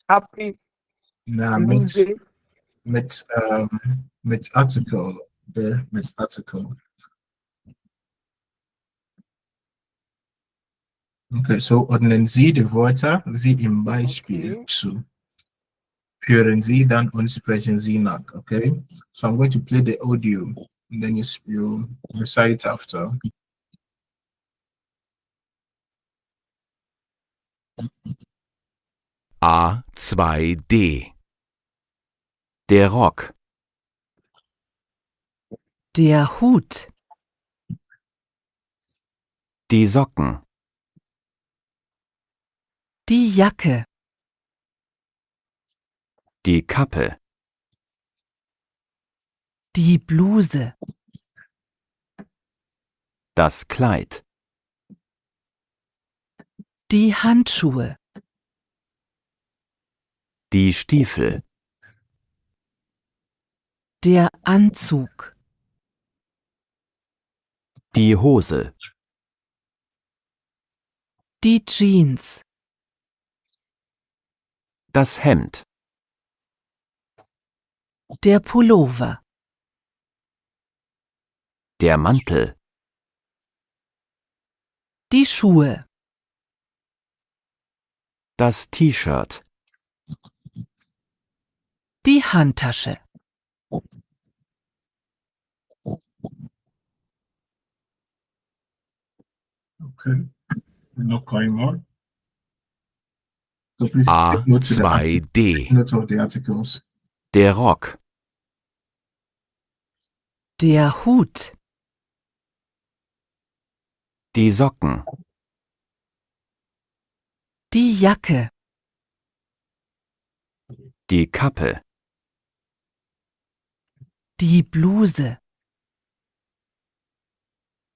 happy, Now blue. mit mit Artikel, der mit Artikel. Okay, so ordnen Sie die Wörter wie im Beispiel Okay. zu. Hören Sie dann und sprechen Sie nach, okay? So I'm going to play the audio and then you recite after. A2D. Der Rock, Der Hut. die Socken, Die Jacke. die Kappe, Die Bluse. das Kleid, Die Handschuhe. die Stiefel, Der Anzug. die Hose, Die Jeans. das Hemd, Der Pullover. der Mantel, Die Schuhe. das T-Shirt, Die Handtasche. Okay, noch einmal. So please take note, to the A2D. note of the articles. Der Rock, Der Hut. die Socken, Die Jacke. die Kappe, Die Bluse.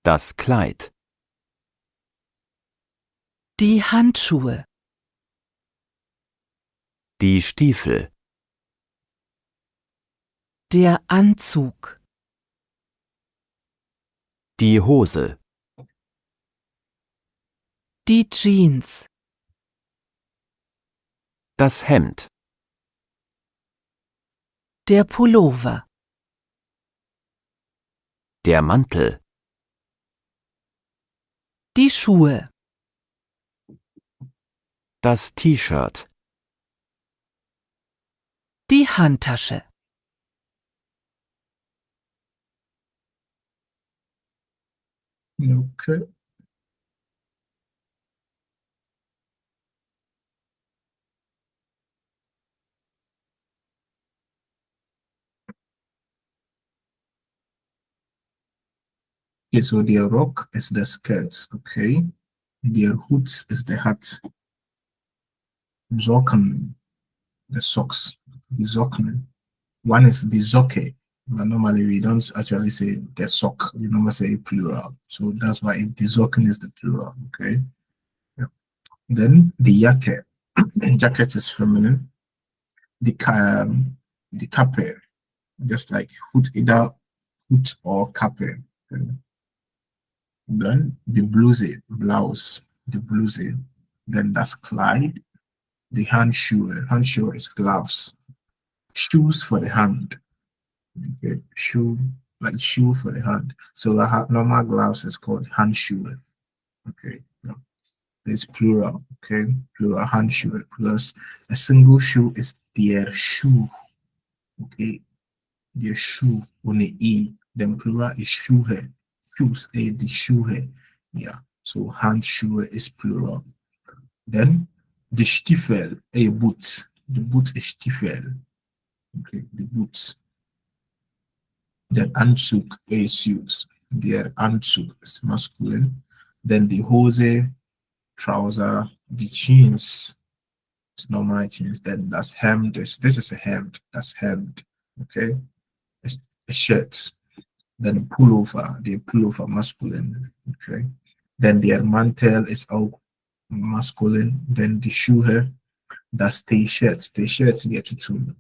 das Kleid, Die Handschuhe. die Stiefel, Der Anzug. die Hose, Die Jeans. das Hemd, Der Pullover. der Mantel, Die Schuhe. das T-Shirt, Die Handtasche. Okay. Okay, so their rock is the skirts, okay? Their hoods is the hat. Socken, the socks. The socken. One is the zoke, but normally we don't actually say the sock. We normally say plural. So that's why the zocken is the plural, okay? Yeah. Then the jacket. Jacket is feminine. The cape, just like hood, either hood or cape. Okay? Then the blouse, blouse, the blouse. Then that's Clyde. The handshoe is gloves. Shoes for the hand. Okay, shoe, like shoe for the hand. So the normal gloves is called handshoe. Okay, yeah. It's plural. Okay, plural handshoe. Plus a single shoe is their shoe. Okay, their shoe on the e. Then plural is shoe. Shoes, the shoe. Yeah. So handshoe is plural. Then the Stiefel, a boot. The boot is Stiefel. Okay, the boots. Then Anzug, a suit. Their Anzug is masculine. Then the hose, trouser, the jeans, it's normal jeans. Then that's hemmed. This is a hemmed. That's hemmed. Okay, it's a shirt. Then pullover, the pullover masculine. Okay. Then their mantle is all masculine. Then the shoe here, that's t-shirts. T-shirts get to two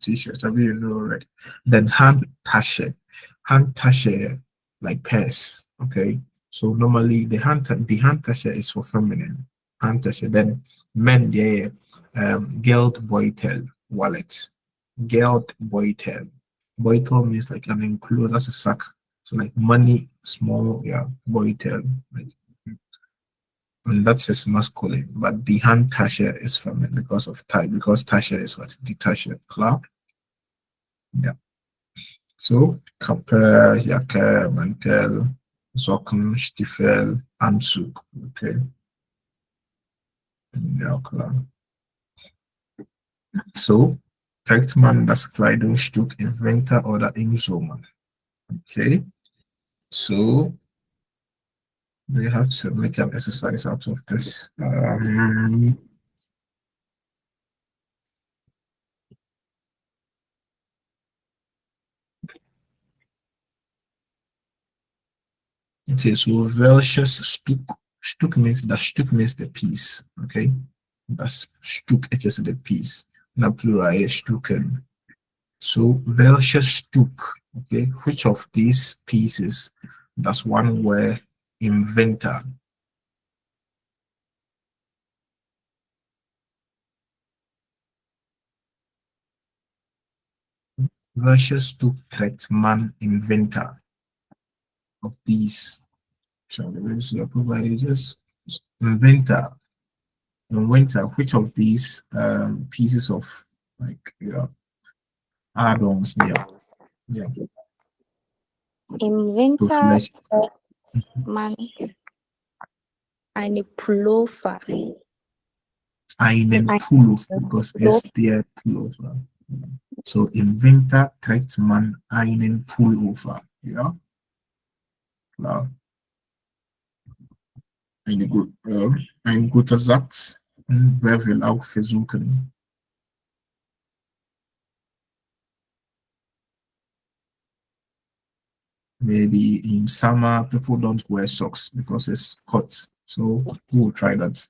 t-shirts. I mean, you know already. Then hand tashe, like purse. Okay. So normally the hand tashe is for feminine. Handtasche. Then men, they Geldbeutel, wallet. Geldbeutel. Beutel means like an enclosed, that's a sack. So like money, small, yeah, Beutel. Like, and that's his masculine, but the Handtasche is feminine because of tie, because Tasche is what? The Tasche, klar? Yeah. So Kappe, Jacke, Mantel, Socken, Stiefel, Anzug. Okay. Ja, klar. So trägt man das Kleidungsstück im Winter oder im Sommer? Okay. So we have to make an exercise out of this. Okay, so welches Stück? Stück means the piece. Okay. Das Stück, it is the piece. Na plural Stücken. So welches Stück? Okay, which of these pieces does one wear in winter? Welches Stück trägt man im Winter? Of these, so the provided just in winter. In winter, which of these pieces of like add-ons? Yeah. Im So Winter vielleicht trägt man eine Pullover. einen Ein Pullover, because it's Pullover. der Pullover. So im Winter trägt man einen Pullover. Ja, klar. Ein guter Satz. Wer will auch versuchen? Maybe in summer, people don't wear socks because it's hot. So we'll try that.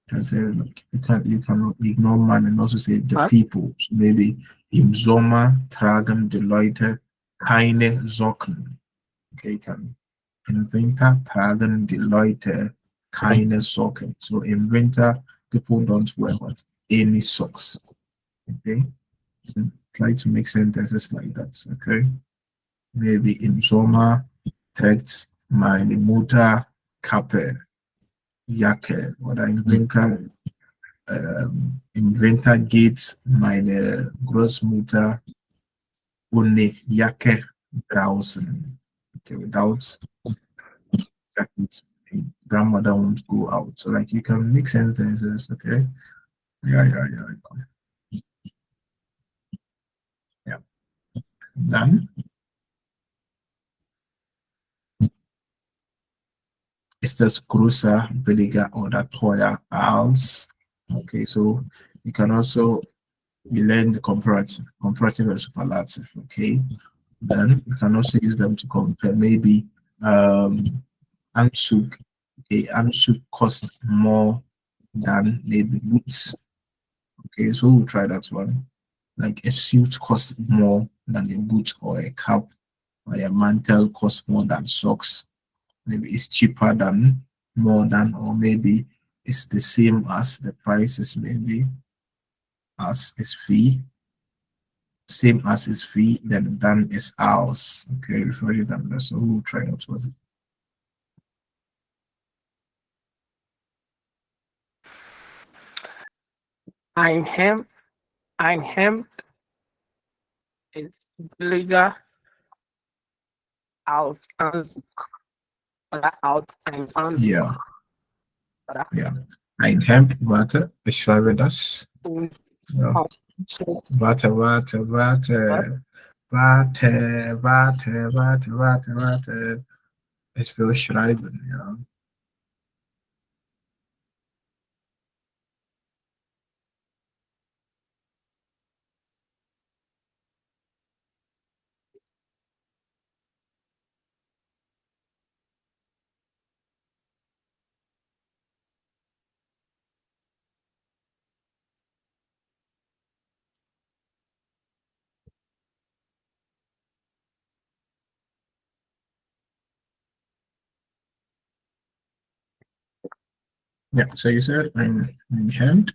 You can say like, you cannot ignore man and also say the What? people. So maybe im Sommer tragen die Leute keine Socken. Okay, im Winter tragen die Leute keine Socken. So in winter, people don't wear what? Any socks. Okay. Try to make sentences like that. Okay. Maybe im Sommer trägt meine Mutter Kappe, Jacke. Oder im Winter geht meine Großmutter ohne Jacke draußen. Okay, without jacket, grandmother won't go out. So like you can make sentences, okay? Yeah. Dann ist das größer, billiger oder teuer als. Okay, so you can also learn the comparative and superlative. Okay, then you can also use them to compare. Maybe Anzug. Okay, Anzug costs more than maybe boots. Okay, so we'll try that one. Like a suit costs more than a boot or a cap, or a mantle costs more than socks. Maybe it's cheaper than, more than, or maybe it's the same as the prices, maybe as its fee. Same as its fee, then than is ours. Okay, we've already done that, so we'll try that one. Ein Hemd ist billiger als Anzug oder als ein Anzug. Ja, Oder? ja. Ein Hemd, warte, ich schreibe das. Und Ja. Anzug. Warte. Ich will schreiben, ja. Yeah, so you said ein Hemd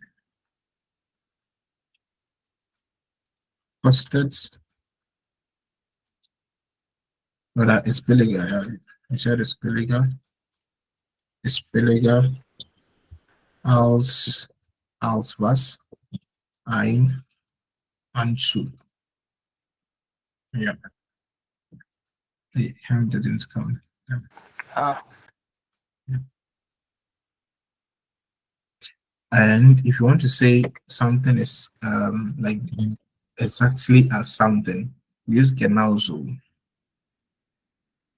kostet, oder ist billiger, ja. You said it's billiger als was? Ein Anzug. Yeah. The Hemd didn't come. Ah, And if you want to say something is like exactly as something, use genauso.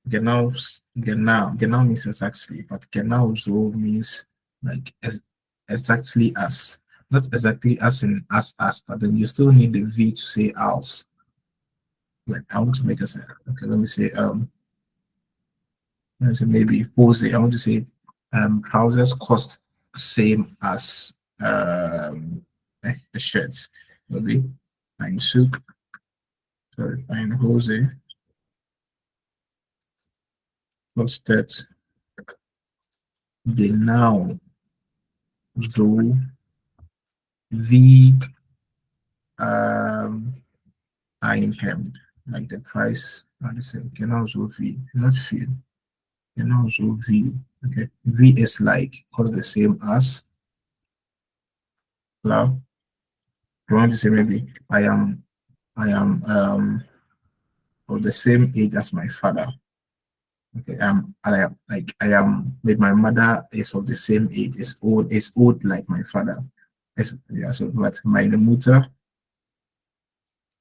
Genau means exactly, but genauso means like exactly as. Not exactly as in as, but then you still need the V to say als. Like I want to make a say, okay, let me say maybe Jose. I want to say trousers cost same as the shirts. Maybe I'm soup. Sorry, I'm Jose. Kostet genau so wie ein Hemd. Like the price, how do you say, genau so wie, not viel, genau so wie. Okay, V is like, cause the same as. Now, you want to say maybe I am of the same age as my father. Okay, I am with my mother is of the same age, is old like my father. Yeah, so but meine Mutter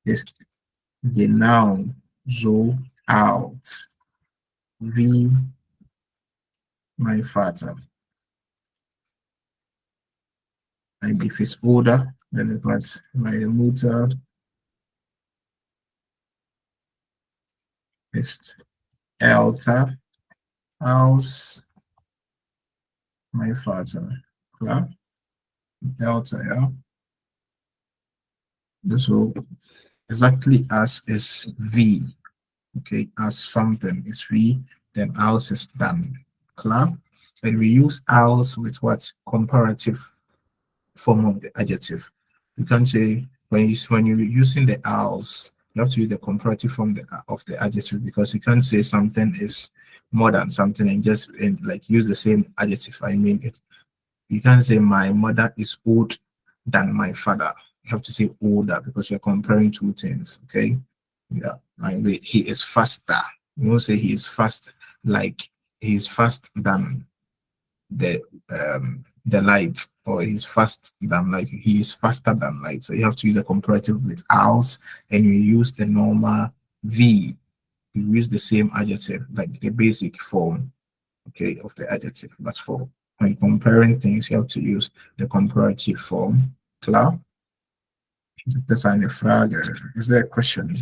ist genau so alt wie my father. And if it's older, then it was meine Mutter ist älter als my father. Klar? Älter, ja. So exactly as is V. Okay, as something is V, then als is done. Klar? And we use als with what? Comparative form of the adjective. You can say when you're using the als, you have to use the comparative form of the adjective, because you can't say something is more than something and just like use the same adjective. I mean it. You can't say my mother is old than my father. You have to say older because you're comparing two things. Okay. Yeah. Like he is faster. You won't say he is fast like he's fast than the light, or he's fast than light. He is faster than light. So you have to use a comparative with als, and you use the normal V. You use the same adjective, like the basic form, okay, of the adjective. But for when comparing things, you have to use the comparative form. Klar? Das ist eine Frage. Is there a question?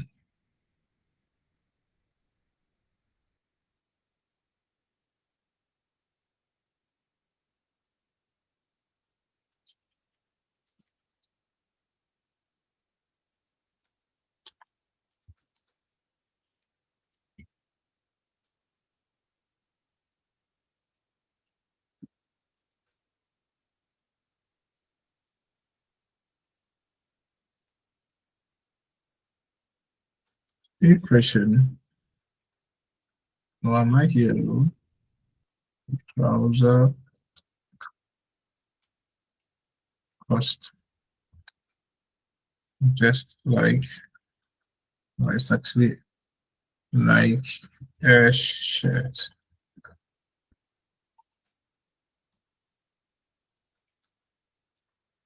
Any question? No, I'm not here. Browser cost just like, well, it's actually like a shirt.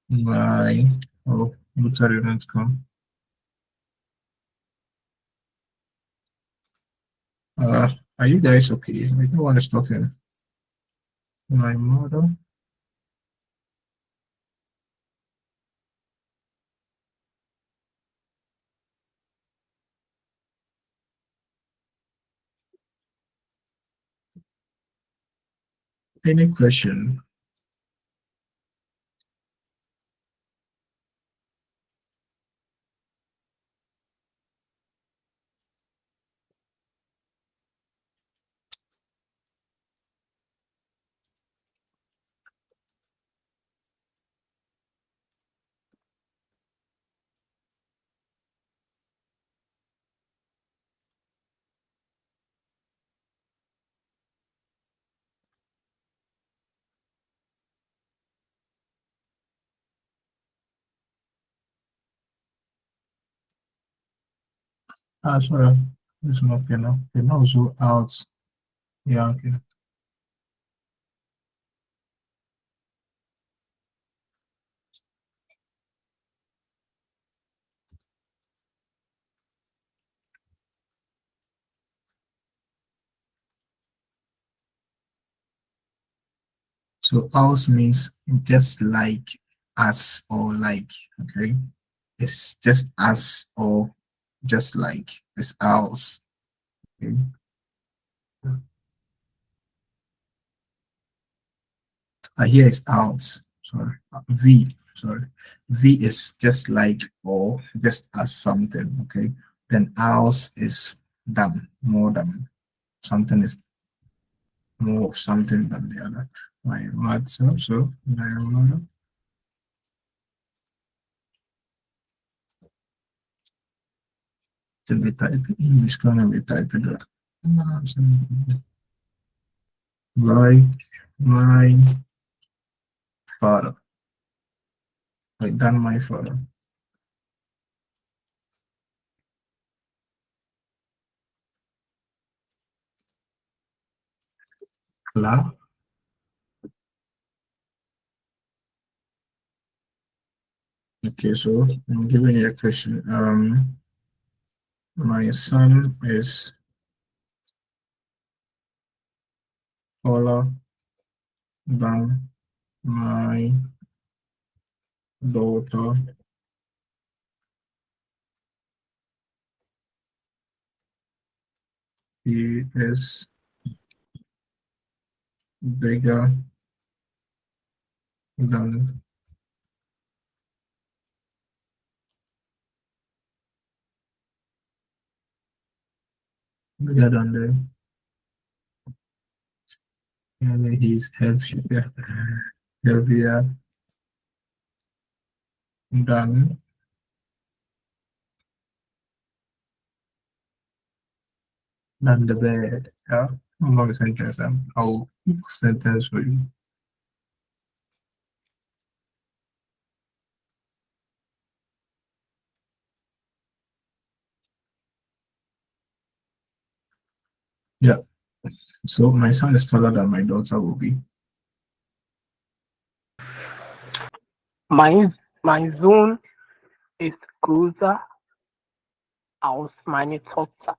My Mutter.com. Are you guys okay? Like no one is talking. My mother. Any question? Sorry. It's not okay now. Okay, now so out. Yeah, okay. So else means just like, as, or like. Okay. It's just as or just like. It's else. Okay. Here is out. Sorry. V. Sorry. V is just like or just as something. Okay. Then else is than, more than. Something is more of something than the other. My math, so I am to be typing English, gonna be typing that. Like my father. Like than my father. La. Okay, so I'm giving you a question. My son is taller than my daughter. He is bigger than the, and he's heavier than the bed. Yeah, long sentence. I'll sentence for you. Yeah. So my son is taller than my daughter will be. Mein Sohn ist größer als meine Tochter.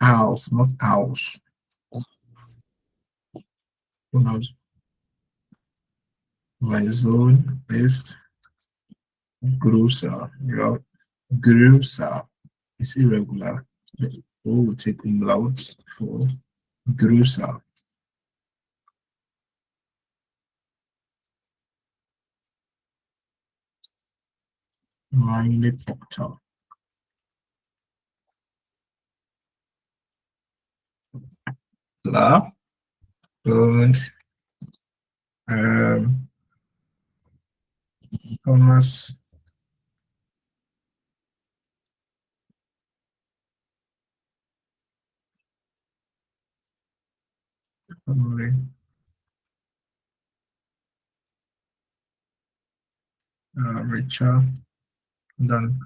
Owls, not owls. Who knows? My son is größer. Yeah. Größer is irregular. O will take umlauts for größer. Meine Tochter. Klar. Und Thomas Richard, dann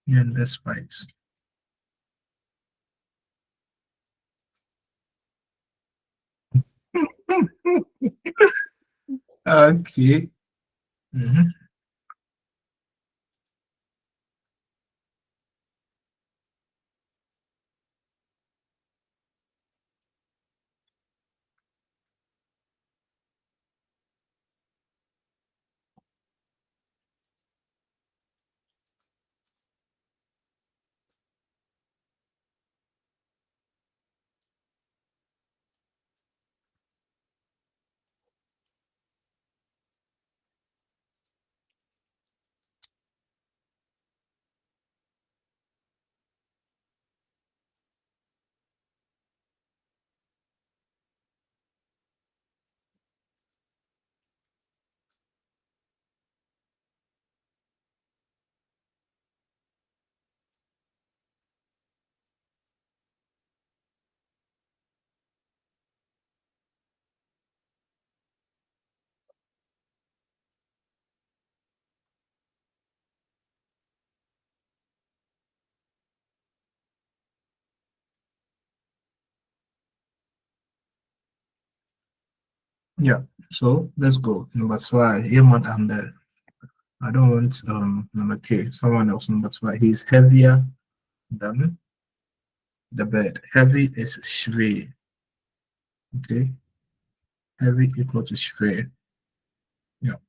in this place. Okay. Mhm. Yeah. So let's go. Number 2. Jemand am there. I don't want number K. Someone else. Number 2. He is heavier than the bed. Heavy is schwer. Okay. Heavy equal to schwer. Yeah.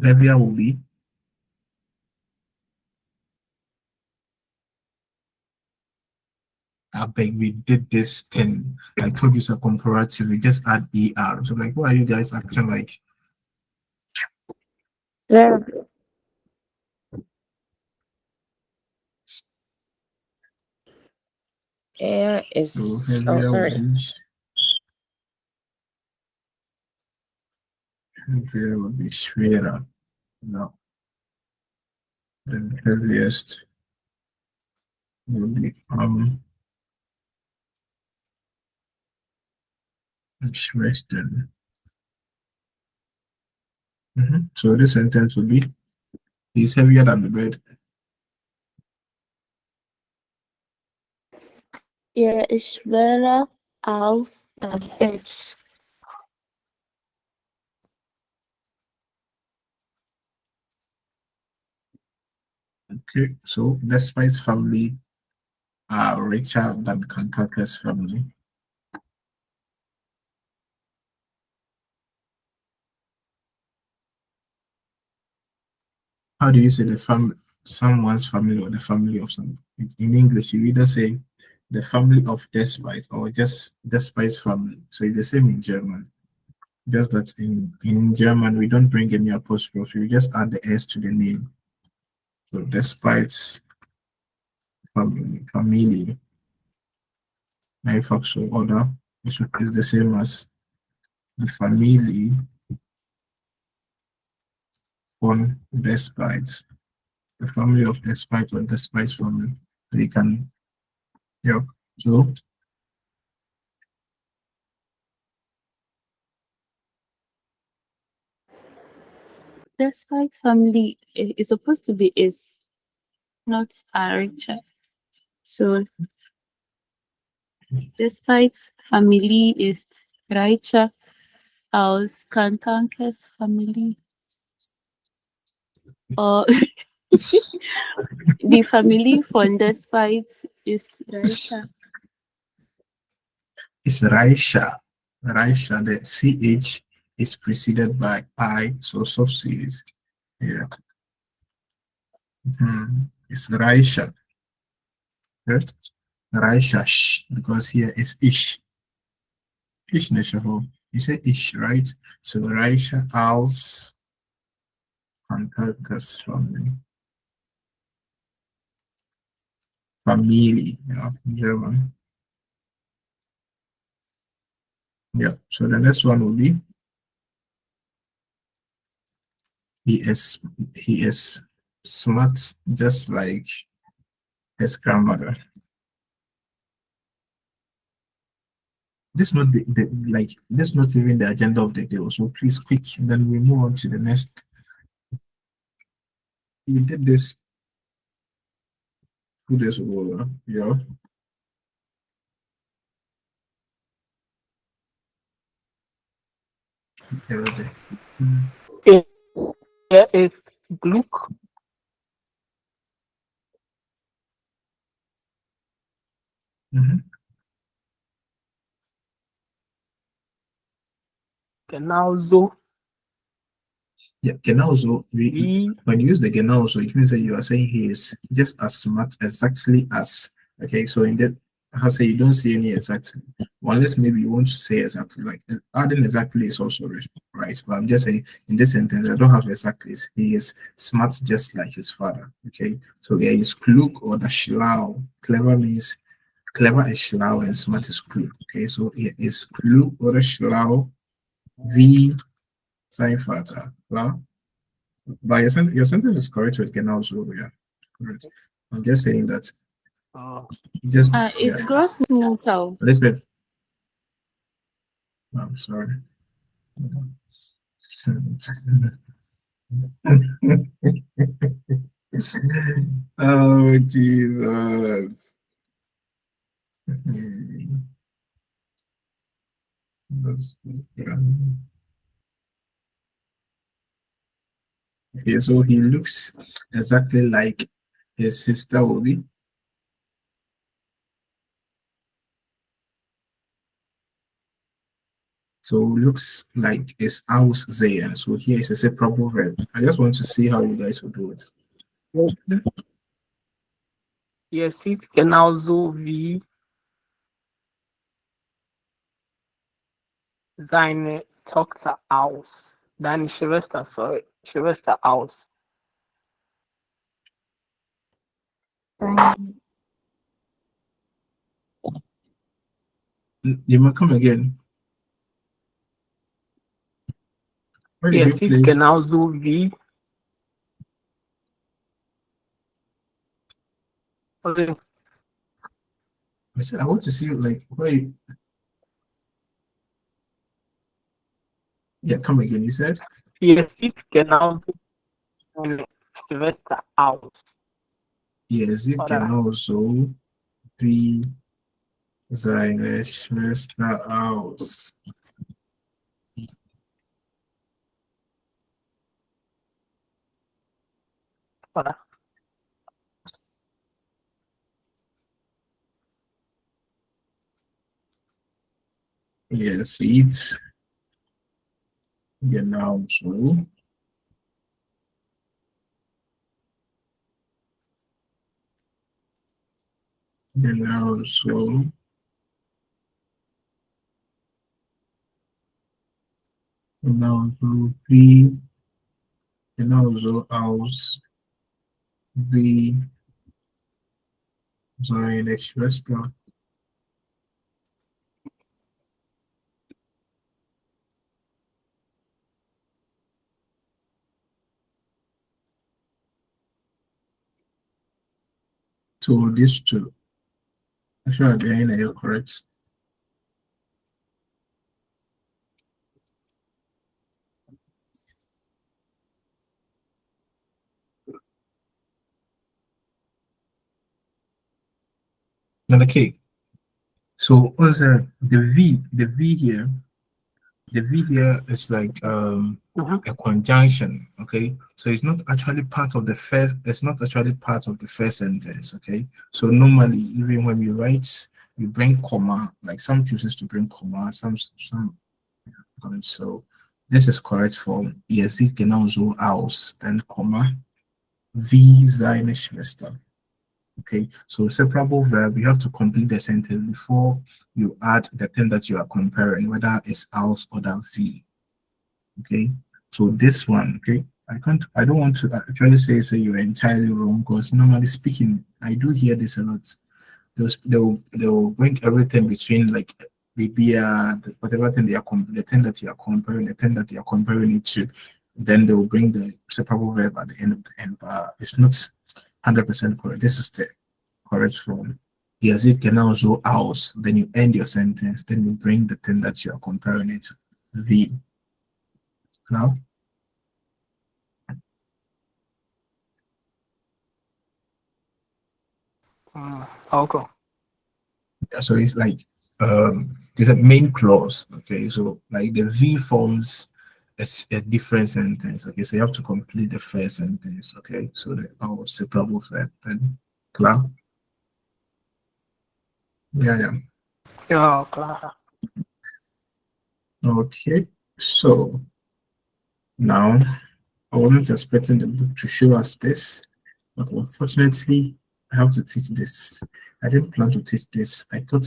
Heavier will be I beg we did this thing. I told you it's a comparative. We just add ER. So like, why are you guys acting like Verb. Air is. so Oh, heavier sorry. will be heavier will be schwerer. No. The heaviest will be schwersten. So this sentence will be he's heavier than the bed. Ist schwerer als das Bett. Okay, so despite family are richer than Kankake's family. How do you say someone's family or the family of something? In English, you either say the family of despite or just despite's family. So it's the same in German. Just that in German we don't bring any apostrophe, we just add the S to the name. So despite's family. Factual order is the same as the family on despite. The family of despite or despite family. They can so Despite family is supposed to be is not richer. So despite family ist reicher als Kantankes Familie. Or die Familie von Despite ist reicher. it's Raisha. Raisha, the CH is preceded by I, so soft series. Yeah. It's Raisha. Good. Raisha, because here is Ish. Ish Neshaho. You say Ish, right? So Raisha als Kantakas family. Family, German. Yeah, so the next one will be he is smart just like his grandmother. This is not this is not even the agenda of the day, so please quick, then we move on to the next. We did this 2 days ago, yeah. Er ist Glück. Genauso Yeah, genauso. wie When you use the genauso, it means that you are saying he is just as smart exactly as. Okay, so in that, I say you don't see any exactly. Unless maybe you want to say exactly, like adding exactly is also right. But I'm just saying in this sentence, I don't have exactly. He is smart just like his father. Okay, so there is klug or the schlau. Clever means clever is schlau and smart is klug. Okay, so here is klug or schlau wie sein Vater. Klar? But your sentence is correct with genau so, yeah. Correct. I'm just saying that just Ist Großmutter. Lisbeth. I'm sorry. Oh Jesus. Okay, so he looks exactly like his sister Obi. So looks like it's aussehen. So here is a separable verb. I just want to see how you guys will do it. Ihr sieht genauso wie seine Tochter aus. Deine Schwester, sorry. Schwester aus. Sein, You might come again. Where did Ihr you sieht place? genauso wie. Okay. I said I want to see like where. Yeah, come again. You said. Ihr sieht genauso wie seine Schwester aus. Yes, it Oder can also be seine Schwester aus. oder Yes, it's genauso. Genauso. Genauso wie. Genauso aus wie seine Schwester. So these two. Actually, again, you're correct. Okay. So what's that? The V here, the V here is like a conjunction. Okay, so it's not actually part of the first. It's not actually part of the first sentence. Okay, so normally even when you write, you bring comma. Like some chooses to bring comma, some. So this is correct form. Ihr seht genauso aus. Then comma wie seine Schwester. Okay, so separable verb, you have to complete the sentence before you add the thing that you are comparing, whether it's aus or that v. Okay, so this one, okay, I don't want to actually say you're entirely wrong, because normally speaking, I do hear this a lot. They'll bring everything between like maybe whatever thing the thing that you are comparing, the thing that you are comparing it to, then they'll bring the separable verb at the end of the end, but it's not 100% correct. This is the correct form. Ihr seht genauso aus. Then you end your sentence. Then you bring the thing that you are comparing it to. Wie. Now. okay. Yeah, so it's like there's a main clause. Okay, so like the V forms a different sentence. Okay, so you have to complete the first sentence. Okay, so the separable verb. Then klar. Yeah. Ja, klar. Okay, so now I wasn't expecting the book to show us this, but unfortunately, I have to teach this. I didn't plan to teach this. I thought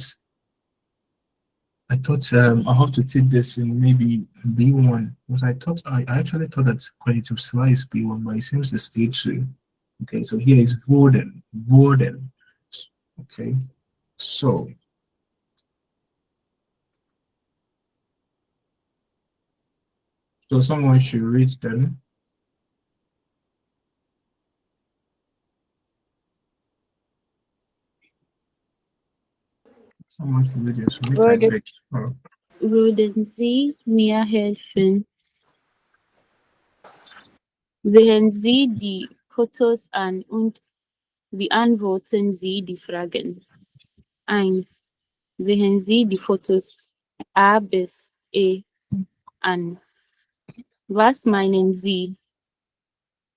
I have to teach this in maybe B1, because I actually thought that qualitative supply is B1, but it seems it's A2. Okay, so here is Worden. Okay, so someone should read them. Someone should read it. So würden Sie mir helfen? Sehen Sie die Fotos an und beantworten Sie die Fragen. 1. Sehen Sie die Fotos A bis E an. Was meinen Sie?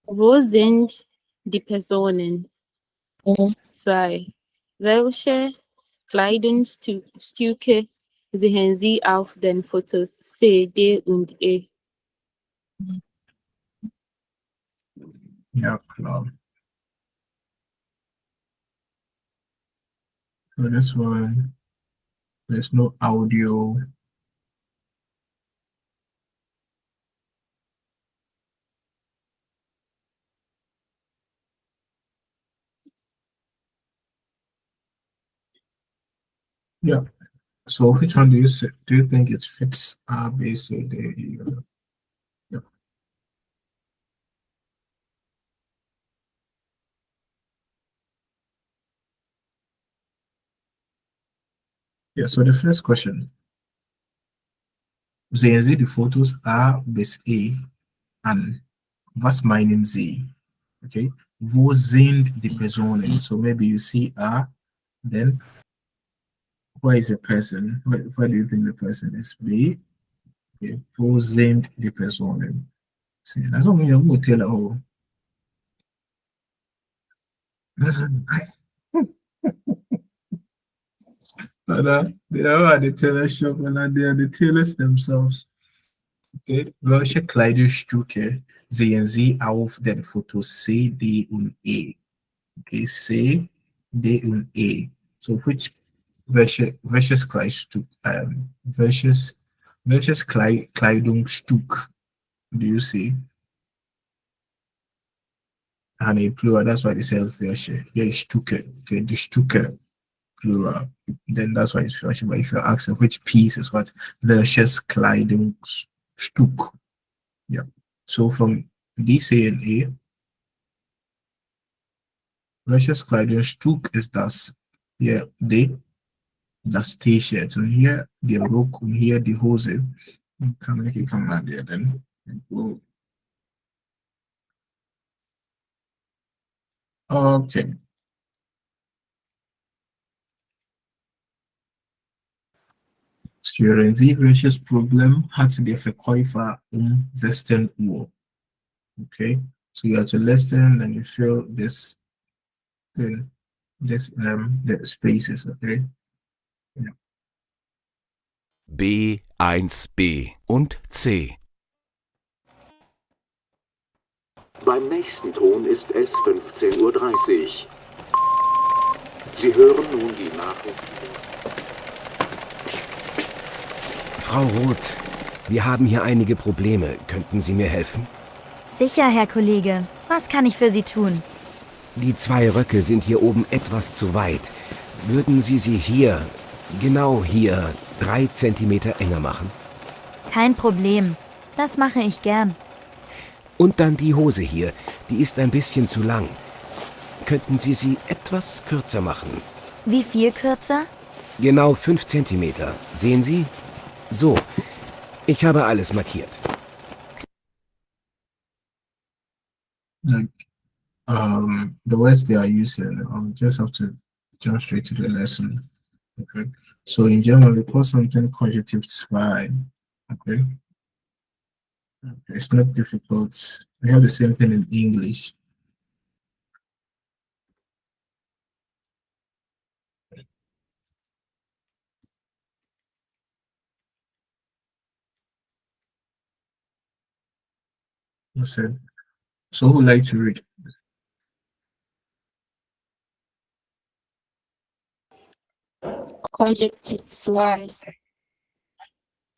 Wo sind die Personen? 2. Welche Kleidungsstücke sehen Sie auf den Fotos C, D und E? Ja, klar. So this one, there's no audio. Yeah. So which one do you think it fits A, B, C, D, E? Yeah. Yeah, so the first question. Sehen Sie die Fotos A bis E an? Was meinen Sie? Okay. Wo sind die Personen? So maybe you see A, then where is the person? Where do you think the person is? B. Okay. Wo sind die Personen? See, that's what I'm going to tell her. They are at the tailor shop and they are the tailors themselves. Okay. Welche Kleidungsstücke sehen Sie auf den Fotos C, D und E? Okay, C, D und E. So welches Kleidungsstück, welches Kleidungsstück do you see? And a plural, that's why they say welche. Yeah, Stücke. Okay, die Stücke, plural. Then that's why it's welche. But if you're asking which piece is what, welches Kleidungsstück. Yeah. So from D, C, and E, welches Kleidungsstück ist das? Hier D, das T-Shirt. Und hier der Rock und hier die Hose. Kann man dir dann. Okay. Hören Sie, welches Problem hat der Verkäufer 16 Uhr? Okay, so you have to listen and you fill the spaces, okay? Yeah. B, 1b und C. Beim nächsten Ton ist es 15:30 Uhr. Sie hören nun die Nachrichten. Frau Roth, wir haben hier einige Probleme. Könnten Sie mir helfen? Sicher, Herr Kollege. Was kann ich für Sie tun? Die 2 Röcke sind hier oben etwas zu weit. Würden Sie sie hier, genau hier, 3 Zentimeter enger machen? Kein Problem. Das mache ich gern. Und dann die Hose hier, die ist ein bisschen zu lang. Könnten Sie sie etwas kürzer machen? Wie viel kürzer? Genau 5 Zentimeter. Sehen Sie? So, ich habe alles markiert. Like, the words they are using, just have to jump straight to the lesson. Okay. So in German, we call something Konjunktiv 2. Okay. It's not difficult. We have the same thing in English. Listen. So who would like to read? Konjunktiv 2.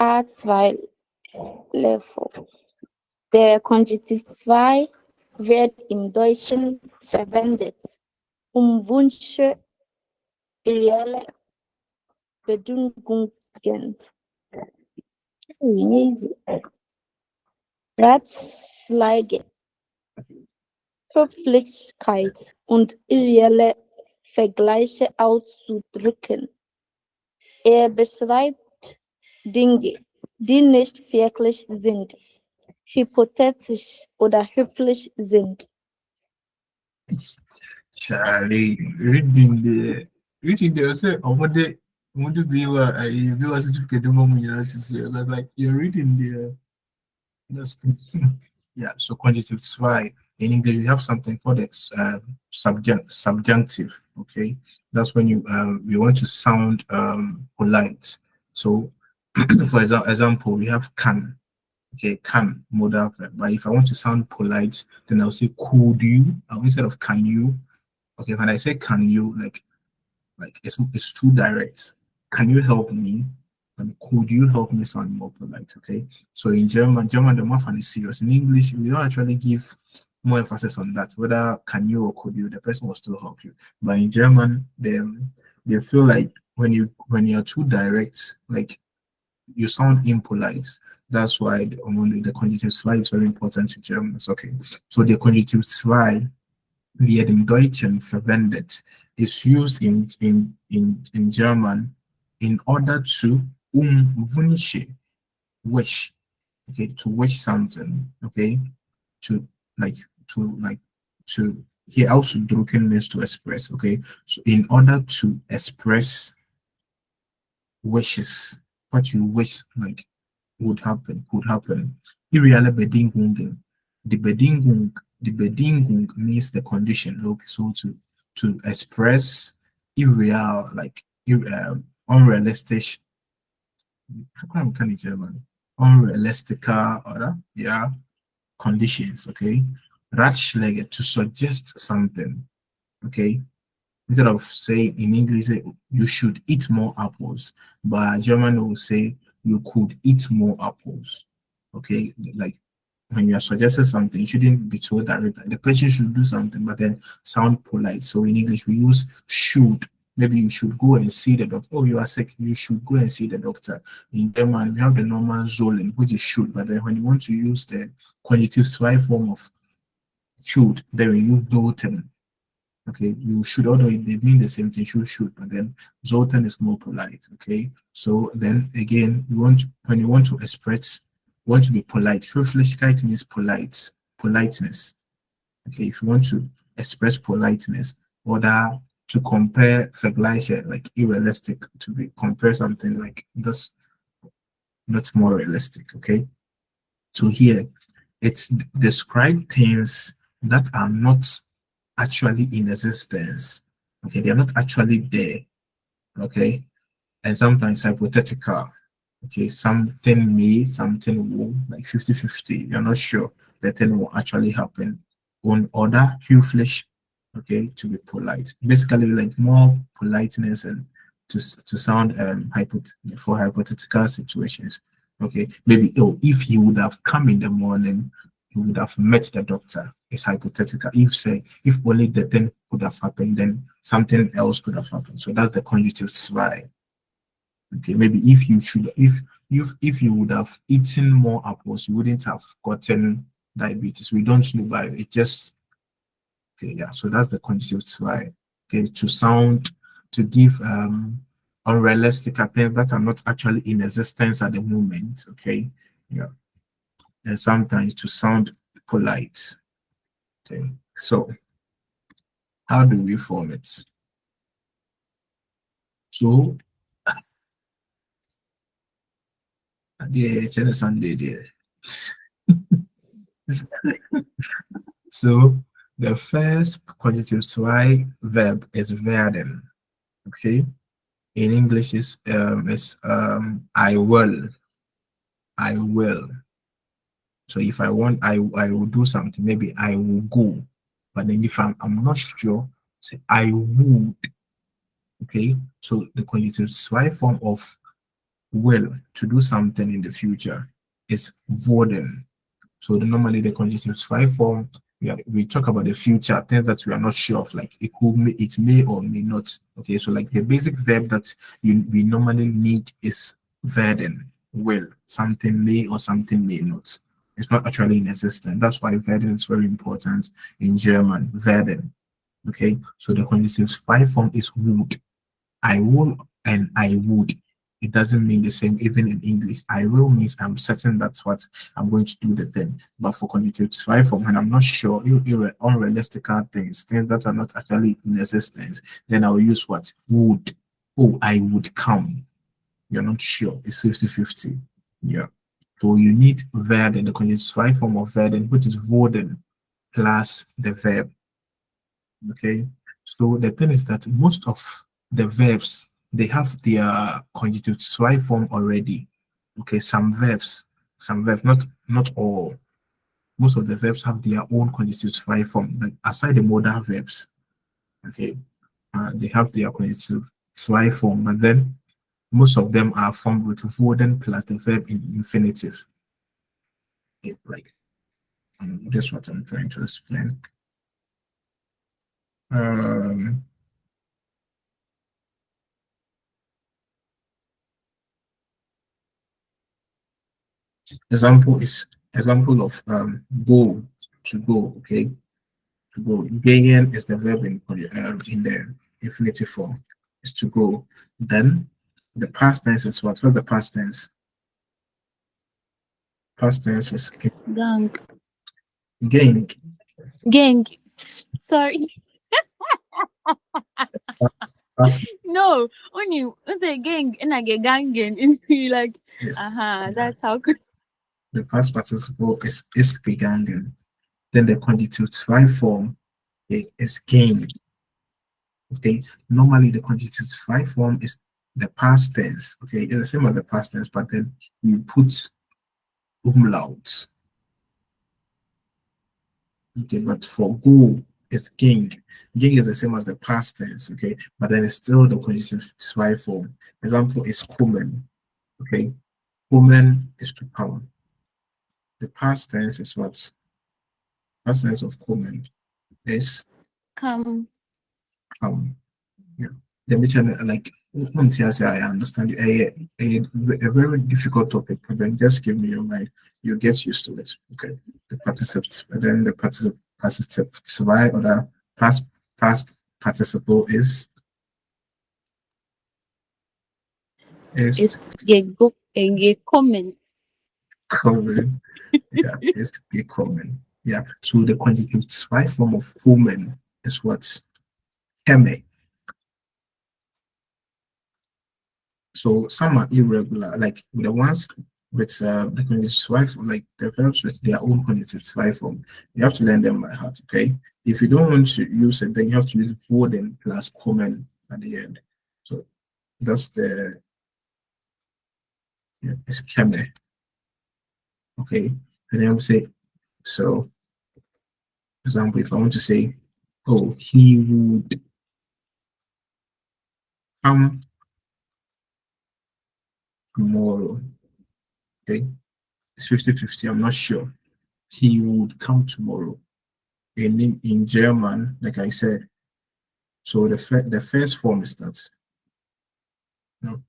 A2 Level. Der Konjunktiv 2 wird im Deutschen verwendet, um Wünsche, ideelle Bedingungen, Ratschläge, Höflichkeit und ideelle Vergleiche auszudrücken. Er beschreibt Dinge, die nicht wirklich sind, hypothetisch oder höflich sind. Charlie, reading the say over the want to be a certificate university, like you're reading the that's yeah. So conjunctive zwei. In English, you have something called subjunctive. Okay, that's when you want to sound polite. So, for example, we have can. Okay, can modal verb. But if I want to sound polite, then I'll say could you instead of can you. Okay, when I say can you, like it's too direct. Can you help me? And could you help me sound more polite? Okay. So in German, the more fun is serious. In English, we don't actually give more emphasis on that. Whether can you or could you, the person will still help you. But in German, they feel like when you're too direct, like you sound impolite. That's why the conjunctive zwei is very important to Germans. Okay. So the conjunctive zwei wird im Deutschen verwendet is used in German in order to Wünsche, wish, okay, to wish something, okay, to here also drucken means to express, okay, so in order to express wishes, what you wish like could happen. Irreale Bedingungen. The Bedingung means the condition, okay, so to express irreal, like unrealistic, unrealistic or yeah conditions, okay. Ratschläge, to suggest something, okay. Instead of saying in English you should eat more apples, but German will say you could eat more apples, okay. Like when you are suggesting something, you shouldn't be so direct. The person should do something, but then sound polite. So in English, we use should. Maybe you should go and see the doctor. Oh, you are sick. You should go and see the doctor. In German, we have the normal sollen, which is should. But then when you want to use the conjunctive zwei form of should, then we use sollten. Okay, you should, although they mean the same thing, should, but then sollten is more polite. Okay, so then again, when you want to express, want to be polite. Höflichkeit means politeness. Okay, if you want to express politeness, or to compare Vergleiche, like irrealistic, to compare something like that's not more realistic. Okay, so here it's describe things that are not actually in existence. Okay, they are not actually there. Okay, and sometimes hypothetical. Okay, something may, something will, like 50-50. You're not sure that thing will actually happen. On other, höflich, okay, to be polite. Basically, like more politeness and to sound for hypothetical situations. Okay, maybe if he would have come in the morning, he would have met the doctor. It's hypothetical. If only the thing could have happened, then something else could have happened. So that's the conjunctive zwei. Okay, maybe if you would have eaten more apples, you wouldn't have gotten diabetes. We don't know, but it just okay, yeah. So that's the conjunctive zwei. Okay, to give unrealistic things that are not actually in existence at the moment. Okay, yeah, and sometimes to sound polite. Okay, so how do we form it? So it's Sunday there. So the first conjunctive zwei verb is werden. Okay, in English is I will. So if I want, I will do something. Maybe I will go. But then if I'm not sure, say I would. Okay, so the conjunctive zwei form of will, to do something in the future, is worden. So normally the conjunctive zwei form, we talk about the future, things that we are not sure of, like it may or may not. Okay, so like the basic verb that we normally need is werden, will. Something may or something may not. It's not actually in existence. That's why werden is very important in German. Werden. Okay, so the conjunctive zwei form is would. I will and I would. It doesn't mean the same even in English. I will means I'm certain that's what I'm going to do the thing. But for conjunctive zwei form, when I'm not sure, unrealistic things that are not actually in existence, then I'll use what? Would. oh, I would come. You're not sure. It's 50-50. Yeah. So you need werden, the conjunctive 5 form of werden, which is worden plus the verb. Okay. So the thing is that most of the verbs, they have their conjunctive 5 form already. Okay. Some verbs, not all. Most of the verbs have their own conjunctive 5 form, like aside the modal verbs. Okay. They have their conjunctive 5 form, but then most of them are formed with worden plus the verb in infinitive. Okay, like that's what I'm trying to explain. Example of go, to go. Okay, to go. Gehen is the verb in the infinitive form. Is to go. Then the past tense is what? What's the past tense? Past tense is Gang. gang. Gang. Sorry. Past, No, when you say gang and I get gangen, and you like, yes. Yeah. that's how good. The past participle is gegangen. Then the conjunctive 5 form is gained. Okay, normally the conjunctive 5 form is the past tense. Okay, it's the same as the past tense, but then you put umlauts. Okay, but for go, it's ging. Ging is the same as the past tense. Okay, but then it's still the conjunctive 5 form. Example is kommen. Okay, kommen is to come. The past tense is what? Past tense of kommen is Come. Yeah. The mission, like, I understand you. A very difficult topic, but then just give me your mind. You get used to it. Okay. The participants, and then the participle 2 or the past participle is It's gekommen. common. Yeah, it's common. Yeah. So the conjunctive 2 form of kommen is what? Heme. So some are irregular, like the ones with the conjunctive 5, like the verbs with their own conjunctive 5 form. You have to learn them by heart, okay? If you don't want to use it, then you have to use worden plus kommen at the end. So that's the it's keme. Okay, and then we say, so for example, if I want to say, oh, he would come tomorrow. Okay, it's 50-50. I'm not sure. He would come tomorrow. In German, like I said. So the first form is that. No.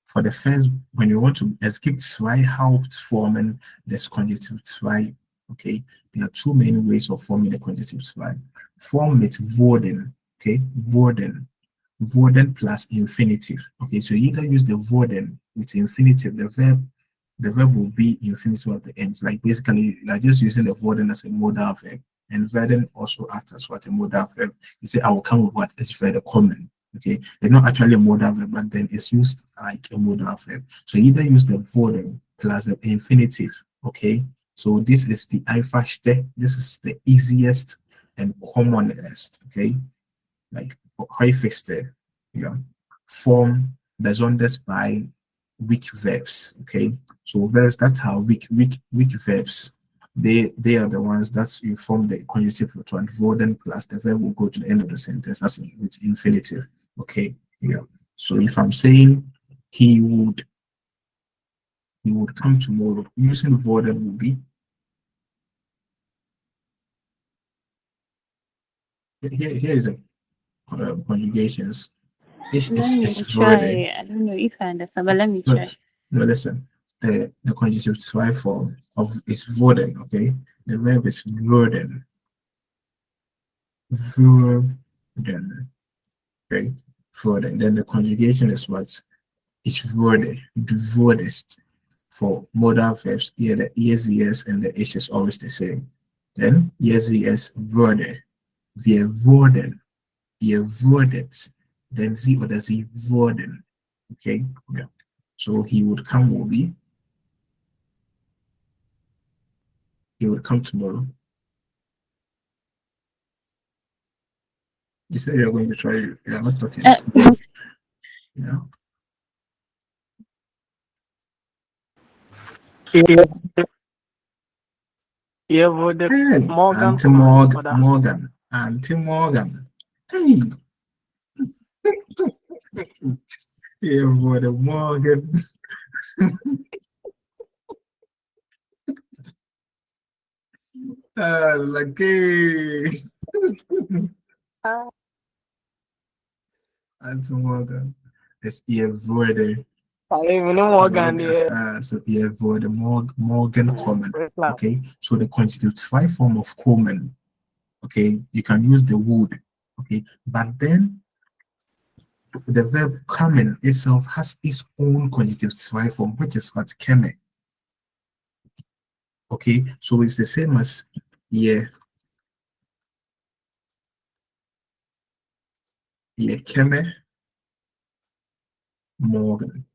For the first, when you want to, es gibt 2 Hauptformen des Konjunktiv 2. Okay, there are 2 main ways of forming the Konjunktiv 2. Form with worden. Okay, worden plus infinitive. Okay, so you either use the worden with infinitive, the verb will be infinitive at the end. Like basically, you're just using the worden as a modal verb, and werden also acts as what a modal verb. You say, I will come with what is very common. Okay, it's not actually a modal verb, but then it's used like a modal verb. So you either use the worden plus the infinitive. Okay, so this is the einfachste. This is the easiest and commonest. Okay, like häufigste, yeah, form besonders by weak verbs. Okay, so verbs that are weak verbs, they are the ones that you form the conjunctive to and worden plus the verb will go to the end of the sentence as with infinitive. Okay, yeah. So if I'm saying he would come tomorrow, using worden will be here is the conjugations. It's try. I don't know if I understand, but let me try. No, listen. The conjunctive 2 form of is worden. Okay, the verb is werden. Okay, worden. Then the conjugation is what? It's wurde. Du wurdest. For modal verbs, here the ESES and the H is always the same. Then ESES wurde. Wir wurden. ihr wurdet, then sie oder sie wurden. Okay, yeah. So he would come will be, he would come tomorrow. You said you're going to try, you're not talking. Yeah. Ihr wurde Hey, morgen Auntie kommen, oder? Morgan. Auntie Morgan. Hey. Ihr wurde Morgan. Lucky. Auntie Morgan. Es ihr wurde. Even Morgan, yeah. So ihr wurde Morgan kommen. Very clear. Okay, so the constitutive form of kommen. Okay, you can use the would. Okay, but then the verb kommen itself has its own constitutive form, which is what keme. Okay, so it's the same as yeah. Yeah, keme morgen.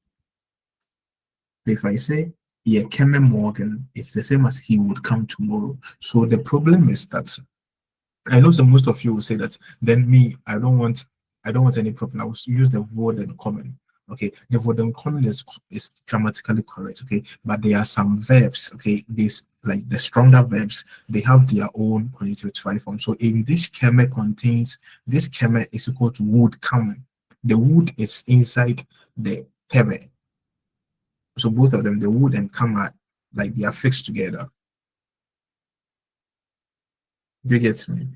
If I say yeah, keme morgen, it's the same as he would come tomorrow. So the problem is that I know most of you will say that then me, I don't want any problem. I will use the word and common. Okay, the word and common is grammatically correct, okay, but there are some verbs, okay, this like the stronger verbs, they have their own conjunctive form. So in this keme contains, this keme is equal to would come. The would is inside the keme. So both of them, the would and come, are like they are fixed together. Do you get me?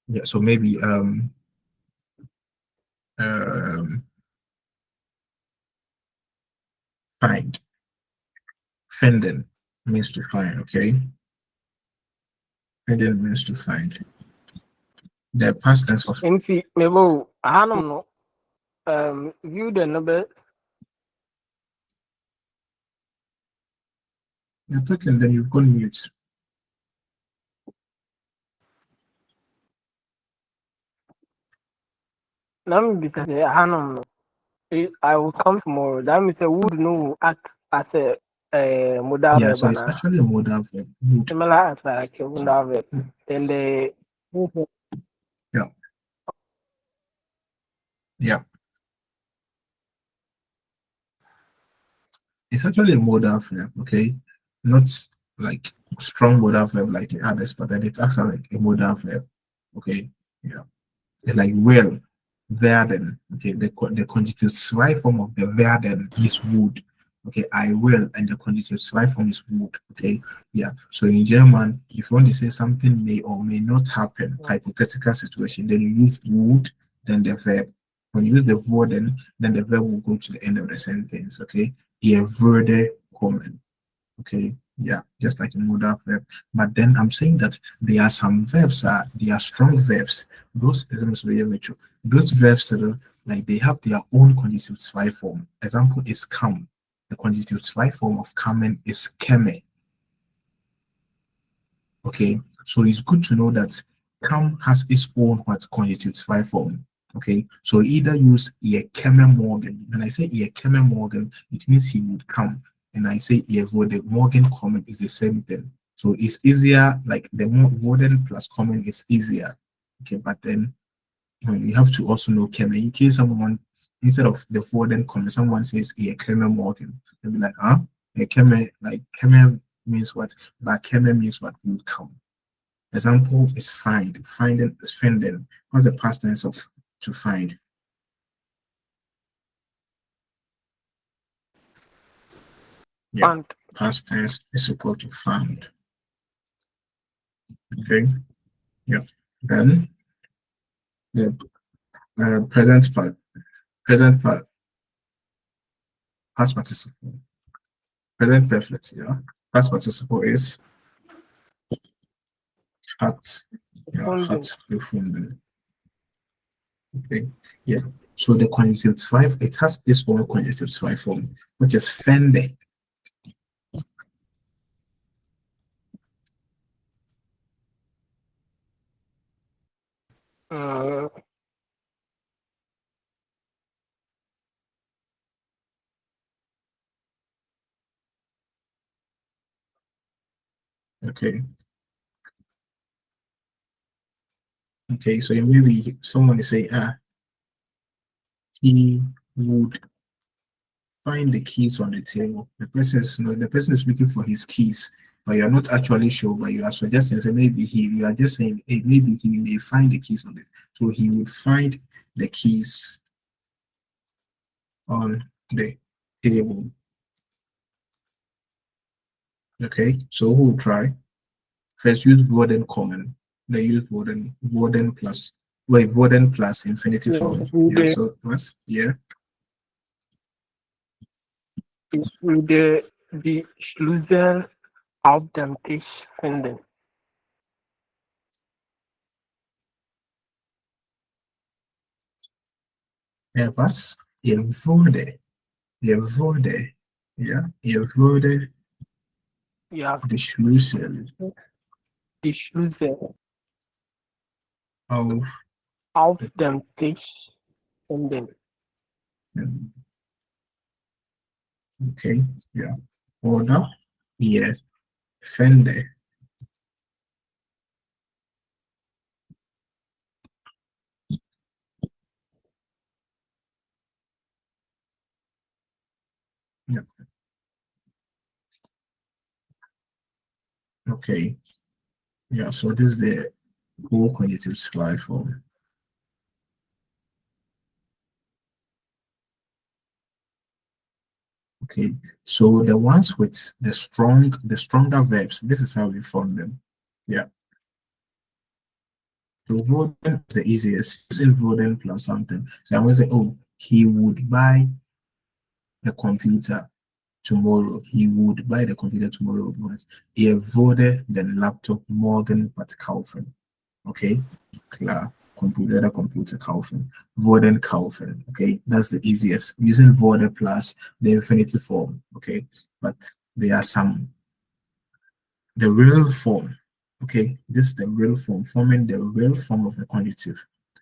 Yeah, so maybe find. Finden means to find, okay? Finden means to find. The past tense of Nti, mebo, I don't know. View the numbers. you're talking, then you've gone mute. Let me be say, I don't know. I will come tomorrow. That means I would know act as a modal Yeah, verb. so it's actually a modal verb. Would. Similar as like a modal verb. Then the Yeah. It's actually a modal verb, okay? Not like strong modal verb like the others, but then it acts like a modal verb, okay? Yeah. It's like will, werden, okay? The conjunctive form of the werden is would, okay? I will, and the conjunctive form is would, okay? Yeah. So in German, if you want to say something may or may not happen, hypothetical situation, then you use would, then the verb. When you use the worden, then the verb will go to the end of the sentence, okay? Ihr würde kommen, okay? Yeah, just like a modal verb. But then I'm saying that there are some verbs, they are strong verbs. Those verbs that are like they have their own conjunctive form. Example is come. The conjunctive form of coming is keme. Okay, so it's good to know that come has its own conjunctive form. Okay, so either use ihr käme morgen. When I say ihr käme morgen, it means he would come. And I say ihr würde morgen kommen is the same thing. So it's easier, like the more worden plus kommen is easier. Okay, but then you have to also know käme. In case someone, instead of the worden kommen, someone says ihr käme morgen, they'll be like, huh? Ihr käme, like käme means what? But käme means what would come. Example is find. Finding is finden. What's the past tense of to find? Yeah, fund. past tense is equal to found. Okay, yeah. Then the present part, past participle, present perfect. Yeah, past participle is hat, yeah, hat gefunden. Okay, yeah. So the conjunctive, it has its own conjunctive form, which is fende. Uh, Okay. Okay, so maybe someone is saying, he would find the keys on the table. The person is no, the person is looking for his keys, but you're not actually sure, but you are suggesting say maybe you are just saying hey, maybe he may find the keys on it. So he would find the keys on the table. Okay, so who will try? First use Vorden common, then use Vorden plus Vorden plus infinitive form. Yeah, so what's ich würde die Schlüssel auf dem Tisch finden. Was? Ihr würde, ja, ihr würde Ja, die Schlüssel die Schlüssel auf dem Tisch finden. Okay, ja. Oder ihr fände yeah. Okay. Yeah, so this is the whole conjunctive supply form. Okay, so the ones with the stronger verbs, this is how we form them. Yeah. So Voden is the easiest, using Voden plus something. So I'm going to say, oh, he would buy the computer tomorrow. He would buy the computer tomorrow. Er würde den Laptop morgen kaufen. Okay, klar. Computer kaufen. Würden kaufen. Okay, that's the easiest. Using würde plus the infinitive form. Okay, but there are some. The real form. Okay, this is the real form, forming the real form of the conjunctive.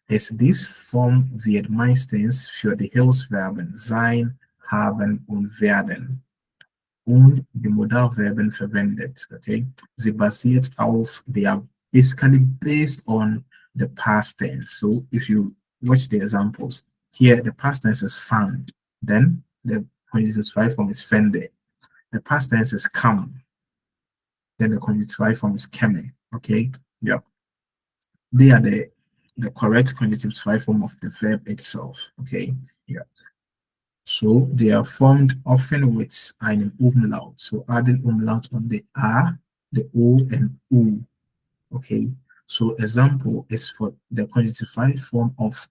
Is this Form wird meistens für die Hilfsverben sein, haben und werden und die Modalverben verwendet. Okay, sie basiert auf, they are basically based on the past tense. So if you watch the examples, here the past tense is found, then the conjunctive form is fende. The past tense is come, then the conjunctive form is keme. Okay, yeah. They are the correct conjunctive form of the verb itself. Okay, yeah. So they are formed often with an umlaut. So adding umlaut on the a, the o, and u. Okay. So example is for the conjunctive form of.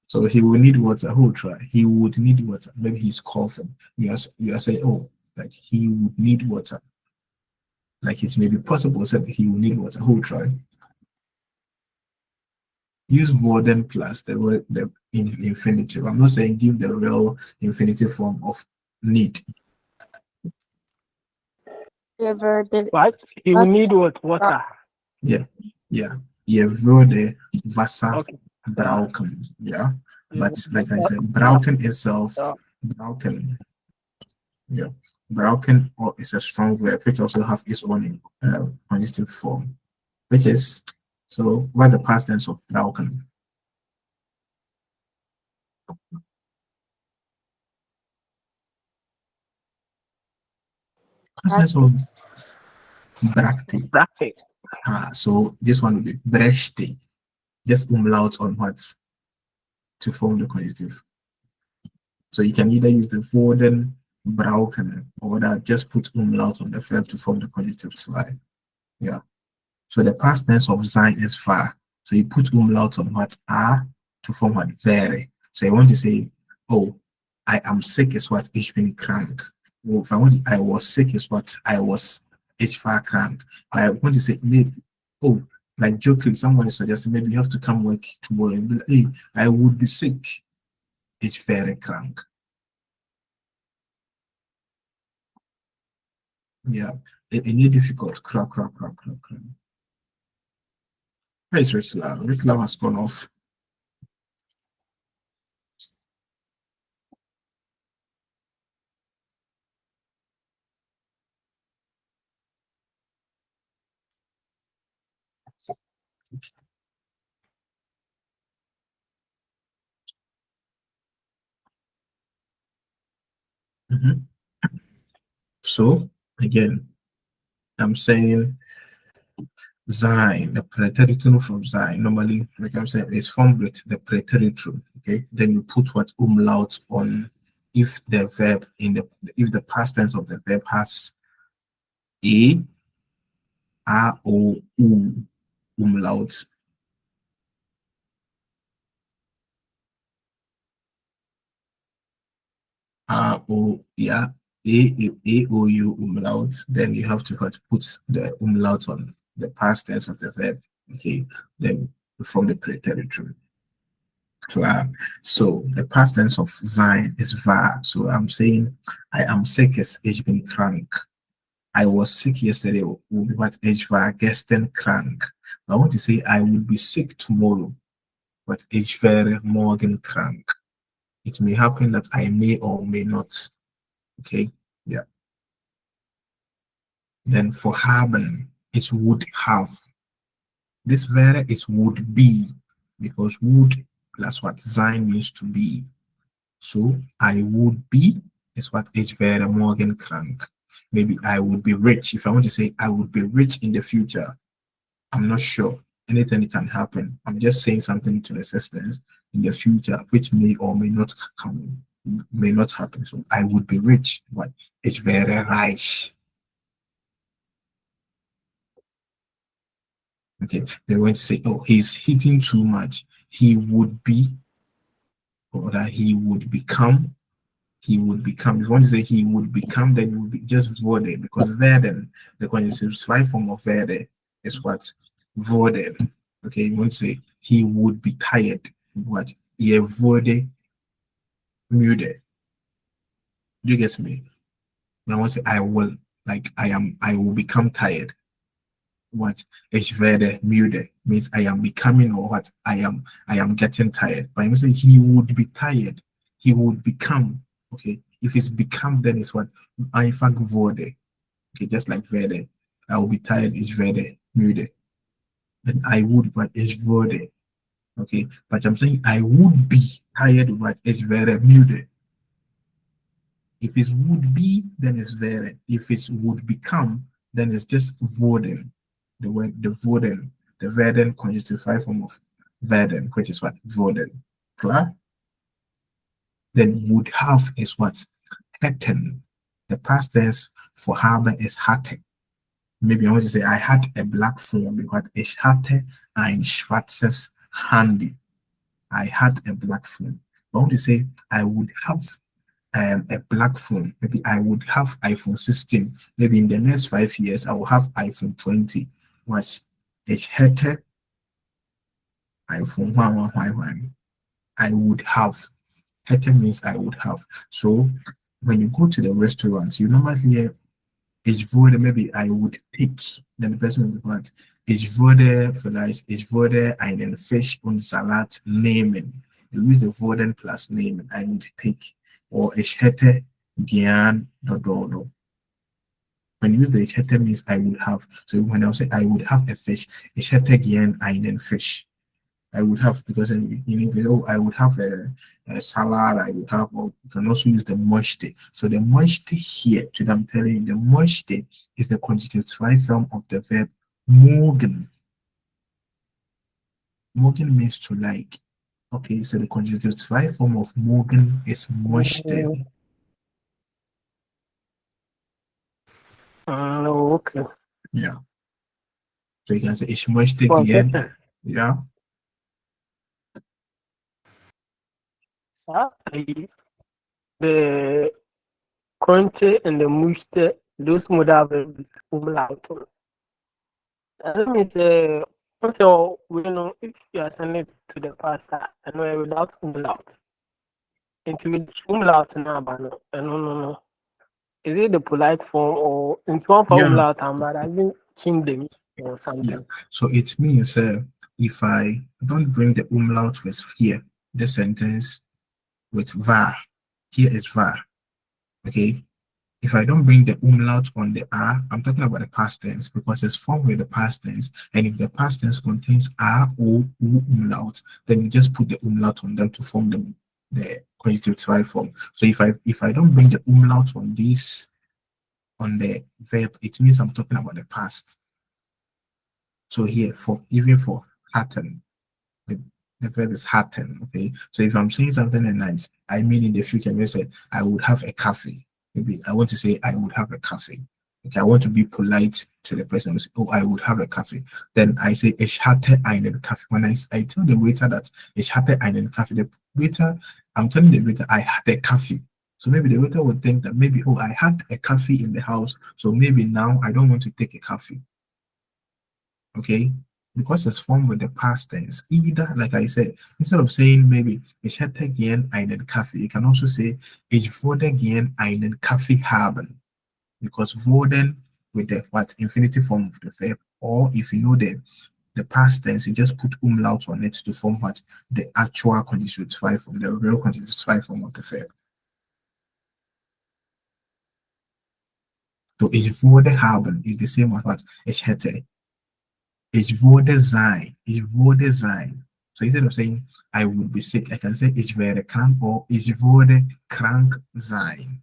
So he will need water. Who will try? He would need water. Maybe he's coughing. You are saying, oh, like he would need water. Like it may be possible that he will need water. Who will try? Use Vorden plus the word the infinitive. I'm not saying give the real infinitive form of need. What? He will need what? Water. Yeah. Ihr würde Wasser brauchen. Yeah. But like I said, brauchen itself, brauchen. Yeah. Brauchen is a strong verb which also have its own conjunctive form, which is, so what's the past tense of brauchen? Past tense of brakte. So this one will be brächte. Just umlaut on what to form the conjunctive. So you can either use the Vorden, brauchen, or that just put umlaut on the verb to form the conjunctive slide. Yeah. So the past tense of sein is war. So you put umlaut on what are to form what wäre. So I want to say, oh, I am sick is what ich bin krank. Or if I want I was sick is what I was ich war krank. I want to say maybe, oh, like joking, someone is suggesting maybe you have to come work tomorrow and be like, hey, I would be sick. ich wäre krank. Yeah, it's difficult. Crack. Where is Richla? Richla has gone off. Mhm. So again, I'm saying Zine, the preteritum from Zine. Normally, like I'm saying, is formed with the preteritum. Okay, then you put what umlaut on if the verb if the past tense of the verb has a, o, u umlaut. Yeah, o, u umlaut. Then you have to put the umlaut on the past tense of the verb. Okay, then from the preteritum. So the past tense of sein is war. So I'm saying I am sick as ich bin krank. I was sick yesterday will be what ich war gestern krank. I want to say I would be sick tomorrow, but ich wäre morgen krank. It may happen that I may or may not. Okay, yeah. Then for haben, it would have. This wäre is would be, because would plus what sein means to be. So I would be is what ich wäre morgen krank. Maybe I would be rich. If I want to say I would be rich in the future, I'm not sure. Anything can happen. I'm just saying something to the sisters in the future, which may or may not come, may not happen. So I would be rich, but ich wäre reich. Okay, they're going to say, oh, he's eating too much. He would be, or that he would become. He would become. If you want to say he would become, then it would be just wurde, because werden, the conjunctive form of werde is what? Worden. Okay, you want to say he would be tired. What? Ye wurde müde. Do you get me? When I want to say I will, like I will become tired. What? Ich werde müde means I am becoming, or what? I am getting tired. But I say he would be tired. He would become. Okay, if it's become, then it's what? Einfach wurde. Okay, just like werde. I will be tired, ich werde müde. Then I would, but ich würde. Okay, but I'm saying I would be tired, but ich wäre müde. If it would be, then it's wäre. If it would become, then it's just wurden. The word, the wurden, the werden conjunctive form of werden, which is what? Wurden. Klar? Then would have is what? Hätten. The past tense for haben is hatte. Maybe I want to say I had a black phone because ich hatte ein schwarzes Handy. I had a black phone. I want to say I would have a black phone. Maybe I would have iPhone 16. Maybe in the next 5 years I will have iPhone 20. What? Ich hätte iPhone 1. I would have. Hätte means I would have. So when you go to the restaurant, you normally hear ich würde, maybe I would take. Then the person will be what? Ich würde vielleicht, ich würde einen Fisch und Salat nehmen. You use the würden plus nehmen. I would take. Or ich hätte gern Dodo. When you use the ich hätte means I would have. So when I say I would have a fish, ich hätte gern einen Fisch. I would have, because in English, oh, I would have a salad, I would have, or you can also use the möchte. So the möchte here, today I'm telling you, the möchte is the conjunctive form of the verb morgen. Morgen means to like. Okay, so the conjunctive form of morgen is möchte. Okay. Yeah. So you can say ich möchte gern. Yeah. The konnte and the musste, those modal verbs umlaut. That means also, you know, if you are sending it to the past, I know without umlaut. into with umlaut now, but no. Is it the polite form or in one form Yeah. umlaut but I didn't change them or something? Yeah. So it means if I don't bring the umlaut with here, the sentence with var, here is var. Okay. If I don't bring the umlaut on the R, I'm talking about the past tense because it's formed with the past tense. And if the past tense contains R, O, U umlaut, then you just put the umlaut on them to form the conjunctive 5 form. So if I don't bring the umlaut on this, on the verb, it means I'm talking about the past. So here, even for happen, the verb is happen. Okay. So if I'm saying something nice, I mean in the future, I'm going to say I would have a coffee. Maybe I want to say I would have a coffee. Okay, I want to be polite to the person who says, oh, I would have a coffee. Then I say, ich hatte einen Kaffee. When I tell the waiter that ich hatte einen Kaffee, the waiter, I'm telling the waiter I had a coffee. So maybe the waiter would think that maybe, oh, I had a coffee in the house, so maybe now I don't want to take a coffee. Okay, because it's formed with the past tense. Either, like I said, instead of saying maybe ich hätte gern einen Kaffee, you can also say ich würde gern einen Kaffee haben. Because würden with the infinitive form of the verb, or if you know the past tense, you just put umlaut on it to form the actual conjunctive 5 form, the real conjunctive 5 form of the verb. So ich würde haben is the same as what ich hätte. Ich würde sein. Ich würde sein. So instead of saying I would be sick, I can say ich wäre krank or ich würde krank sein.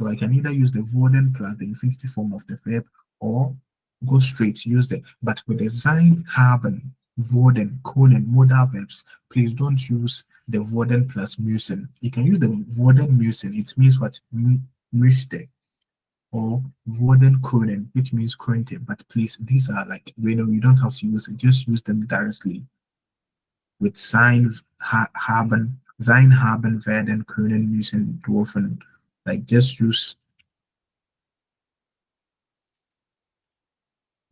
So I can either use the würden plus the infinitive form of the verb or go straight, use but with the sein, haben, würden, können, modal verbs, please don't use the würden plus müssen. You can use the würden müssen, it means what? Müsste. Or würden können, which means könnte, but please, these are like, you don't have to use it, just use them directly. With sein, haben, sein, haben, werden, können, müssen, dürfen, like just use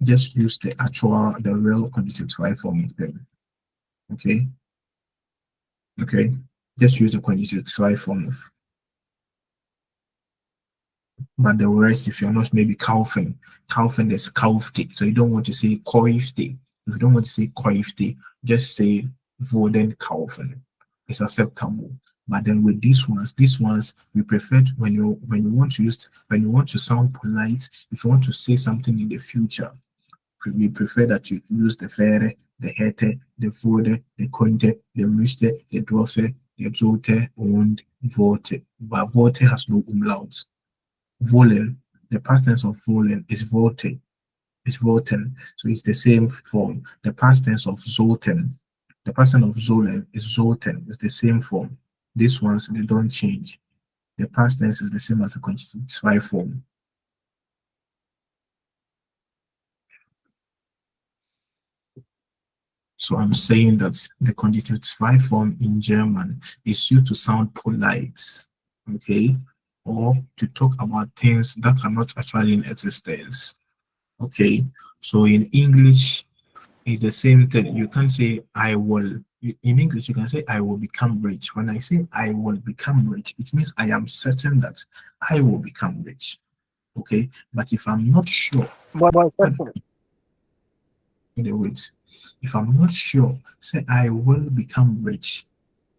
the real conjunctive 5 form of them. Okay. Just use the conjunctive 5 form of. But the rest, if you're not maybe kaufen is kaufte. So you don't want to say kaufte. If you don't want to say kaufte, just say würden kaufen. It's acceptable. But then with these ones we prefer when you want to sound polite, if you want to say something in the future, we prefer that you use the wäre, the hätte, the würde, the könnte, the müsste, the dürfe, the sollte und wollte. But wollte has no umlauts. Wollen, the past tense of wollen is wollte. It's wollten. So it's the same form. The past tense of sollten, the past tense of sollen is sollten. It's the same form. These ones, they don't change. The past tense is the same as the conjunctive 5 form. So I'm saying that the conjunctive 5 form in German is used to sound polite, okay, or to talk about things that are not actually in existence, okay. So in English, it's the same thing. You can say I will. In English, you can say I will become rich. When I say I will become rich, it means I am certain that I will become rich, okay. But if I'm not sure, wait. If I'm not sure, say I will become rich.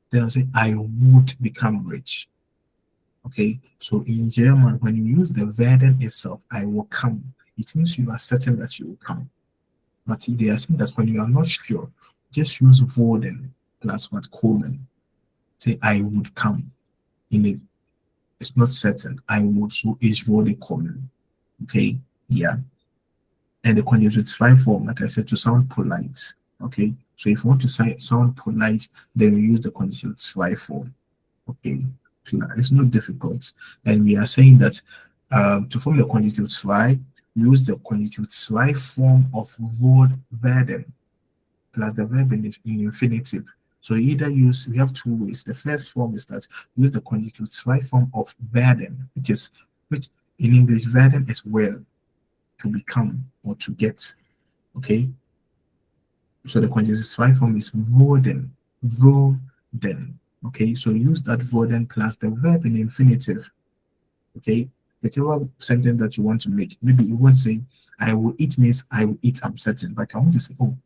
Then I'll say I would become rich. Okay, so in German, when you use the werden itself, I will come, it means you are certain that you will come. But they are saying that when you are not sure, just use würden plus what kommen. Say I would come. It's not certain. I would, so ich würde kommen. Okay, yeah. And the conjunctive 5 form, like I said, to sound polite. Okay, so if you want to sound polite, then we use the conjunctive 5 form. Okay, so it's not difficult. And we are saying that to form the conjunctive 5, use the conjunctive 5 form of werden plus the verb in infinitive. So either we have 2 ways. The first form is that use the conjunctive 5 form of werden, which in English werden is well, to become or to get. Okay, so the conjunctive 5 form is würden, then. Okay, so use that Worden plus the verb in infinitive. Okay, whatever sentence that you want to make. Maybe you won't say, I will eat means I will eat, I'm certain. But I want to say, oh,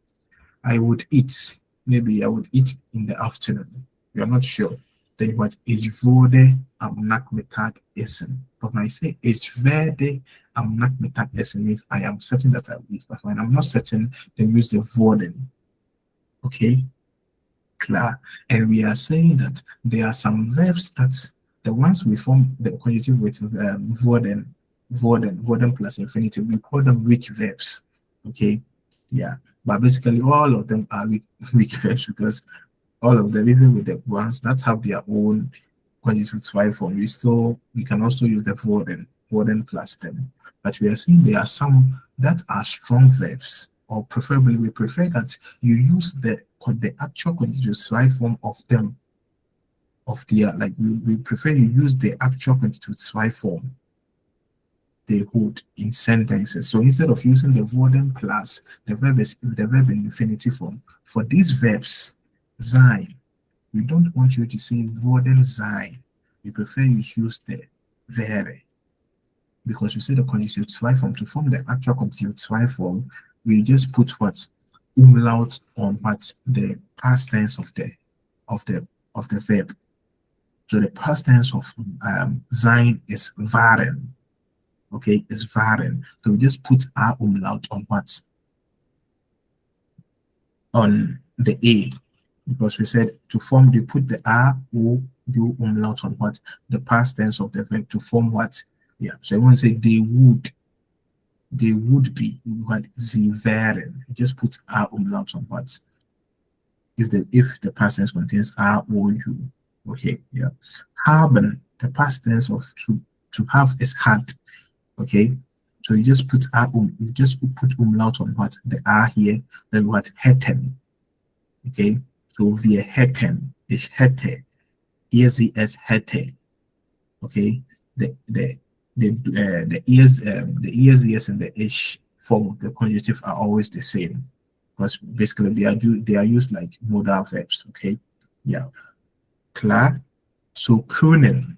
I would eat. Maybe I would eat in the afternoon. You're not sure. Then what is wurde am Nachmittag essen? But when I say ich werde am Nachmittag essen means I am certain that I will eat. But when I'm not certain, then use the worden. Okay? Klar. And we are saying that there are some verbs that the ones we form the conjunctive with worden plus infinitive, we call them weak verbs. Okay? Yeah. But basically all of them are weak verbs because all of them, even with the ones that have their own conjunctive with 5 form, we can also use the worden plus them. But we are saying there are some that are strong verbs, or preferably we prefer that you use the actual conjunctive 5 form of them. Like we prefer you use the actual conjunctive 5 form they hold in sentences. So instead of using the worden plus the verb in infinitive form, for these verbs, sein, we don't want you to say worden sein. We prefer you use the wäre. Because you say the conjunctive 5 form, to form the actual conjunctive 5 form, we just put what umlaut on what the past tense of the verb. So the past tense of sein is waren. Okay, is waren. So we just put our umlaut on what? On the A. Because we said to form, we put the R, O, U umlaut on what? The past tense of the verb to form what? Yeah. So everyone say they would be. You had sie wären. You just put R umlaut on what? If the past tense contains R, O, U. Okay, yeah. Haben, the past tense of to have is had. Okay, so you just put put umlaut on what? The R here, then what? Hätten. Okay, so wir hätten, ich hätte, sie es hätte. Okay, the ears, yes, and the ish form of the conjunctive are always the same, because basically they are used like modal verbs. Okay, yeah, klar. So können,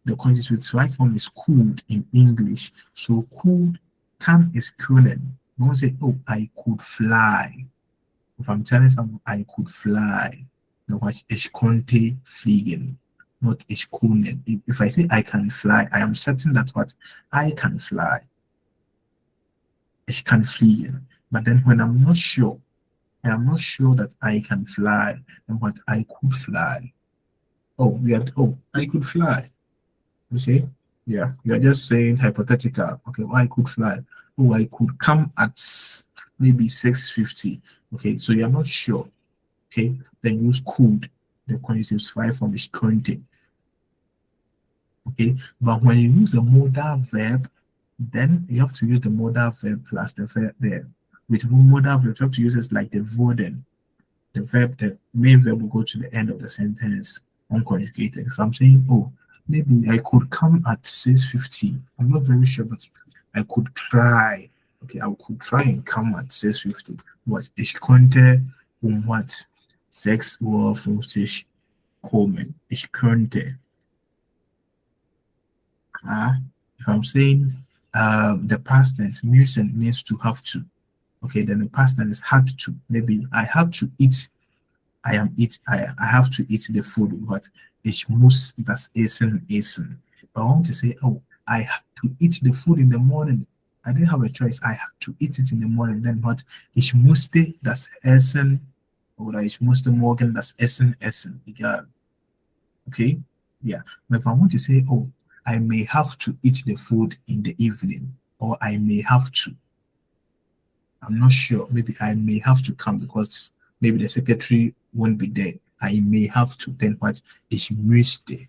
the conjunctive 5 form is could in English. So could, kann is können. Don't say, oh, I could fly. If I'm telling someone I could fly, no, what ich konnte fliegen, not ich können. If I say I can fly, I am certain that what I can fly. Ich kann fliegen. But then when I'm not sure that I can fly, then what I could fly. I could fly. You see? Yeah, you're just saying hypothetical. Okay, I could fly. Oh, I could come at maybe 6:50. Okay, so you're not sure. Okay, then use could. The conjunctive 5 form is könnte. Okay, but when you use the modal verb, then you have to use the modal verb plus the verb there. With modal verb, you have to use it like the worden. The main verb will go to the end of the sentence unconjugated. If I'm saying, oh, maybe I could come at 6:50. I'm not very sure, but I could try. Okay, I could try and come at 6:50. What? Ich könnte what? 6:50 kommen. Ich könnte. If I'm saying the past tense, müssen means to have to. Okay, then the past tense is had to. Maybe I have to eat. I have to eat the food. What? Ich muss das Essen essen. But I want to say, oh, I have to eat the food in the morning. I didn't have a choice. I have to eat it in the morning. Then what? Ich musste das Essen, oder ich musste morgen das Essen essen. Egal. Okay? Yeah. But if I want to say, oh, I may have to eat the food in the evening, or I may have to. I'm not sure. Maybe I may have to come because maybe the secretary won't be there. I may have to. Then what? Ich müsste.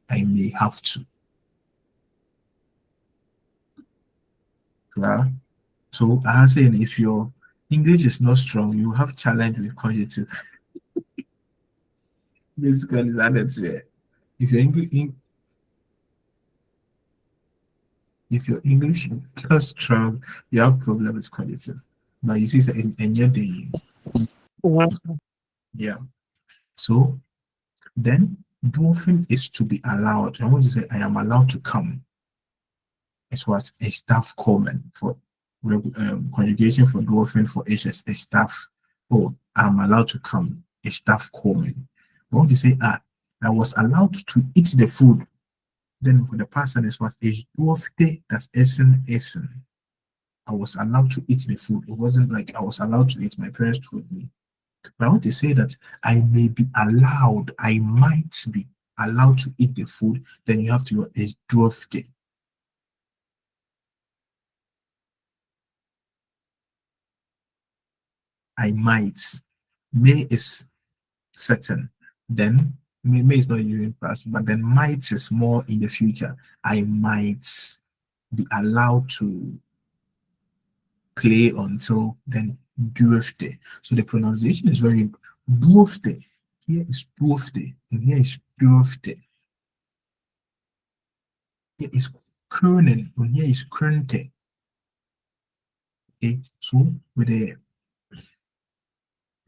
I may have to. Klar? So I was saying, if your English is not strong, you have challenge with conjunctive. Basically, that's it. If your English is not strong, you have problem with conjunctive. But you see, in your day. Yeah. So then dolphin is to be allowed. I want to say I am allowed to come. It's what a staff comment for conjugation for dolphin for H as a staff. Oh, I'm allowed to come. A staff comment. I want to say I was allowed to eat the food. Then for the past tense what is durfte, that's essen. I was allowed to eat the food. It wasn't like I was allowed to eat. My parents told me. But I want to say that I may be allowed, I might be allowed to eat the food. Then you have to go is durfte. I might. May is certain. Then may is not even past, but then might is more in the future. I might be allowed to play until then durfte. So the pronunciation is very durfte. Here is durfte, and here is durfte. Here is können, and here is krönte. Okay, so with the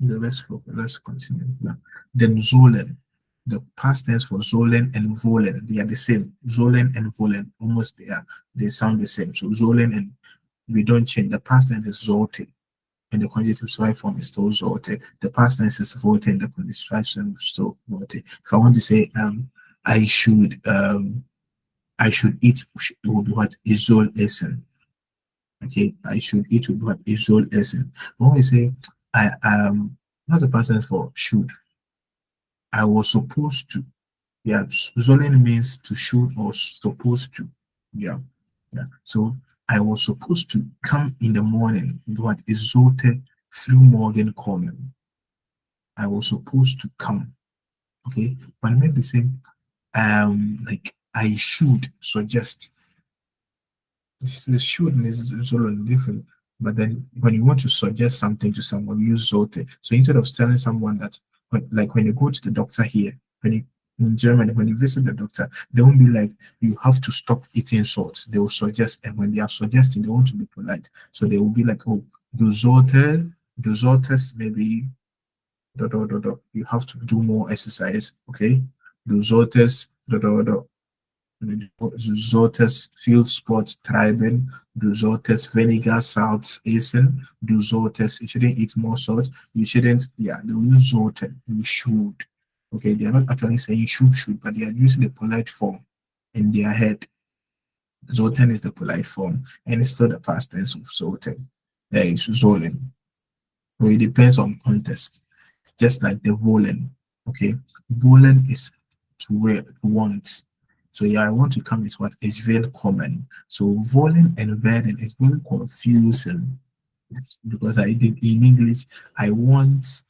let's continue now. Then Zolen, the past tense for Zolen and Volen, they are the same. Zolen and Volen, almost they sound the same. So Zolen, and we don't change. The past tense is Zolte, and the conjugative SY form is still Zolte. The past tense is Volte, and the conjugative SY form is still Volte. If I want to say I should eat, it will be what is Zol Essen. Okay, I should eat would be what is Zol Essen. When we say not the past tense for should. I was supposed to. Yeah, Zolen means to should or supposed to. Yeah. So I was supposed to come in the morning. What is Zolte früh morgen kommen? I was supposed to come. Okay, but maybe say like I should suggest. The should is Zolen different. But then when you want to suggest something to someone, you use Zolte. So instead of telling someone that, like when you go to the doctor here, in Germany, when you visit the doctor, they won't be like, you have to stop eating salt. They will suggest, and when they are suggesting, they want to be polite. So they will be like, oh, du solltest maybe, you have to do more exercise, okay? Du solltest, Du solltest viel Sport treiben. Du solltest weniger Salz essen. Du solltest, you shouldn't eat more salt. You shouldn't, they will use sollte. You should. Okay, they are not actually saying should, but they are using the polite form in their head. Sollten is the polite form, and it's still the past tense of sollten. It's sollen. So it depends on context. It's just like the wollen. Okay, wollen is to want. So yeah, I want to come is what is very common. So wollen and werden is very confusing because I did in English. I want,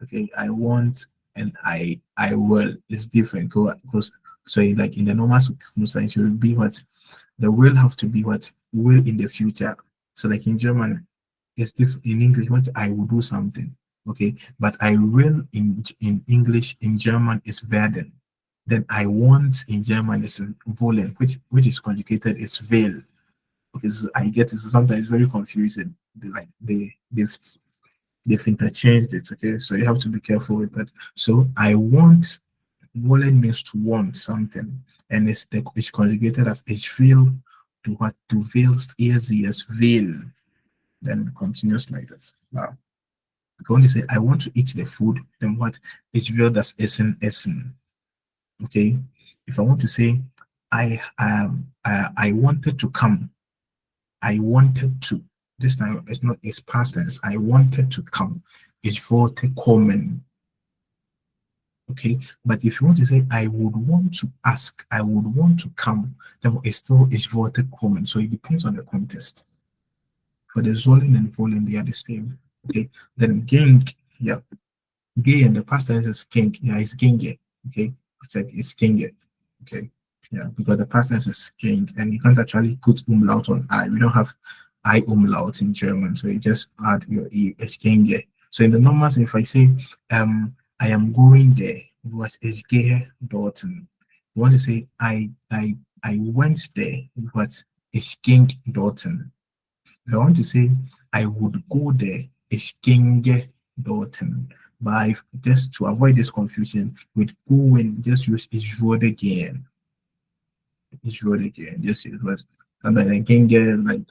okay, I want, and I will is different because so like in the normal circumstance, it will be what the will have to be what will in the future. So like in German, it's different. In English, what I will do something, okay, but I will in English, in German is werden. Then I want in German is wollen, which is conjugated is will. Okay, so I get it. So sometimes it's very confusing. They've interchanged it. Okay, so you have to be careful with that. So I want, wollen means to want something, and it's conjugated as ich will, to what du willst, es will. Then continues like that. Now, if I want to say I want to eat the food, then what ich will, das essen. Okay, if I want to say I wanted to come, I wanted to. This time it's not, it's past tense. I wanted to come. It's wollte kommen. Okay, but if you want to say I would want to ask, I would want to come, then it's still ich wollte kommen. So it depends on the context. For the sollen and wollen, they are the same. Okay, then ging, yeah, gay and the past tense is ging. Yeah, it's ginge. Okay. It's king, okay, yeah, because the past tense is king, and you can't actually put umlaut on I. We don't have I umlaut in German, so you just add your e. It's king. So in the normal, if I say I am going there, it was es gehe dorten. You want to say I went there, it was es ging dorten. If I want to say I would go there, es ginge dorten. But just to avoid this confusion, with going, just use ich wurde gehen. Ich würde gehen. Just use what, and then again get like,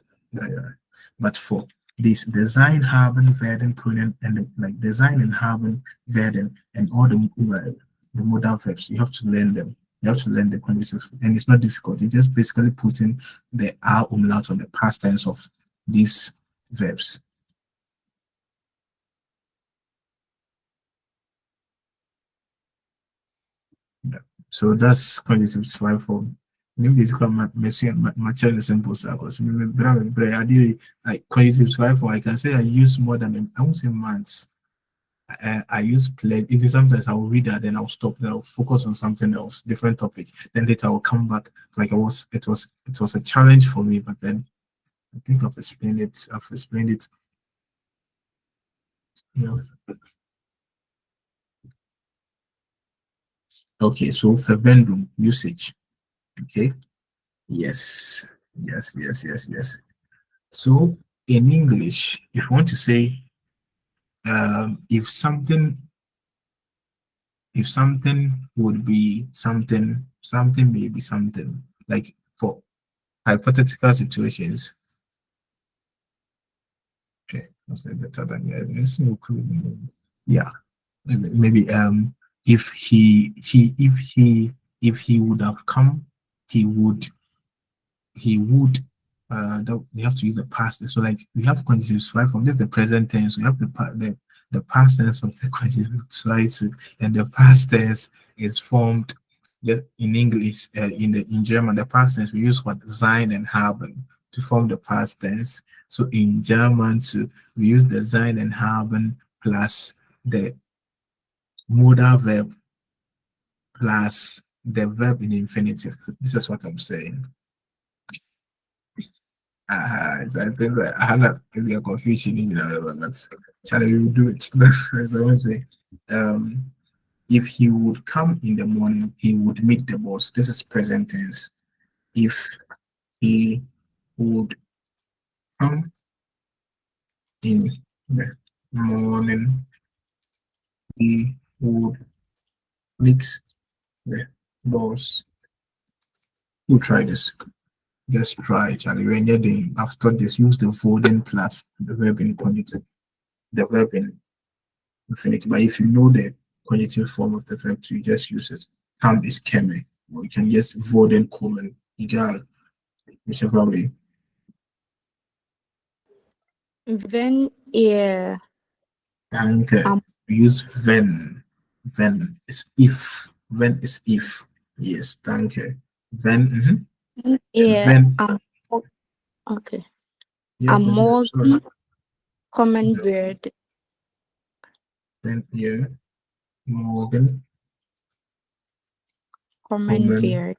but for this design haben, werden, können, and like design and haben, werden, and all the modal verbs, you have to learn them. You have to learn the conjunctive, and it's not difficult. You just basically put in the R umlaut on the past tense of these verbs. Yeah. So that's conjunctive 5 form. Maybe it's called material simple circles. I did like conjunctive 5 form. I can say I use more than, I won't say months. I use pledge. Even sometimes I'll read that, then I'll stop. Then I'll focus on something else, different topic. Then later I'll come back. Like it was a challenge for me. But then I think I've explained it. You know. Okay, so Verwendung, usage. Okay. Yes. So in English, if you want to say if something would be something may be something, like for hypothetical situations. Okay, I'll say better than that. Yeah, maybe if he would have come, he would we have to use the past tense. So like we have continuous 5 from this the present tense. We have the past tense of the continuous 5, and the past tense is formed in English. In German, the past tense we use what sein and haben to form the past tense. So in German too, we use the sein and haben plus the modal verb plus the verb in infinitive. This is what I'm saying. I think that I had maybe a confusion in but Charlie will do it. I want to say, if he would come in the morning, he would meet the boss. This is present tense. If he would come in the morning, he would meet the boss. We'll try this. Just try, Charlie. When you're doing after this, use the worden plus the verb in conjunctive, the verb in infinitive. But if you know the conjunctive form of the verb, you just use it. Come is keme, or you can just worden kommen. Egal, whichever way. Wenn ihr And use wenn. Wenn is if. When is if. Yes, danke. Wenn. ihr Okay. am Morgen kommen wird. Wenn ihr morgen Kommen wird.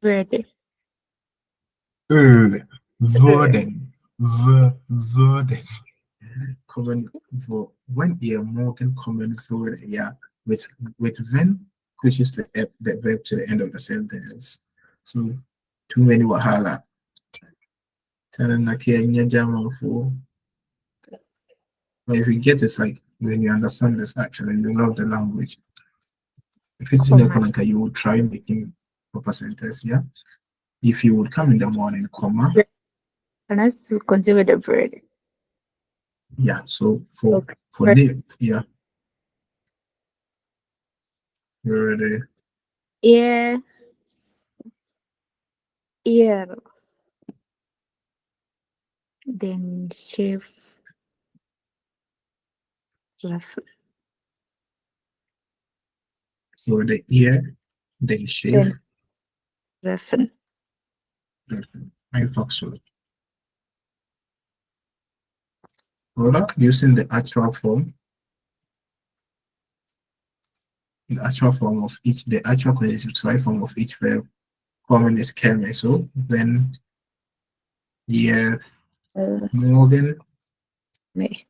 Würde. Würden. Würden. Kommen, when ihr morgen kommen würde, yeah. With when pushes the verb to the end of the sentence. So too many wahala. Telling like here in your German for. But if you get it, like when you understand this actually, you love the language. If it's in the Kalanka, you will try making proper sentence, yeah. If you would come in the morning, comma. And I still continue the word. Yeah, so for the yeah. You're ready. Yeah. Den Chef treffen. For the ear, the shape. Treffen. I thought so. Oder using the actual form. The actual form of each, the actual conjunctive form of each verb. Common is keme. So when morgen. Nee.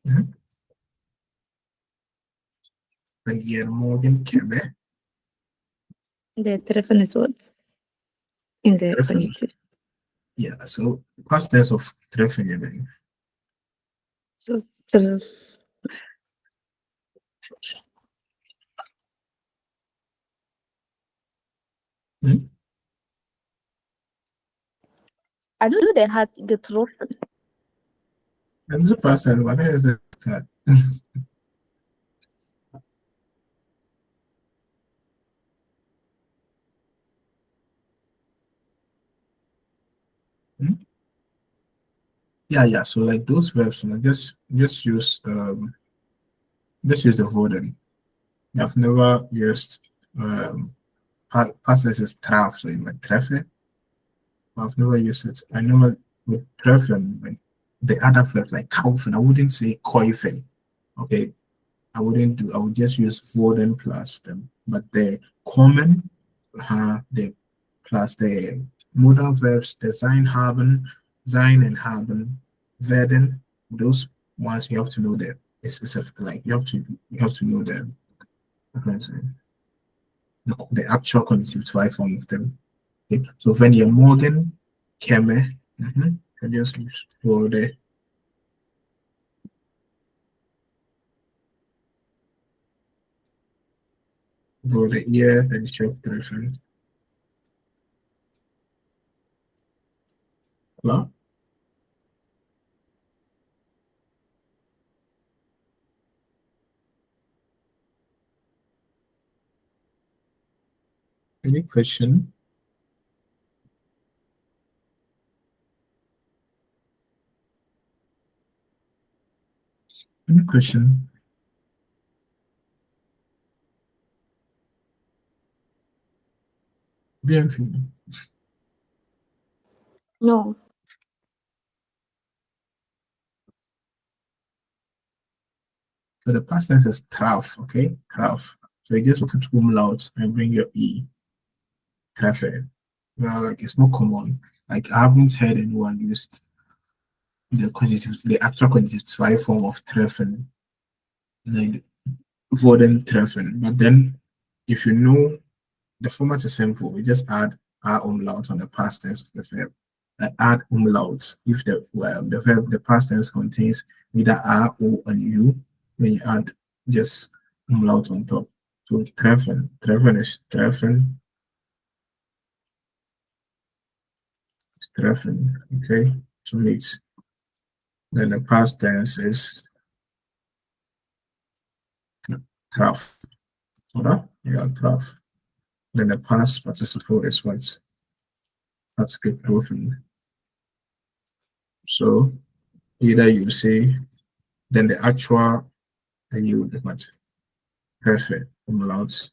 When morgen keme. The treffen is what? In the conjunctive. Yeah, so past tense of treffen. So treff. I don't know, they had getroffen. And the person, what is it? Yeah. So like those verbs, just use the Voden. I've never used past tense is traf, so you might treffe. I've never used it. I know with treffen, like the other verbs like kaufen, I wouldn't say kaufen. Okay. I would just use Voden plus them. But the common the plus the modal verbs, the sein haben, and haben, werden, those ones you have to know them. It's like you have to know them. The actual conjunctive form of them. Okay. So when you're morgen käme, I just use for the year and show the reference. Hello? Any question? Any question? Bienvenue. No. So the past tense is traf, okay? Traf. So you just put umlaut and bring your E. Treffe. Well, like it's more common. Like I haven't heard anyone used the actual quantitative form of treffen, like Voden treffen. But then if you know the format is simple, we just add R umlaut on the past tense of the verb. Add umlauts if the past tense contains either R, O, and U. When you add just umlaut on top. So treffen is treffen. It's treffen, okay? So it's then the past tense is traf. Oder? Yeah, traf. Then the past participle is what? That's getroffen. So either you say, then the actual, and you would what? Perfect. Umlauts.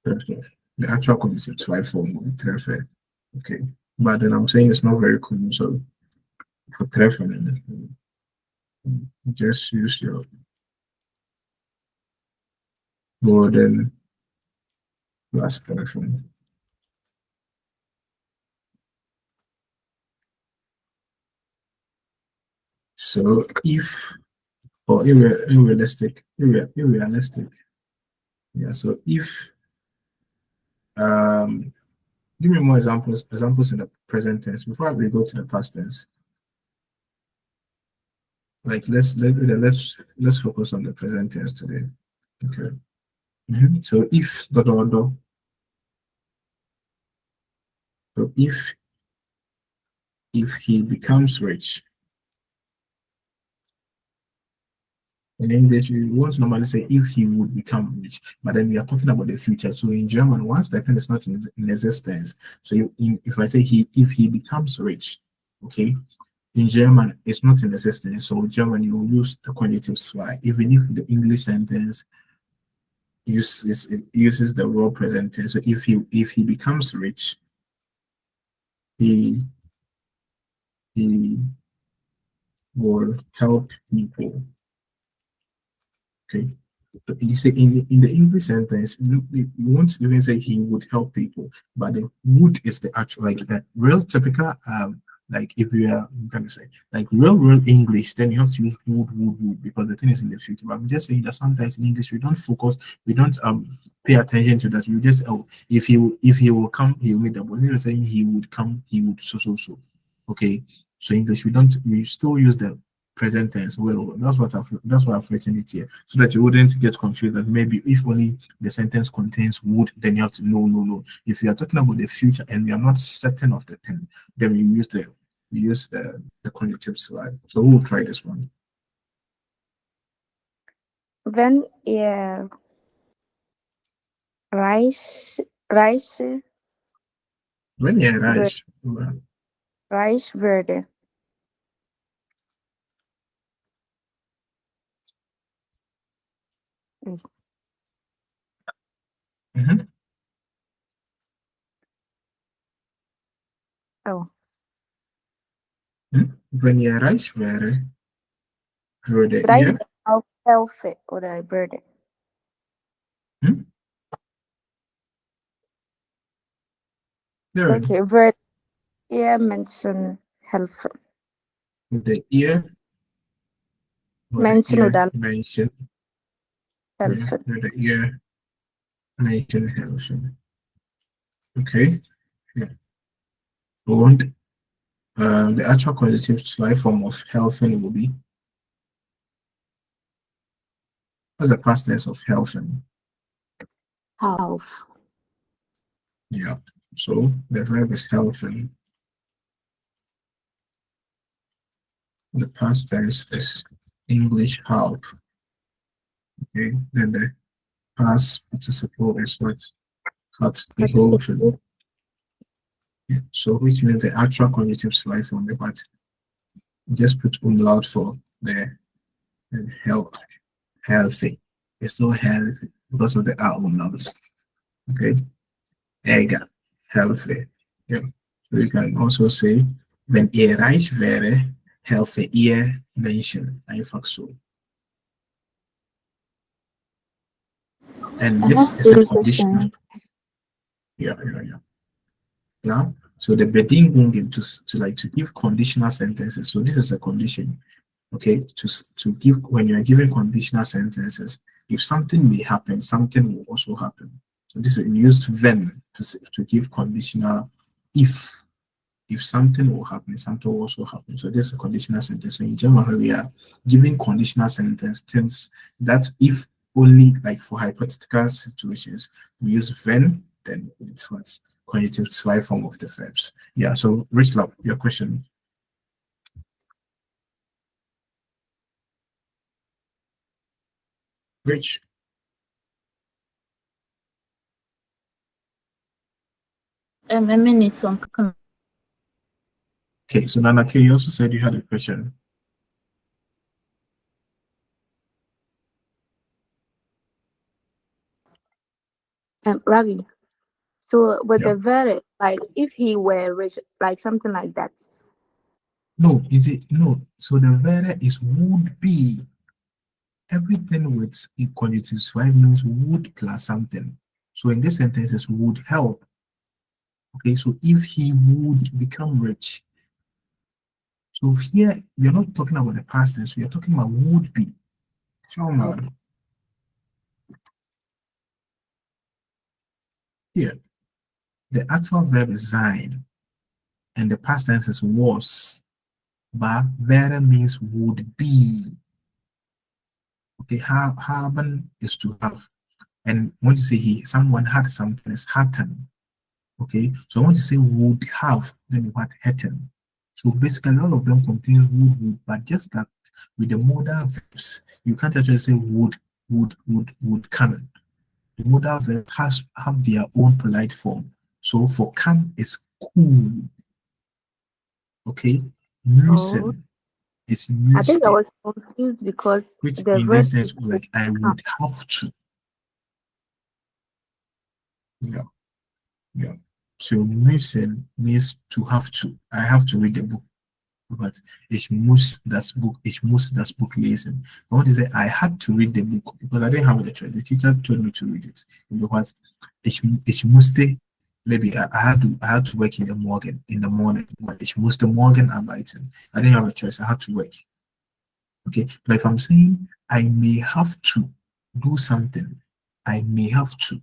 Perfect. The actual conjunctive form will be perfect. Okay. But then I'm saying it's not very common. So for treffen, just use your Voden plus treffen. So if or unrealistic, yeah. So if give me more examples in the present tense before we go to the past tense. Like let's focus on the present tense today. Okay. So if so if he becomes rich, in English we won't normally say if he would become rich, but then we are talking about the future. So in German, once the thing is not in existence, so if I say if he becomes rich, okay, in German it's not in existence. So in German you will use the conjunctive zwei, even if the English sentence uses the raw present tense. So if he becomes rich, he will help people. Okay. So you say in the English sentence, we won't even say he would help people, but the would is the actual, like the real typical like if you are gonna say like real English, then you have to use would because the thing is in the future. But I'm just saying that sometimes in English we don't pay attention to that. You just if he will come, he will meet the boss. You're saying he would come, he would so. Okay. So English we still use the present tense will. That's why I've written it here, so that you wouldn't get confused that maybe if only the sentence contains would, then you have to no. If you are talking about the future and we are not certain of the thing, then we use the conjunctives, right? So we'll try this one. Wenn ihr reich When you reich würde. Oh, Wenn ihr reich wäre, würde reich ihr auf helfen oder würde. Very Okay, würde ihr Menschen helfen. würde ihr Menschen oder Menschen helfen. würde ihr Menschen helfen. Okay. Yeah. Und the actual conjunctive life form of helfen will be, what's the past tense of helfen? Half. Yeah. So the verb is helfen. The past tense is English help. Okay. Then the past participle is what? Cut the whole thing. Yeah. So which means the actual conjunctive life form, but just put umlaut for the healthy. It's still healthy because of the R umlauts. Okay. Ega, healthy. Yeah. So you can also say, wenn ihr reich wäre, helfe ihr Menschen. Einfach so. And this is a conditional. Yeah. Now, so the bedingung to give conditional sentences. So this is a condition. Okay, to give, when you're giving conditional sentences, if something may happen, something will also happen. So this is used when to give conditional if something will happen, something will also happen. So this is a conditional sentence. So in general, we are giving conditional sentences that if only, like for hypothetical situations, we use when, then it's what's conjunctive life form of the verbs. Yeah. So Rich Love, your question. Rich. A minute on. Okay, so Nana K, you also said you had a question. Ravi. So with Yeah. the very, like if he were rich, like something like that. No, is it no? So the vera is would be. Everything with a conjunctive five means would plus something. So in this sentence, it would help. Okay, so if he would become rich. So here we are not talking about the past tense, we are talking about would be. So man. Here, the actual verb is sein, and the past tense is was. But vera means would be. Okay, haben is to have. And when you say he, someone had something, is hatten. Okay, so I want to say would have, then what happen. So basically all of them contain would, but just that with the modal verbs, you can't actually say would, can. The modal verbs have their own polite form. So for can is cool. Okay, müssen is müsste. I think I was confused because which the in verb this sense, like I would have to. Yeah. So müssen means to have to. I have to read the book. But ich muss das Buch lesen. I want to say I had to read the book because I didn't have the choice. The teacher told me to read it. Because ich musste, maybe I had to work in the morning. But ich musste morgen arbeiten. I didn't have a choice. I had to work. Okay, but if I'm saying I may have to do something, I may have to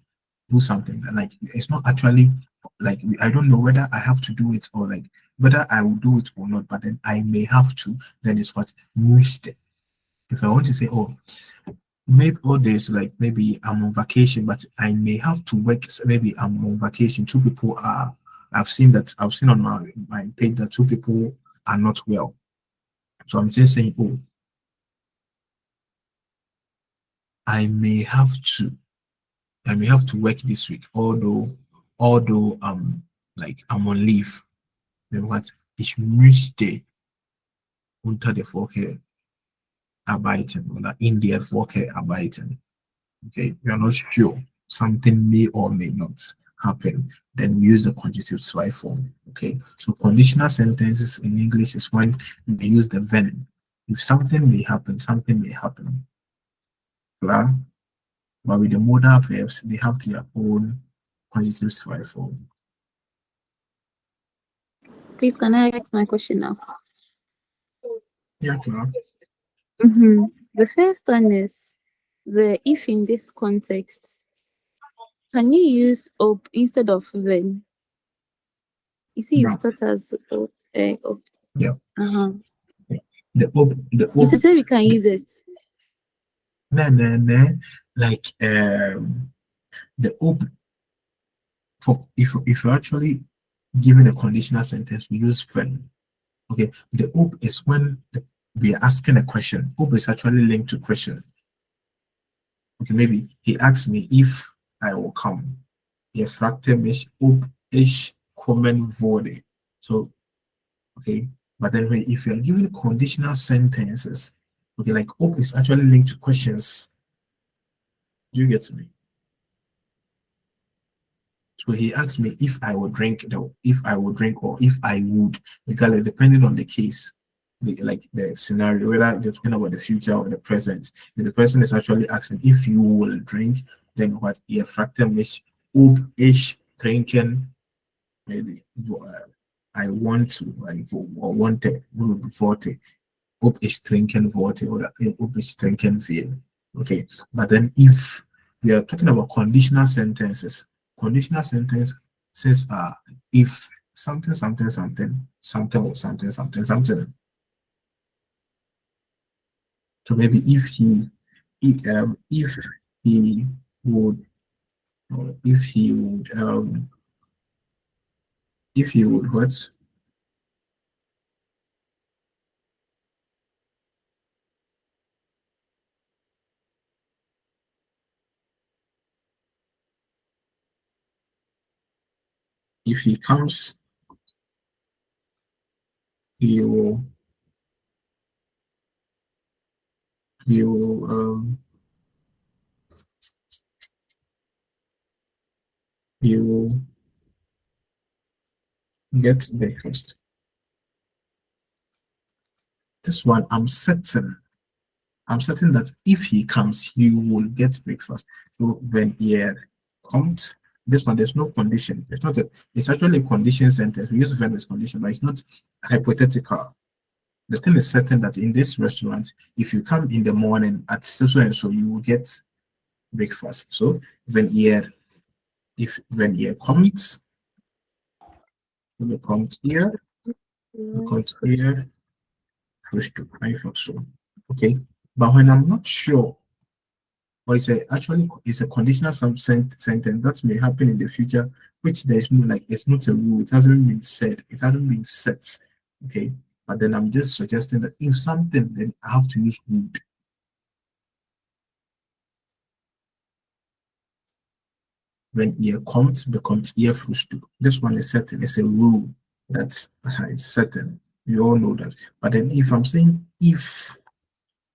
do something, like it's not actually like I don't know whether I have to do it or like whether I will do it or not, but then I may have to, then it's what müsste. If I want to say, oh, maybe all days, like maybe I'm on vacation, but I may have to work. Maybe I'm on vacation. Two people are. I've seen on my page that two people are not well. So I'm just saying, oh, I may have to work this week, although like I'm on leave. Then what? Ich müsste unter der Woche arbeiten oder in der Woche arbeiten. Okay, we are not sure. Something may or may not happen. Then we use the conjunctive zwei form. Okay, so conditional sentences in English is when they use the verb. If something may happen, something may happen. Klar? But with the modal verbs, they have their own conjunctive zwei form. Please, can I ask my question now? Yeah, klar. The first one is the if in this context. Can you use ob instead of when? You see, No. you've taught us ob. Yeah. Uh-huh. The ob. You say we can use it. No. Like the ob. For if you're actually given a conditional sentence, we use when. Okay. The ob is when we are asking a question. Ob is actually linked to question. Okay, maybe he asks me if I will come. Je fragte mich, ob ich kommen würde. So, okay, but then if you are given conditional sentences, okay, like ob is actually linked to questions. You get me? So he asked me if I would drink, or if I would, because depending on the case, like the scenario, whether they're talking about the future or the present. If the person is actually asking if you will drink, then what ihr fragt mich, ob ich trinken, maybe I want to, like, or wanted, wollte, ob ich trinken wollte, or ob ich trinken will. Okay, but then if we are talking about conditional sentences are if something, something, something, something, or something, something, something. So maybe if he would what? If he comes, he will get breakfast. This one, I'm certain that if he comes, he will get breakfast. So when he comes, this one, there's no condition. It's actually a condition sentence. We use the verb as condition, but it's not hypothetical. The thing is certain that in this restaurant, if you come in the morning at so and so, you will get breakfast. So when he comes, here, Frühstück, einfach so. Okay, but when I'm not sure, or it's a conditional sentence that may happen in the future, which there's no, like, it's not a rule, it hasn't been said, it hasn't been set. Okay, but then I'm just suggesting that if something, then I have to use would. When ihr kommt, bekommt ihr Frühstück. This one is certain, it's a rule that's it's certain. We all know that. But then if I'm saying if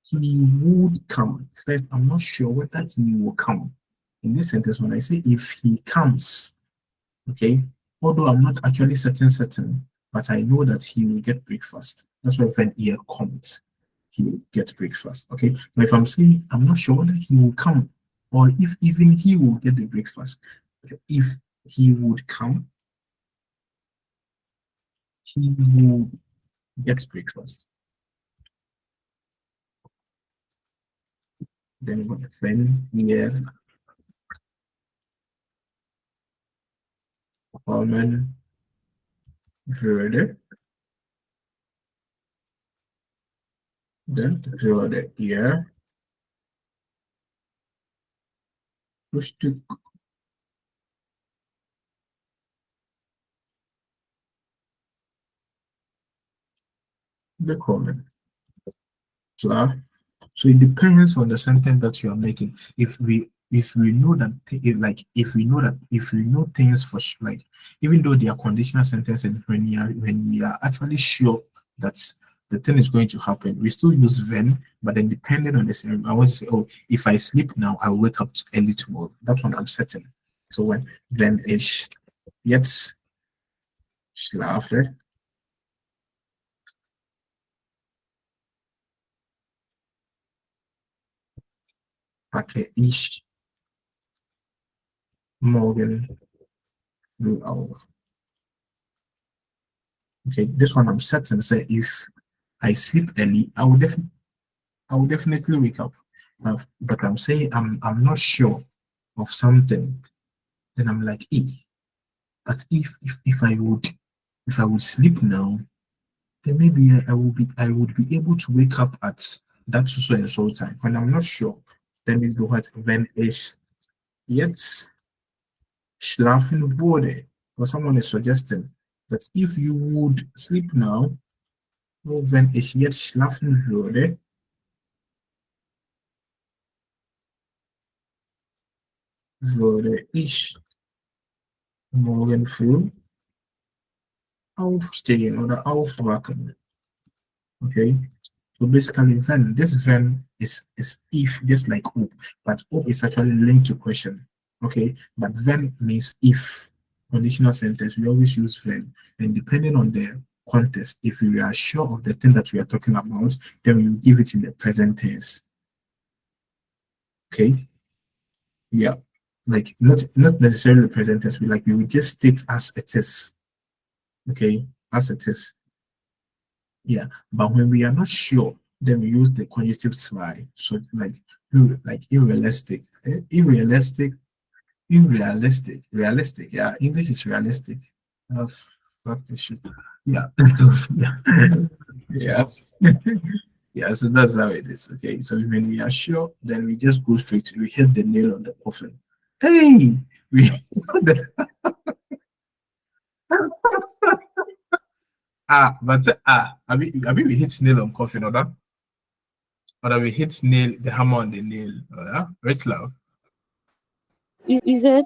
he would come, first, I'm not sure whether he will come. In this sentence, when I say if he comes, okay, although I'm not actually certain, but I know that he will get breakfast. That's why when he comes, he will get breakfast. Okay, but if I'm saying I'm not sure whether he will come, or if even he will get the breakfast, if he would come, he will get breakfast. Then when hier kommen würde, Then würde er Frühstück bekommen. Klar. So it depends on the sentence that you are making. If we know that if we know things for like, even though they are conditional sentences, and when we are actually sure that the thing is going to happen, we still use when. But then depending on the scenario, I want to say, oh, if I sleep now, I'll wake up early tomorrow. That one I'm certain. So when ich jetzt schlafe, packe ich morgen früh auf. Okay, this one I'm certain. Say if I sleep early, I will definitely wake up. But I'm saying I'm not sure of something. Then I'm like, but if I would sleep now, then maybe I would be able to wake up at that so and so time. When I'm not sure, then we go at when ich jetzt schlafen würde. Or someone is suggesting that if you would sleep now, wenn ich jetzt schlafen würde, würde ich morgen früh aufstehen oder aufwachen. Okay, so basically this when is if, just like op, but op is actually linked to question. Okay, but when means if conditional sentence, we always use when, and depending on the context, if we are sure of the thing that we are talking about, then we will give it in the present tense. Okay, yeah, like not necessarily present tense, we will just state as it is. Okay, as it is. Yeah, but when we are not sure, then we use the conjunctive try. So like unrealistic, realistic. Yeah, English is realistic. Fuck this shit. Yeah. So, yeah. Yeah. Yeah, so that's how it is. Okay, so when we are sure, then we just go straight to, we hit the nail on the coffin. Hey, we I mean we hit nail on coffin, or that? Or that we hit nail the hammer on the nail, yeah? Rich love. You said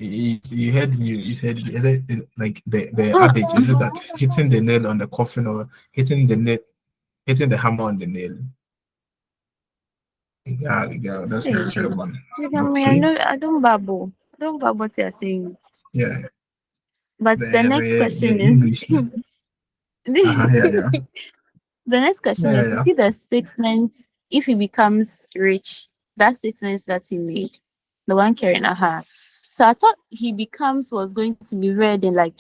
You heard me. You said, is it like the oh, adage? Is it that hitting the nail on the coffin, or hitting the hammer on the nail? Yeah, that's hey, my favorite one. I know I don't babble. I don't babble what you're saying. Yeah, But the next question the is English. Yeah. the next question is, you see the statement, if he becomes rich, that statement that he made, the one carrying So I thought he becomes was going to be read in like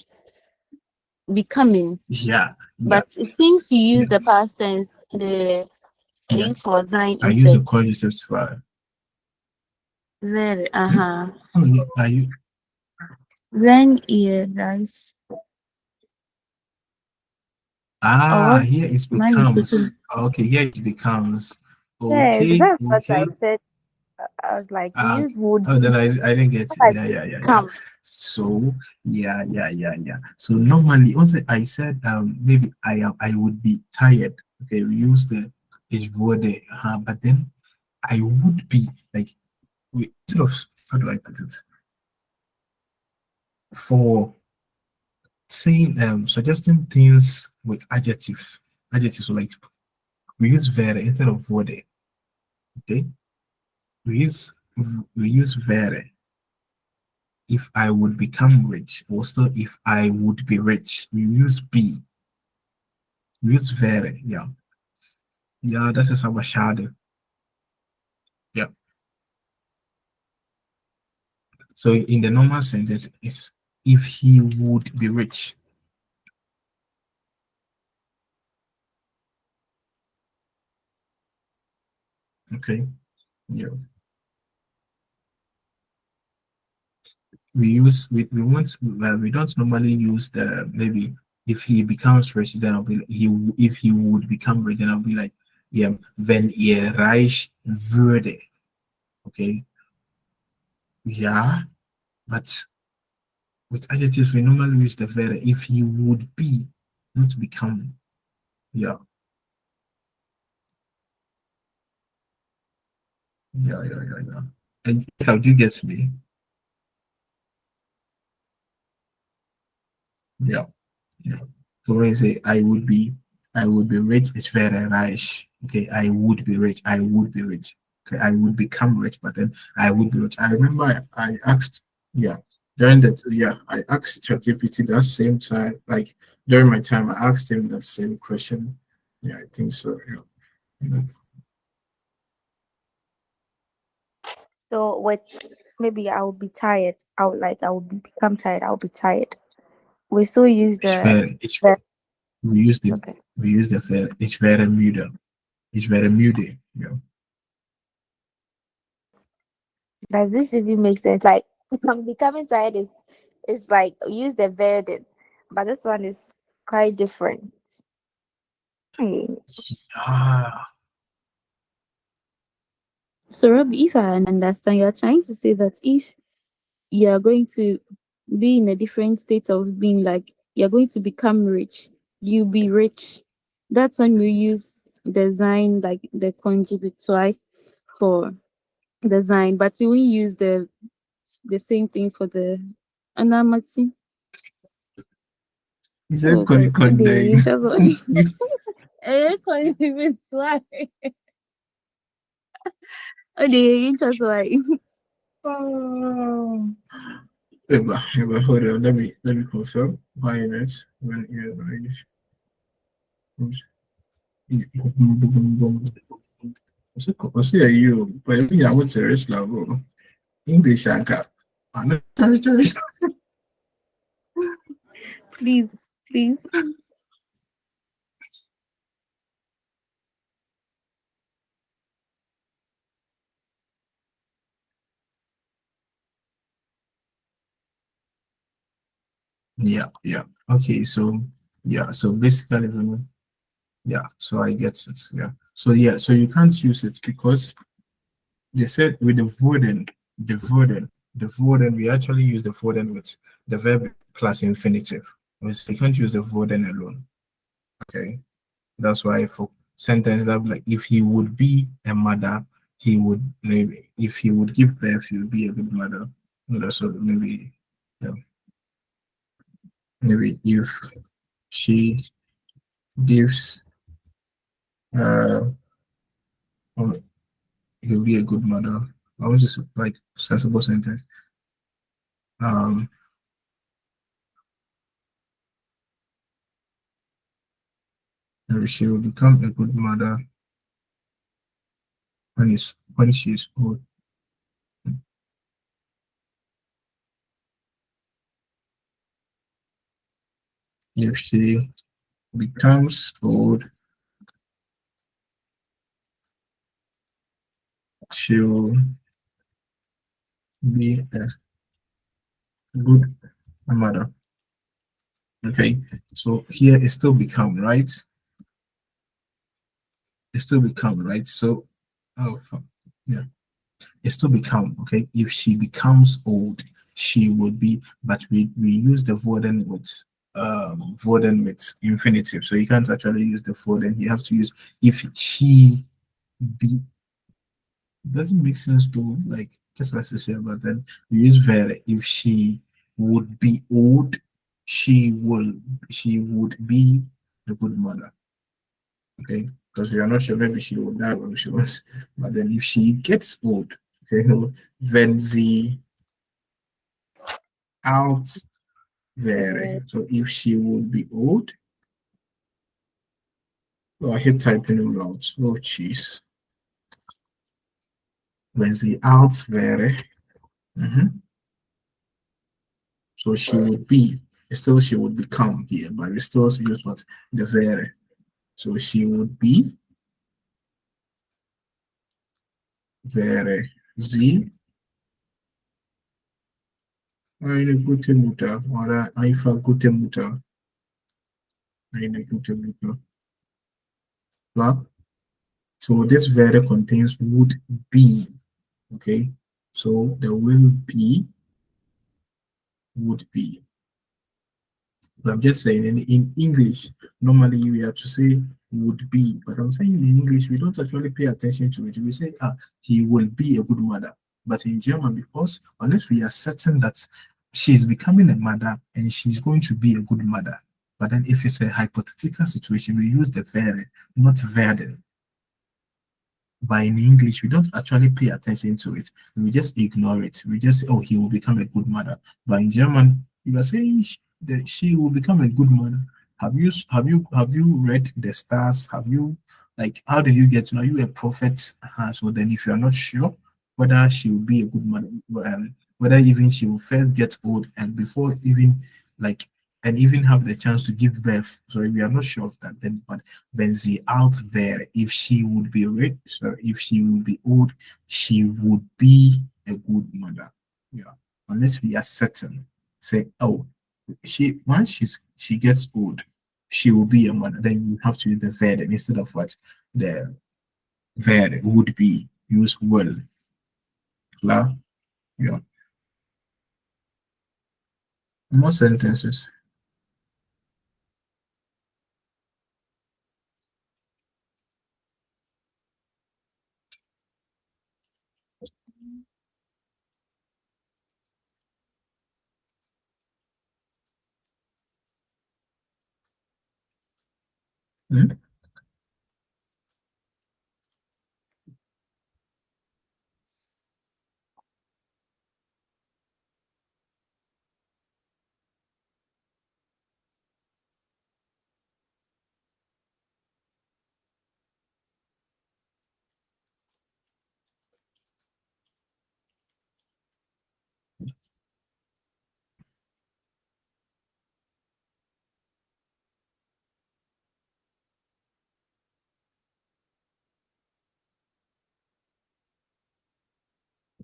becoming. Yeah. But it seems you use the past tense, the use for design I use the instead. conjunctive try. Very Oh, yeah. Are you? Then guys. Here it becomes. Okay, here it becomes. Okay. Yes, that's what I said. I was like, use would. Oh, then I didn't get it. Yeah. So yeah. So normally, also I said maybe I would be tired. Okay, we use the ich würde, but then I would be like, instead of, how do I put it? For saying suggesting things with adjectives, so like we use vere instead of wurde. Okay, we use vere if I would become rich. Also, if I would be rich, we use be. We use vere. Yeah, that is our shadow. Yeah. So in the normal sentence, it's if he would be rich. Okay. Yeah. We don't normally use the maybe if he becomes rich, then I'll be like, if he would become rich, then I'll be like, yeah, wenn reich würde. Okay. Yeah, but with adjectives we normally use the wäre. If he would be, not become. Yeah. Yeah. And how do you get me? Yeah. So when you say I would be rich, it's very reich. Okay, I would be rich. Okay, I would become rich, but then I would be rich. I remember I asked, during that, I asked ChatGPT that same time, like during my time, I asked him that same question. Yeah, I think so. Yeah. So what? Maybe I will be tired. I will become tired. I will be tired. We still use It's we use the okay. fair. It's very müde. It's very müde. Yeah. Does this even make sense? Like becoming tired is like use the verden, but this one is quite different. Ah. So, Robbie, if I understand, you're trying to say that if you're going to be in a different state of being, like you're going to become rich, you'll be rich. That's when we use design, like the conjugate twice for design, but we won't use the same thing for the anamati. He said condemn. That's what. Conjugate twice. Oh, that's why. Hold on. Let me confirm. Violet when I see you, but I would say it's level English. I got territories. Please. Yeah. Okay, so basically, so I get it. So you can't use it because they said with the Voden, we actually use the Voden with the verb plus infinitive. You can't use the Voden alone. Okay, that's why for sentence that like if he would be a mother, he would maybe if he would give birth, he would be a good mother. So maybe maybe if she gives he'll be a good mother. I was just like sensible sentence. Maybe she will become a good mother when she's old. If she becomes old, she'll be a good mother. Okay, so here it's still become, right? It's still become, right? So, it's still become, okay? If she becomes old, she would be, but we use the Voden with infinitive. So you can't actually use the Voden. You have to use if she be. Doesn't make sense to like just like to say about that. We use Vera. If she would be old, she would be a good mother. Okay, because we are not sure maybe she will die when she wants. But then if she gets old, okay, then the out there. So if she would be old, I hate typing them out. Oh jeez. When the out there. So she would be, still she would become here, but we still use what the wäre. So she would be, wäre sie eine gute Mutter oder einfach gute Mutter. So this very contains would be. Okay, so the will be would be. But I'm just saying in English, normally we have to say would be, but I'm saying in English we don't actually pay attention to it. We say he will be a good mother. But in German, because unless we are certain that she's becoming a mother and she's going to be a good mother, but then if it's a hypothetical situation, we use the wäre, not werden. But in English, we don't actually pay attention to it. We just ignore it. We just say, oh, he will become a good mother. But in German, you are saying that she will become a good mother. Have you read the stars? Have you, like, how did you get to know you a prophet? So then if you are not sure whether she will be a good mother, whether even she will first get old and before even like and even have the chance to give birth. So we are not sure of that then, but when sie alt wäre, if she would be rich, so if she would be old, she would be a good mother. Yeah. Unless we are certain. Say, oh, once she gets old, she will be a mother. Then you have to use the wäre instead of what the wäre would be. Use will. Klar? Yeah. More sentences. Hmm?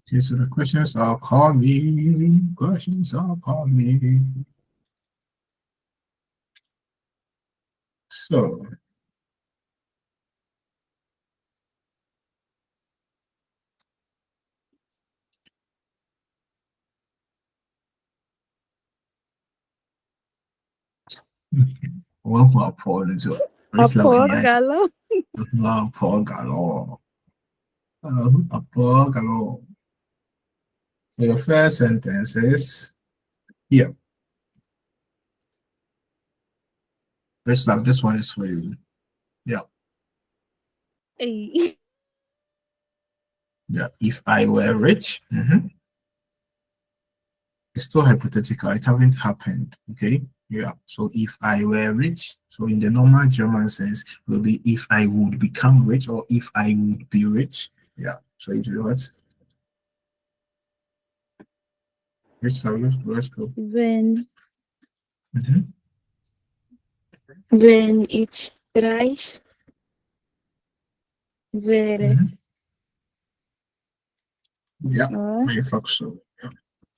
Okay, so the questions are call me. Questions are call me. So one for Paul is Apogalo. Paul Galore. Paul Galore. So your first sentence is here. Let's love this one is for you. Yeah. Hey. Yeah. If I were rich, it's still hypothetical. It hasn't happened. Okay. Yeah. So if I were rich, so in the normal German sense, will be if I would become rich or if I would be rich. Yeah. So it will what? Let's go. Wenn ich reich wäre. Yeah. I thought so.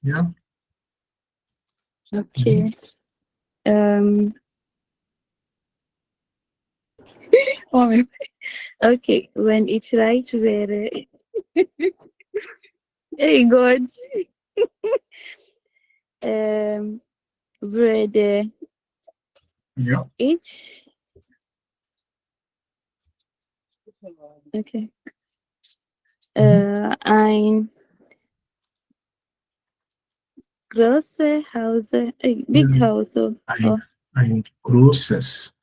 Yeah. Okay. Okay, wenn ich reich wäre. Hey God. Würde ich. Okay. Ein große Hause, big house. Ein großes.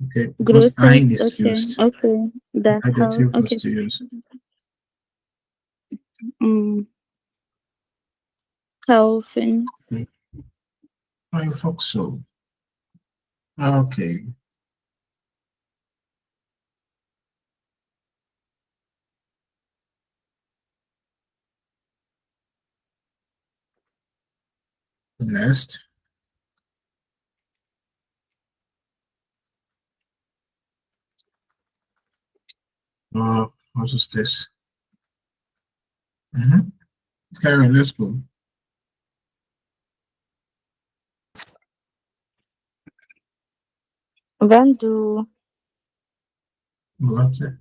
Okay, because ein is okay, used. Okay, that house. Okay. To use. Kaufen. I thought so. Okay. Next. What is this? Karen, let's go. Wenn du Warte.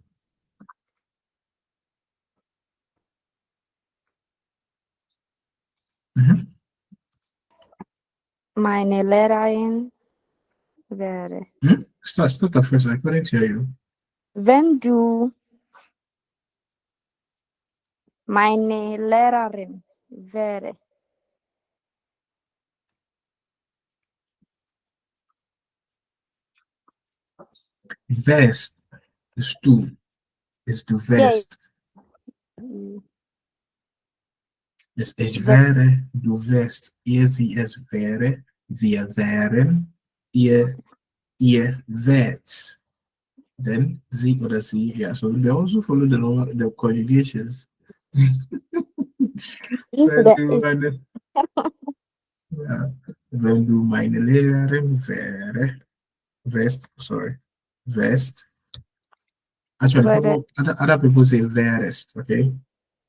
meine Lehrerin wäre. Start afresh. I couldn't hear you. Wenn du meine Lehrerin wäre. Vest is du. Is du vest. Ich wäre, du wärst, sie, es wäre, wir wären, ihr wärt. Then sie oder sie, yeah. So they also follow the conjugations. Ja. Wenn du meine Lehrerin wärst. Actually, other people say wärst, okay?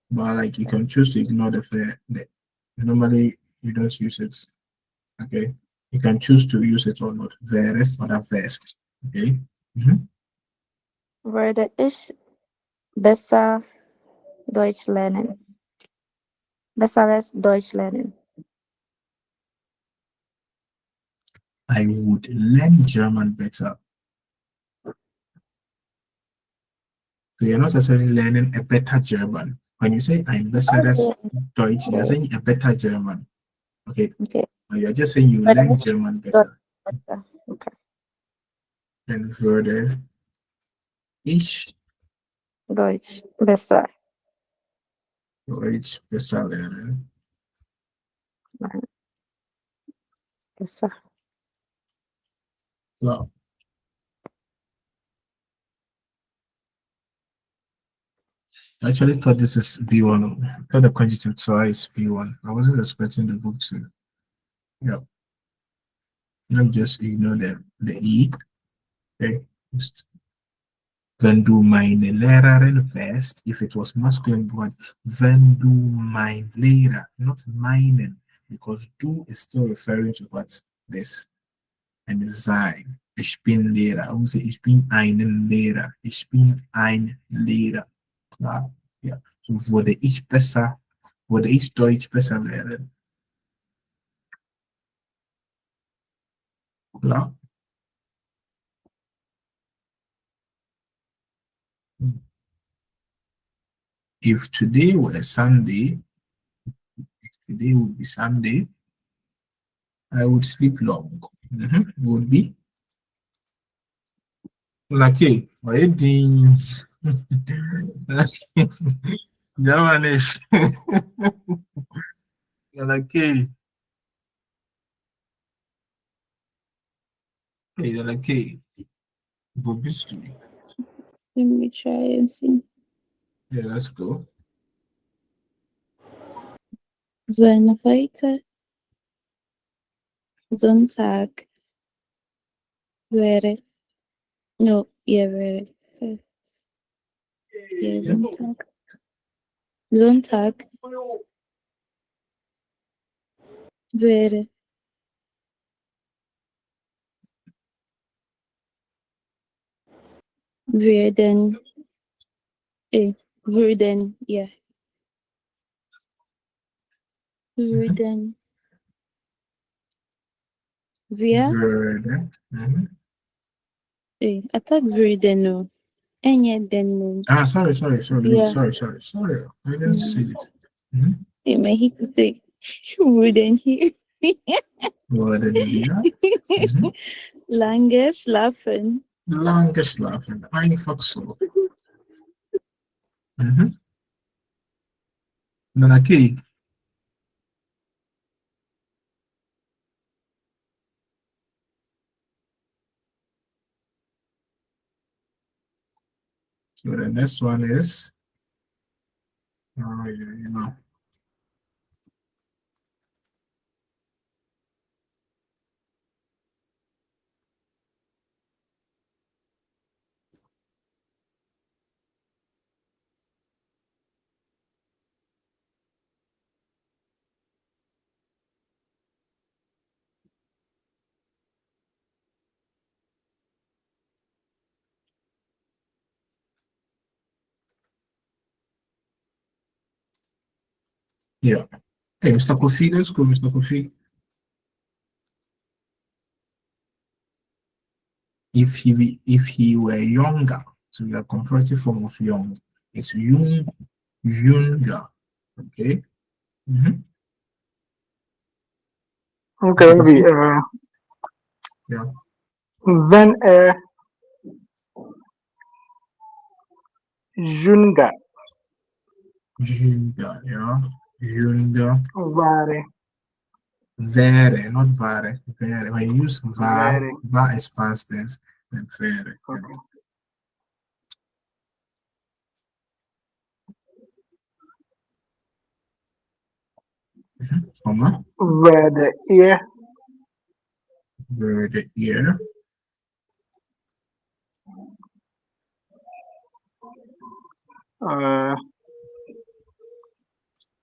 But like you can choose to ignore the normally you don't use it. Okay. You can choose to use it or not. Wärst oder wärst. Okay. Würde ich besser Deutsch lernen. Besseres Deutsch lernen. I would learn German better. So you're not necessarily learning a better German. When you say ein besseres Deutsch, you're saying a better German. Okay. You're just saying you learn German better. Okay. Then würde ich Deutsch besser. Deutsch besser lernen. Besser. Wow. I actually thought this is B1. I thought the conjunctive twice B1. I wasn't expecting the book to. Yeah. Let me just ignore the E. Okay. Just wenn du meine Lehrerin wärst, if it was masculine word, wenn du mein Lehrer, not meinen, because du is still referring to what this and sein. Ich bin Lehrer. I won't say ich bin einen Lehrer. Ich bin ein Lehrer. Klar. Ja. So würde ich Deutsch besser lernen. Klar. If today were Sunday, today would be Sunday, I would sleep long. Would be. Lucky. Why ding? Germanish. Lucky. Hey, lucky. Vobistry. Let me try and see. Yeah, let's go. Wenn heute Sonntag wäre. No, wäre. Ja, Sonntag. Sonntag wäre. Würden. Würden, ja. Würden. Wir? Würden. I thought würden, no. And then no. Sorry. Yeah. Sorry. I didn't see it. It may hit to say würden hier. Würden wir? Lange schlafen. Lange schlafen. Einfach so. Dann okay. So the next one is, Yeah. Hey, Mr. Kofi, let's go, Mr. Kofi. If he were younger, so we are comparative form of young. It's younger. Okay. Mm-hmm. Okay, Yeah. when Junga Younger, yeah. Younger. Vare Vere, not vare. Vere. When you use va, Vare. va is past tense, then vere. Yeah. Okay. Comma. Where the ear Were the ear.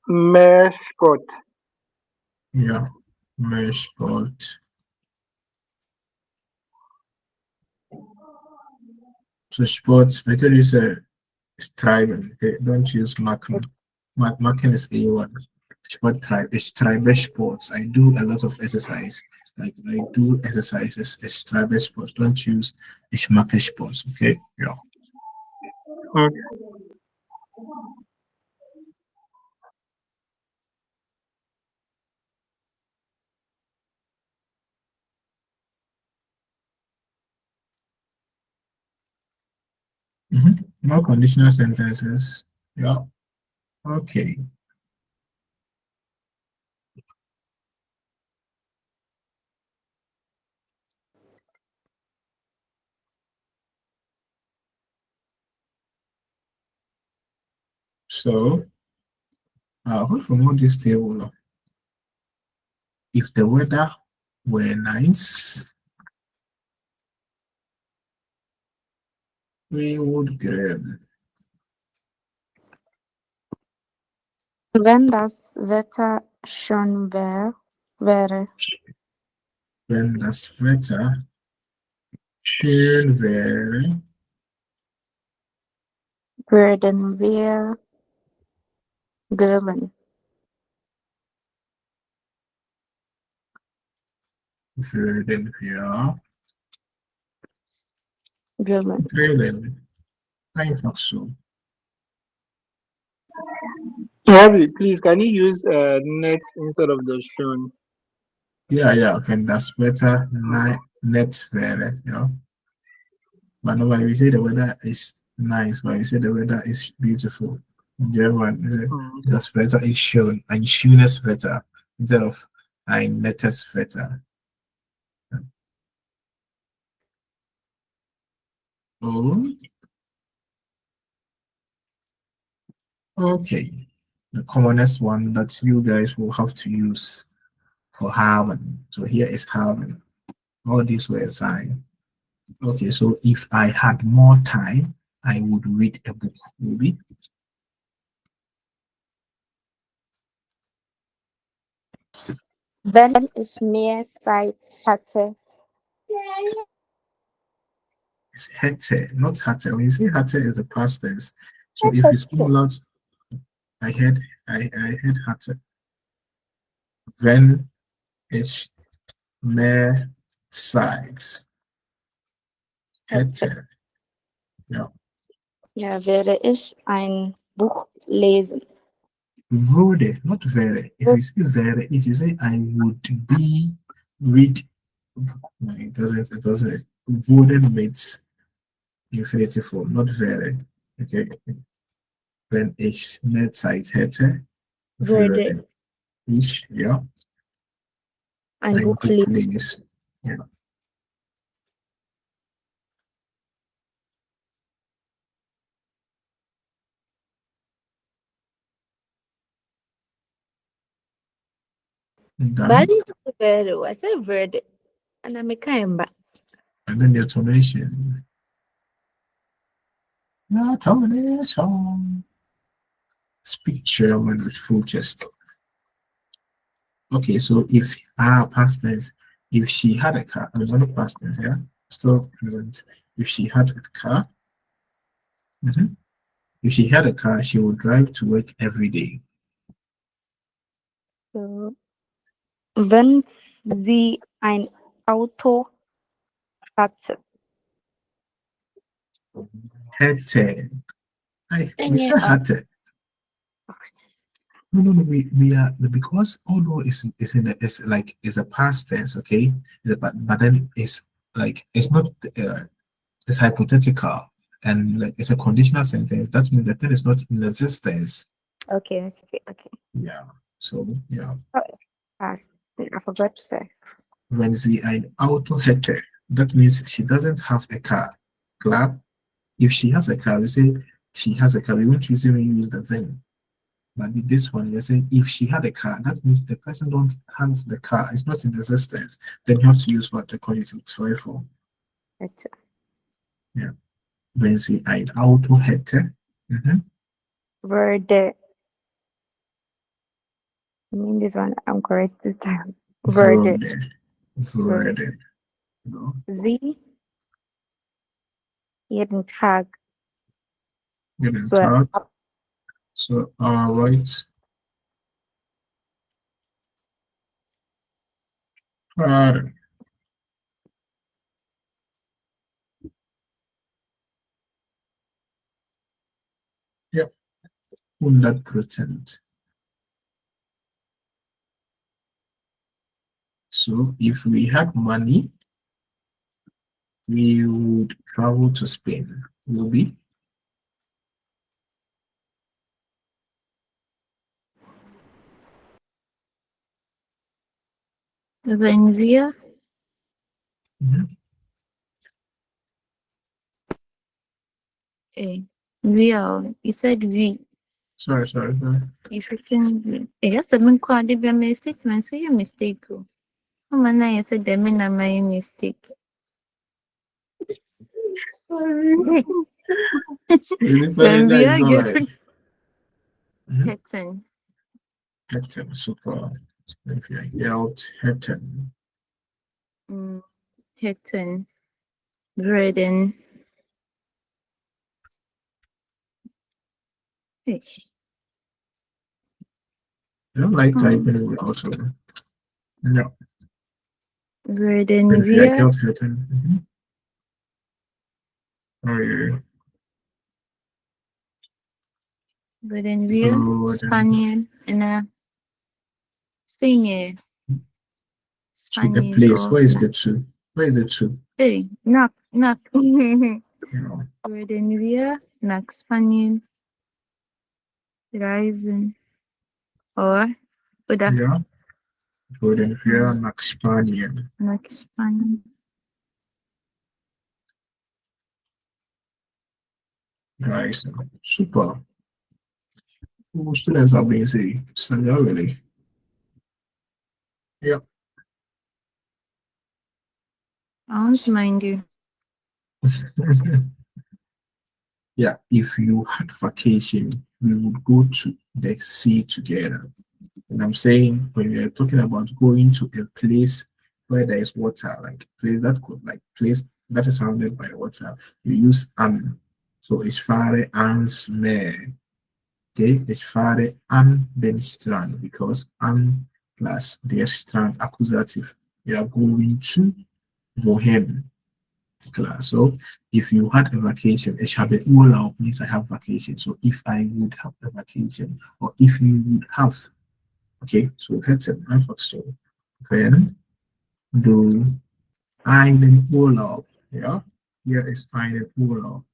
mascot Yeah. Mascot. So sports, I tell you, it's tribal. Okay? Don't use marking. Marking is A1. Sport tribe is tribal sports. I do a lot of exercise. Like I do exercises as tribal sports. Don't use market sports. Okay. Yeah. Okay. More conditional sentences. Yeah. Okay. So, from all this table, if the weather were nice, we would grill. Wenn das Wetter schön wäre, Wenn das Wetter schön wäre, würden wir grillen. würden wir Grillen. grillen. Einfach so. Heavy, please can you use net instead of the shown? Ja, wenn das Wetter nett wäre, ja. But normally we say the weather is nice, but we say the weather is beautiful. In German, das Wetter ist schön, ein schönes Wetter, instead of ein nettes Wetter. Oh. Okay. The commonest one that you guys will have to use for haben. So here is haben. All these were assigned. Okay, so if I had more time, I would read a book, maybe. Wenn ich mehr Zeit hatte. It's hätte, not hatte. When you say hatte, is the past tense. So if it's umlaut, I had hatte. Wenn ich mehr Zeit hätte. Ja. Ja, werde ich ein Buch lesen. Würde, not wäre. If you say wäre, if you say I would be read, no, it doesn't. Würde means infinitive form, not wäre. Okay. Wenn ich mehr Zeit hätte, würde ich, ja, ein Buch lesen. Ja. And But it's very I said word and I'm a kind back. and then the automation. Automation. Speak German with full chest. Okay, so if past tense, if she had a car, there's not past tense, yeah, still present. If she had a car, if she had a car, she would drive to work every day. So, wenn sie ein Auto hatte. Hätte. You Yeah, said hatte. Oh, Jesus. No. We are, because although it's a past tense, okay? But then it's like it's not it's hypothetical and like it's a conditional sentence. That means the thing is not in existence. Okay. Yeah. So yeah. Past. I forgot to say. Wenn sie ein Auto hätte, that means she doesn't have a car. Klar? If she has a car, we say she has a car. We won't use the when. But with this one, you're saying if she had a car, that means the person don't have the car. It's not in existence. Then you have to use what the conjunctive is very for. Hätte. Yeah. Wenn sie ein Auto hätte. Würde. I mean, this one, I'm correct this time. Würde. Würde. No. Sie jeden Tag Jeden zur Tag. So, right. Fahren. Yep. 100%. So if we had money, we would travel to Spain. Will be? wenn wir wir, you said we. Sorry. If you can, yes, I mean, quite be a mistake, man. So you mistake. Oh man, I said them in my mistake. When we are good. Hätten. Hätten, super. If you yelled hätten. Hätten. Würden. Ich. I don't like typing it also. No. Würden If you wir. yelled hätten. Oh, yeah. Würden wir Spanien in Spain. To the place. Where is the two? Where is the two? Hey, knock. No. Würden wir nach Spanien reisen? Oder Ja. Würden wir nach Spanien. nach Spanien? Reisen. Super. Students are being saying, really. Yeah. I won't mind you. Yeah, if you had vacation, we would go to the sea together. And I'm saying when we are talking about going to a place where there is water, like place that could like place that is surrounded by water, we use an. So it's fare ans me. Okay, it's fare an den strand because an plus their strand accusative. We are going to wohin. Class. So if you had a vacation, it shall be all means I have vacation. So if I would have a vacation, or if you would have, okay, so hätten einfach so. Wenn du einen Urlaub, ja, hier ist einen Urlaub.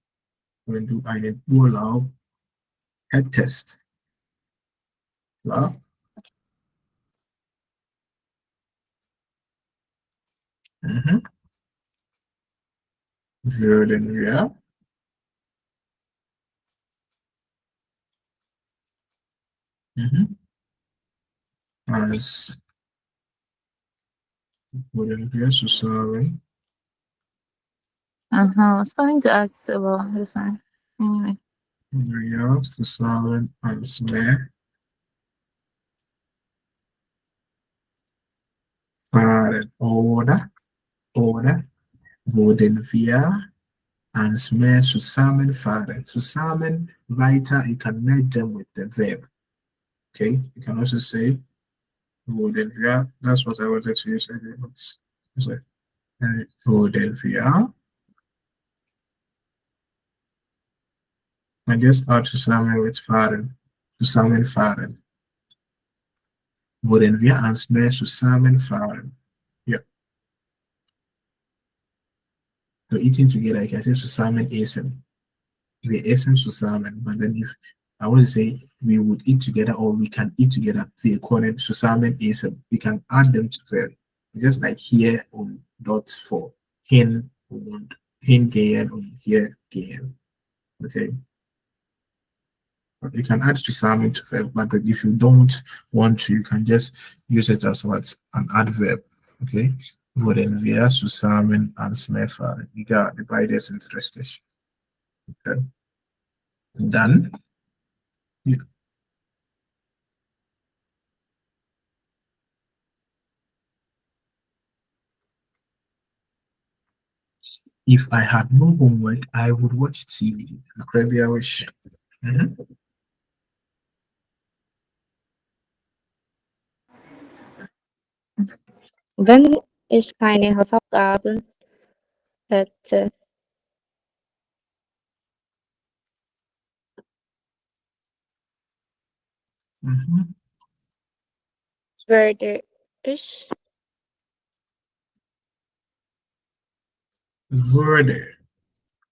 Wenn du einen Urlaub hättest, klar? Würden wir als würden wir zusammen I was going to ask about this one. Anyway. wir zusammen als mehr fahren oder würden wir ans Meer zusammenfahren. Zusammen, weiter, you can make them with the verb. Okay, you can also say Würden wir, that's what I wanted to use earlier. Würden wir, and just add zusammen with fahren, zusammenfahren. Würden wir ans Meer zusammenfahren? Yeah. So eating together, I can say zusammen essen. We essen zusammen, but then if I want to say we would eat together or we can eat together, wir können zusammen essen. We can add them to verb. Just like here on dots for hin und hingehen und hier gehen. Okay. But you can add zusammen to verb, but if you don't want to, you can just use it as what? An adverb. Okay. Würden wir zusammen ans Meer fahren? Egal, beides interessant. Okay. Dann, ja. If I had no homework, I would watch TV. Maybe I wish. Wenn ich keine Hausaufgaben hätte. Würde ich. Würde.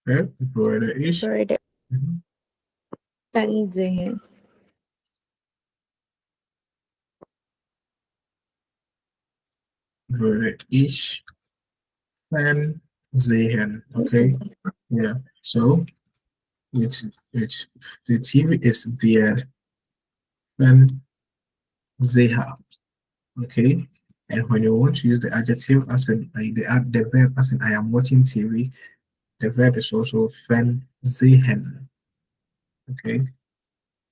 Okay. Würde ich. Würde. Fernsehen. Würde ich Fernsehen. Okay. Yeah. So it's the TV is there. Fernseher. Okay. And when you want to use the adjective as in the verb as in I am watching TV, the verb is also Fernsehen. Okay.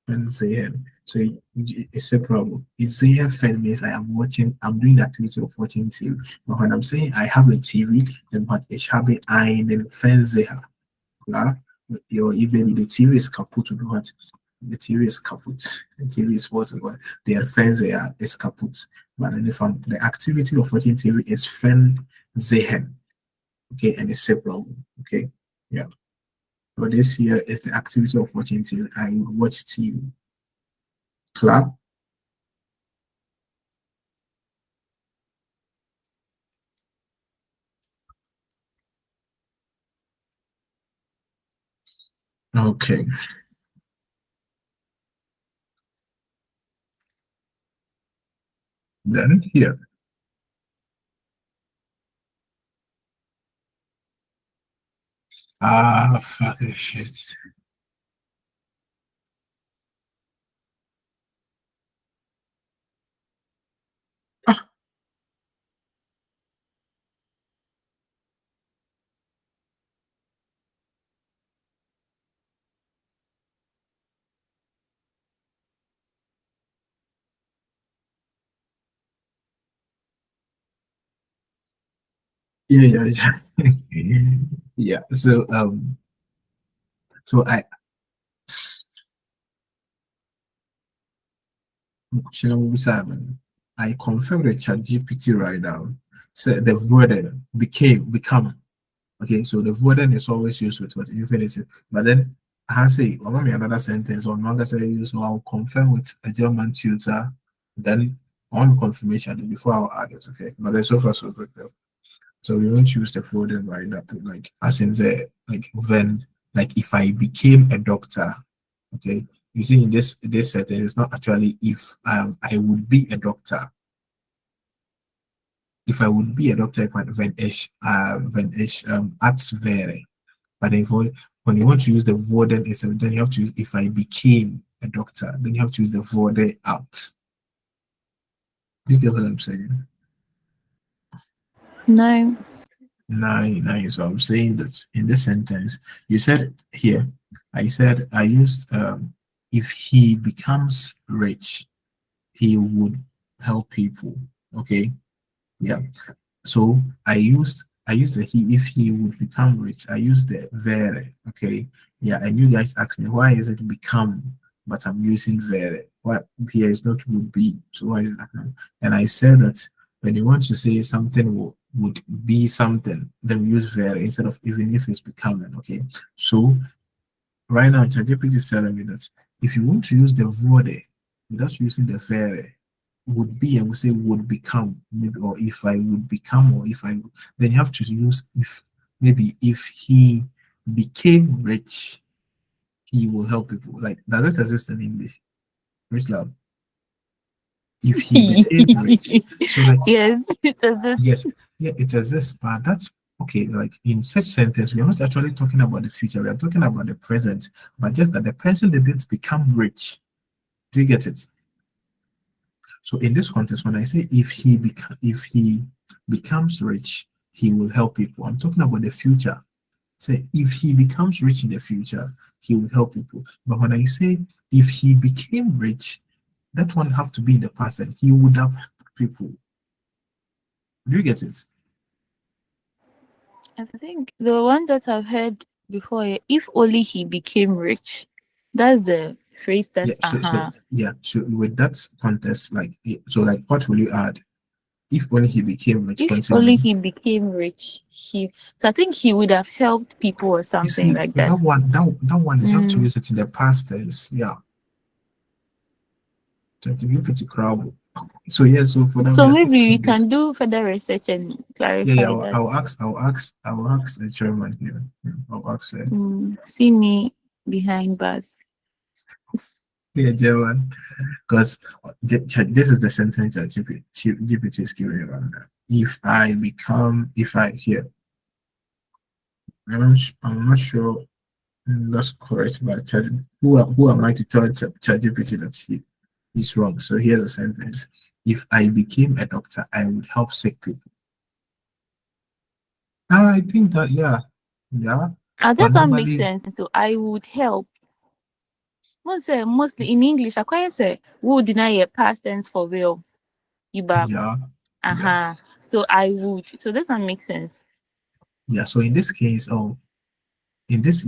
Fernsehen. So it's a problem. It's there fan means I'm doing the activity of watching TV. But when I'm saying I have a TV, then what ich habe einen Fernseher. Klar? Or even the TV is kaputt or what? The TV is kaputt. The TV is what? Their Fernseher is kaputt. But then if the activity of watching TV is Fernsehen. Okay, and it's a problem. Okay, yeah. So this here is the activity of watching TV. I would watch TV. Klar? Okay. Then here. Fucking shit. Yeah. Yeah. So I confirmed the ChatGPT right now. So the word become. Okay, so the word is always used with what infinitive. But then I say, or maybe another sentence, or longer say use, so I'll confirm with a German tutor, then on confirmation before I'll add it. Okay, but then so far so good. So we won't use the word right now, like as in the when, like if I became a doctor. Okay, you see in this sentence, it's not actually if I would be a doctor. If I would be a doctor, when ich arts wäre. But if when you want to use the worden, then you have to use if I became a doctor, then you have to use the wurde out. You get what I'm saying? No. Nine. So I'm saying that in this sentence, you said here, I said I used if he becomes rich, he would help people. Okay. Yeah. So I used the he if he would become rich. I used the wäre. Okay. Yeah. And you guys asked me why is it become? but I'm using were. What here is not would be. So why did I and I said that when you want to say something would be something, then we use were instead of even if it's becoming. Okay. So right now ChatGPT is telling me that if you want to use the wurde without using the were, would be, and we say would become, maybe, or if I would become, or if I would, then you have to use if. Maybe if he became rich, he will help people. Like, does it exist in English? Rich love. If he became rich, so like yes, it exists. yes, yeah, it exists, but that's okay. Like in such sentence, we are not actually talking about the future. We are talking about the present, but just that the person didn't become rich. Do you get it? So in this context, when I say if he becomes rich, he will help people. I'm talking about the future. Say if he becomes rich in the future, he will help people. But when I say if he became rich, that one have to be in the past, and he would have helped people. Do you get it? I think the one that I've heard before, if only he became rich, that's the phrase that So with that context, like so, like what will you add? If only he became rich. If continue. only he became rich, so I think he would have helped people or something like that. That one is you have to use it in the past tense. Yeah. ChatGPT crowd. So yes, so for that. So maybe we can do further research and clarify that. I'll ask the chairman here. I'll ask her. See me behind bars. Yeah, German, because this is the sentence that GPT is giving around that. If I here, I'm not sure that's correct, but who am I to tell ChatGPT that he's wrong? So here's a sentence: if I became a doctor, I would help sick people. I think that yeah. That doesn't make sense. So I would help. Mostly in English, I say would deny a past tense for will. Yeah. So I would. So that doesn't make sense. Yeah. So in this case, it's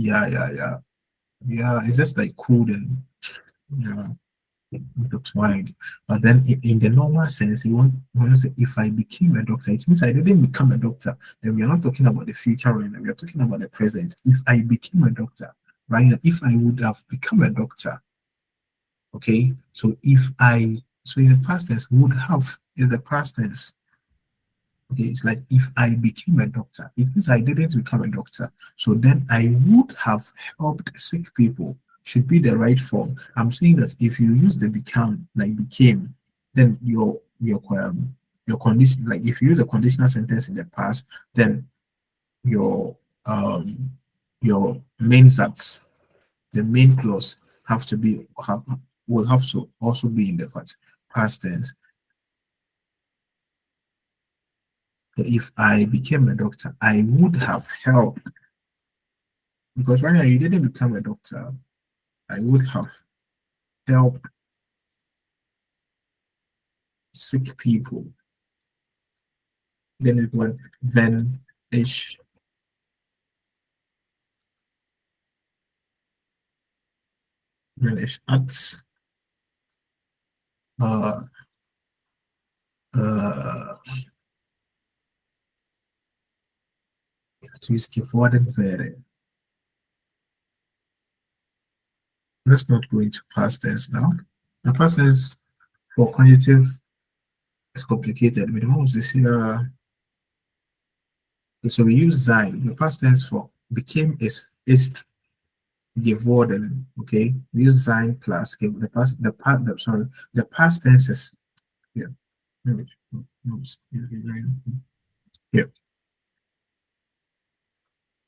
just like cool and intertwined. But then in the normal sense, you want to say if I became a doctor, it means I didn't become a doctor. And we are not talking about the future right now. We are talking about the present. If I became a doctor, right now, if I would have become a doctor, okay. So in the past tense, would have is the past tense. Okay, it's like if I became a doctor, it means I didn't become a doctor. So then I would have helped sick people. Should be the right form. I'm saying that if you use the become, like became, then your condition, like if you use a conditional sentence in the past, then your main sets, the main clause will have to also be in the past tense. So if I became a doctor, I would have helped, because right now you didn't become a doctor. I would have helped sick people. Then it went ish. Then ish acts. To use geworden wäre. Let's not go into past tense now. The past tense for conjunctive is complicated. We don't this here. So we use sein. The past tense for became ist geworden. Okay, we use sein plus the past tense is here. Here.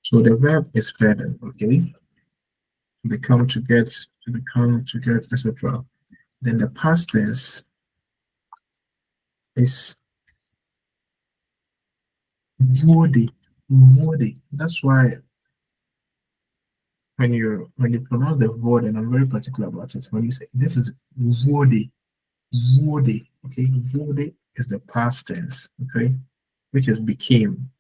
So the verb is werden. Okay. To become, to get, etc. Then the past tense is wurde. That's why when you pronounce the word, and I'm very particular about it, when you say this is wurde, okay, wurde is the past tense, okay, which is became.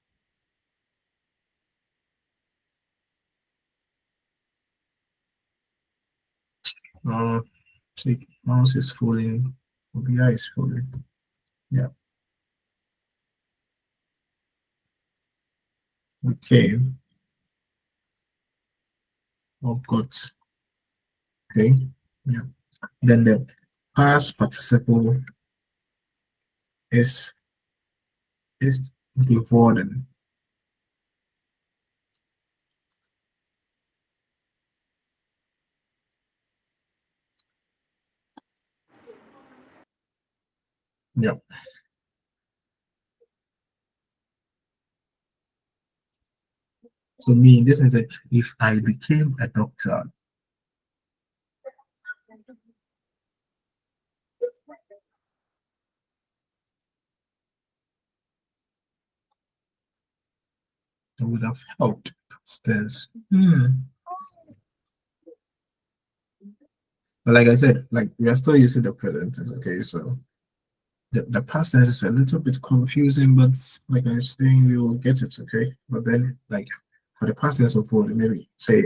See, mouse is falling. OBI is falling. Yeah. Okay. Oh, God. Okay. Yeah. Then the past participle is geworden. Yeah. So me, this is it. If I became a doctor, I would have helped stairs. But like I said, like we are still using the present tense, okay? So the past tense is a little bit confusing, but like I was saying, we will get it, okay? But then like for the past tense of forward, maybe say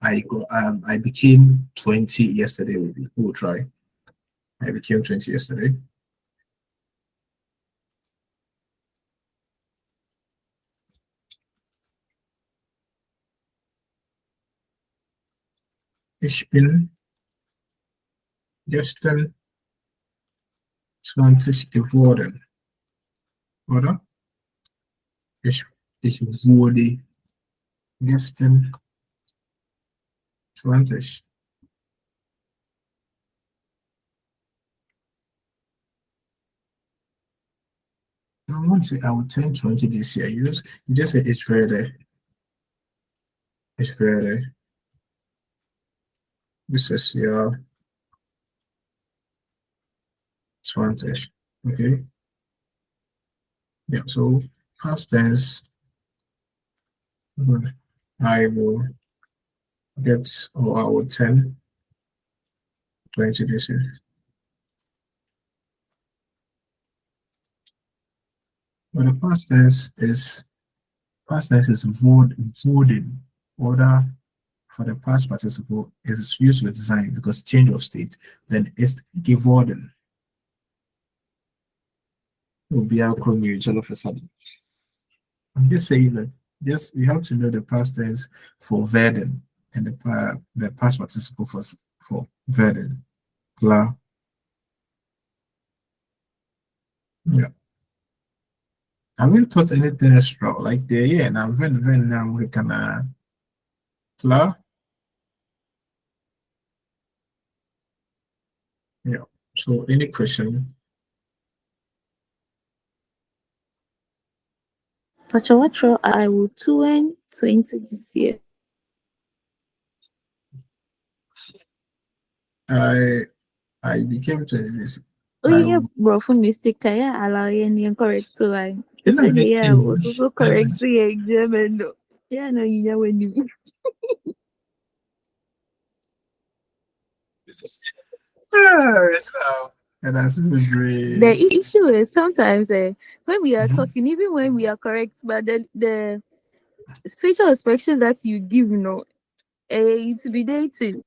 I became 20 yesterday. We'll try. I became 20 yesterday. Ich bin gestern 20 geworden. Oder? Ich wurde gestern 20. I want to say I will turn 20 this year. You just say it's Friday. It's Friday. This is your 20. Okay. Yeah, so past tense. I will get, or I will 10 20 this year. But the past tense is wurden. Order for the past participle is used with sein because change of state. Then it's geworden. Will be our community all of a sudden. I'm just saying that you have to know the past tense for werden and the past participle for werden. Klar. Yeah. I haven't taught anything extra like the yeah. Now when now we can klar. Yeah. So any question? Pachawacho, I will turn 20 this year. I became 20 this year. Oh yeah, bro, for mistake, I allow you correct to line. Yeah, I was also correct in German. No. Yeah, no, you know when you. And that's great. The issue is sometimes when we are talking, even when we are correct, but the facial expression that you give, intimidating.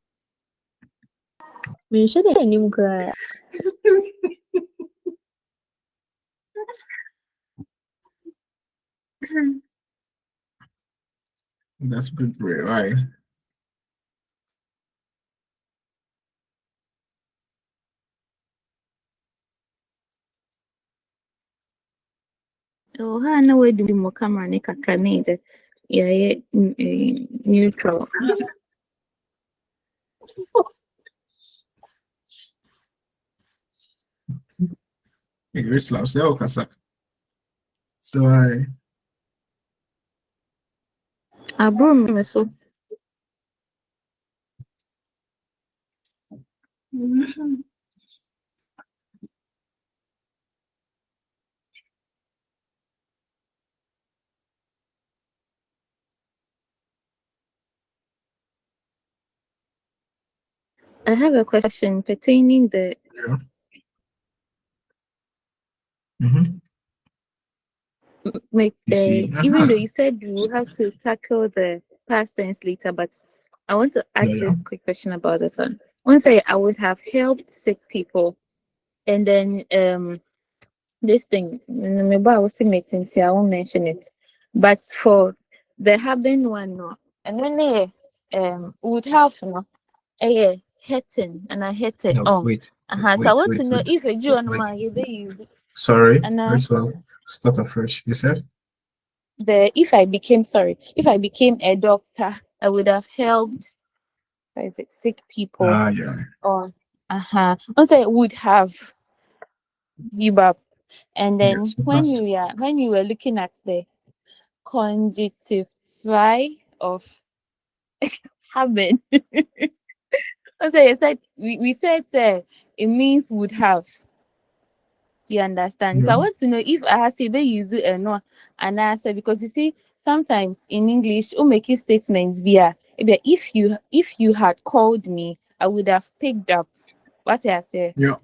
That's good, right? Oh, no way do more camera ne kakra ne yeah, neutral. Very slow. So I brought so. I have a question pertaining the. Like even though you said you have to tackle the past tense later, but I want to ask this quick question about this one. Once I would have helped sick people, and then this thing, maybe I was meeting, so I won't mention it. But for the having one, no, and then would have no, hitting and I hit it. No, Oh, wait, so I want to wait, know if a Jew on wait. my they use Sorry, and Rachel, start afresh. You said? if I became a doctor, I would have helped sick people. Yeah. Or also I would have give up. And then Yes, when past. you were looking at the conjunctive of having, also you said we said it means would have. You understand? So I Yeah. want to know if I say they use it or not, and I said because you see sometimes in English, we make statements via if you had called me, I would have picked up what I say. Yeah.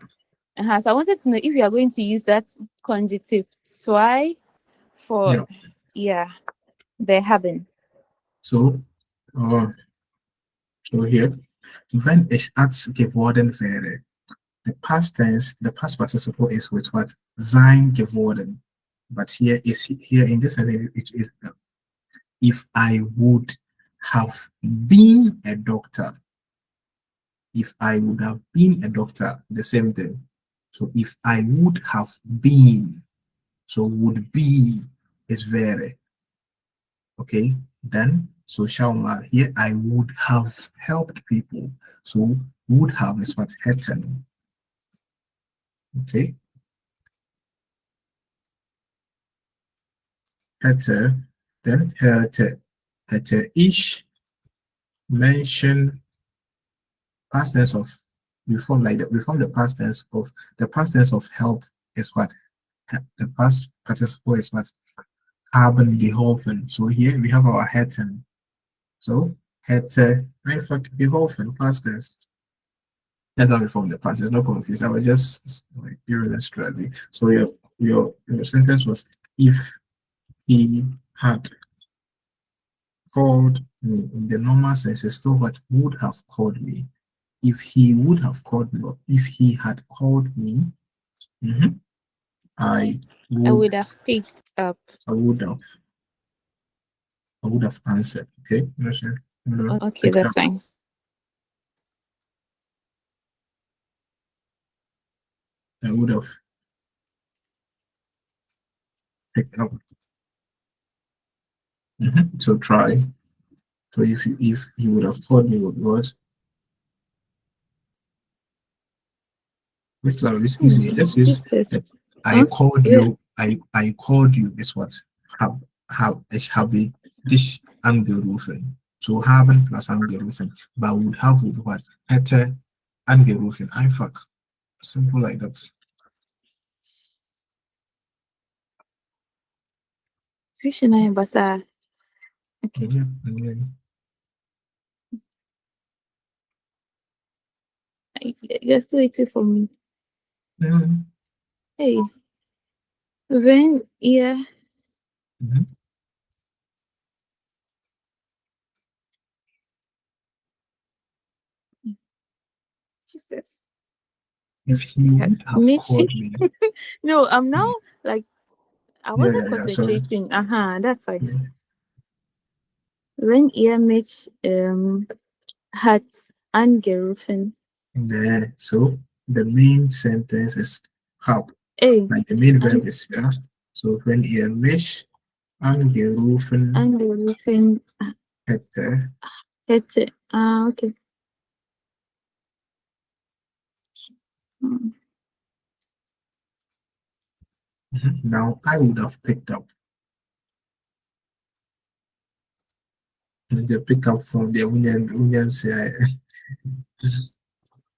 So I wanted to know if you are going to use that conjunctive try for they having. So, so here, wenn ich als geworden wäre, the past tense, the past participle is with what? Sein geworden. But here in this sentence, it is if I would have been a doctor. If I would have been a doctor, the same thing. So if I would have been, so would be is very. Okay, then so shall mal here I would have helped people. So would have is what hätten. Okay. Hätte, then hätte ich mention past tense of we form the past tense of help is what the past participle is what haben geholfen. So here we have our hätten. So hätte einfach geholfen past tense. That's how we form the past. There's no confusion. I was just like illustratively. So your sentence was if he had called me in the normal sense, it's still what would have called me. If he would have called me, or if he had called me, I would have picked up. I would have answered. Okay. Okay, that's fine. I would have picked up. So try. So if he would have called me, what? Which is easy. Let's use I called you. I called you is what? Ich habe dich angerufen. So haben plus angerufen. But would have would what? Hätte angerufen. Einfach. Simple like that. Okay. You're still waiting for me. Hey. Then Jesus. If he would have called me. No, I'm now like I wasn't concentrating. That's why. When Mitch hat angerufen. Yeah, so the main sentence is hab. Like the main verb is ja. So wenn ihr mich angerufen hätte. Okay. Now I would have picked up. The pick up from the union say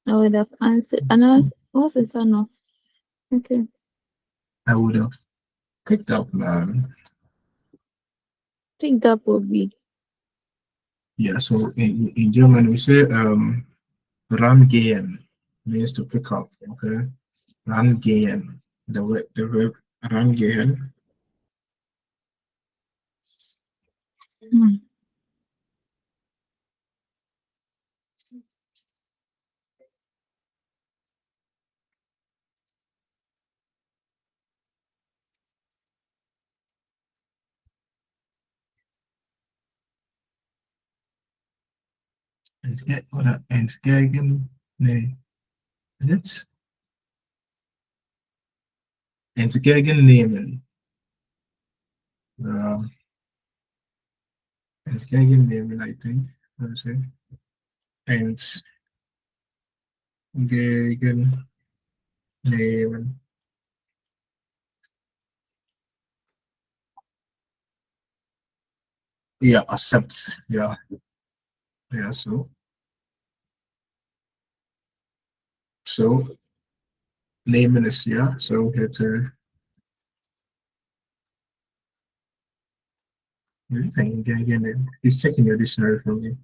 I would have answered. And what's the son of? Okay. I would have picked up. Picked up would be. Yeah, so in German we say rangehen means to pick up. Okay, rangehen. The verb rangehen. Entgegen, nee, jetzt entgegennehmen. Entgegennehmen, I think. Let me see. Entgegennehmen. Yeah, accept. Yeah. Yeah, so nehmen is yeah, so it's again, he's checking your dictionary from me.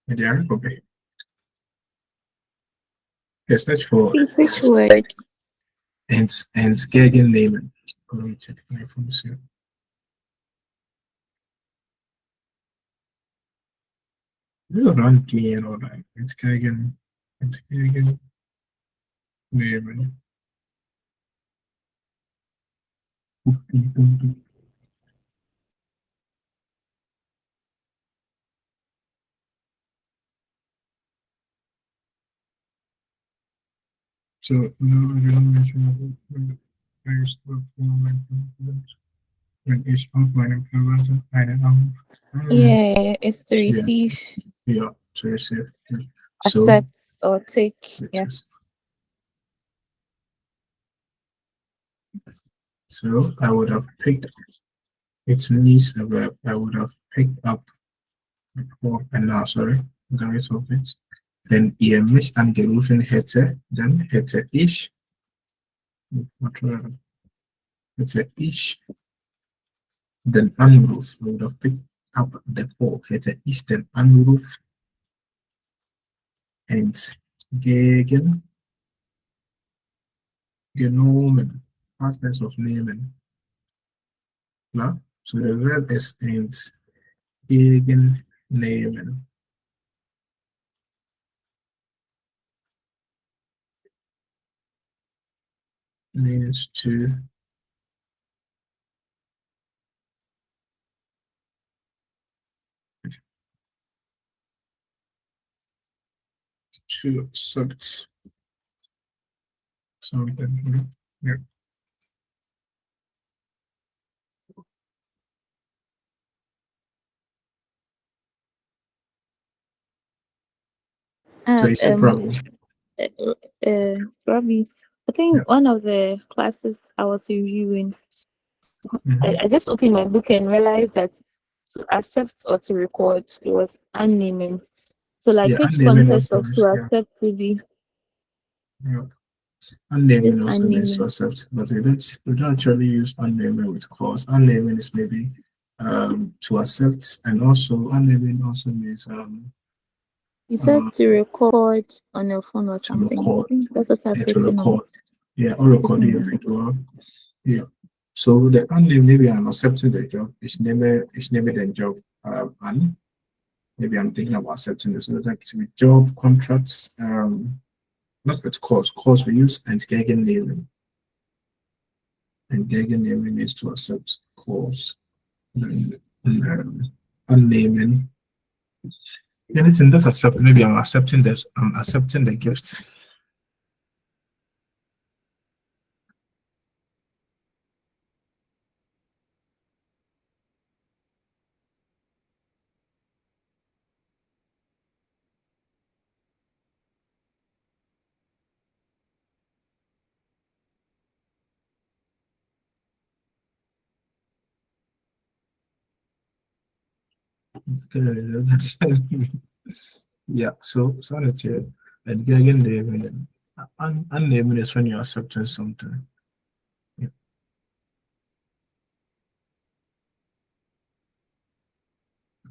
The alphabet. Yes, search for Which word? Entgegennehmen. Let me check my phone here. This is around gain or like Entgegennehmen. So no, I don't mention based on when is outline influencer Yeah, it's to Yeah. receive, Yeah, to receive. Yeah. accept, or take. Yeah. So I would have picked its niece a verb. I would have picked up before and now, sorry, the rest of it. Then mich angerufen hätte, dann hätte ich den Anruf. I would have picked up the phone. Hätte ich den Anruf entgegengenommen. Past tense of nehmen. No? So the verb is entgegennehmen. Means to accept something. Yeah. So you said probably. Robbie, I think one of the classes I was reviewing, I just opened my book and realized that to accept or to record, it was unnaming. So like which context of to accept would be? Yeah. Unnaming also means to accept, but we don't actually use unnaming with clause. Unnaming is maybe to accept, and also unnaming also means you said to record on your phone or something. Record. I think that's what I've to written record. on. Yeah, or record your video. Yeah. So the unnaming, maybe I'm accepting the job. It's never the job. And maybe I'm thinking about accepting this. So like with job contracts, not with course. Course we use entgegennehmen. Entgegennehmen is to accept course. Unnamen. Anything that's accepted, maybe I'm accepting this. I'm accepting the gift. Yeah, so it's here. And again, unnaming is when you're accepting something. Yeah.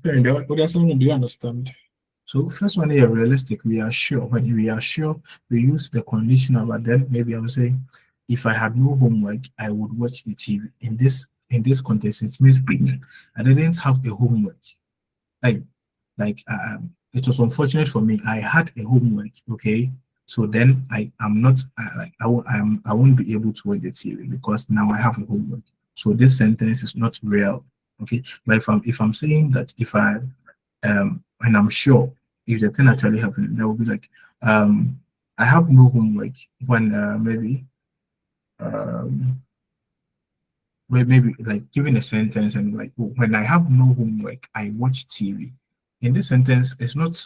Okay, what else do you understand? So first one here, realistic, we are sure. When we are sure, we use the conditional, but then maybe I'm saying if I had no homework, I would watch the TV. In this context, it means I didn't have a homework. It was unfortunate for me. I had a homework, okay. So then I won't be able to watch the TV because now I have a homework. So this sentence is not real, okay. But if I'm saying that when I'm sure if the thing actually happened, that would be like, I have no homework when maybe maybe like giving a sentence and like, oh, when I have no homework, I watch TV. In this sentence, it's not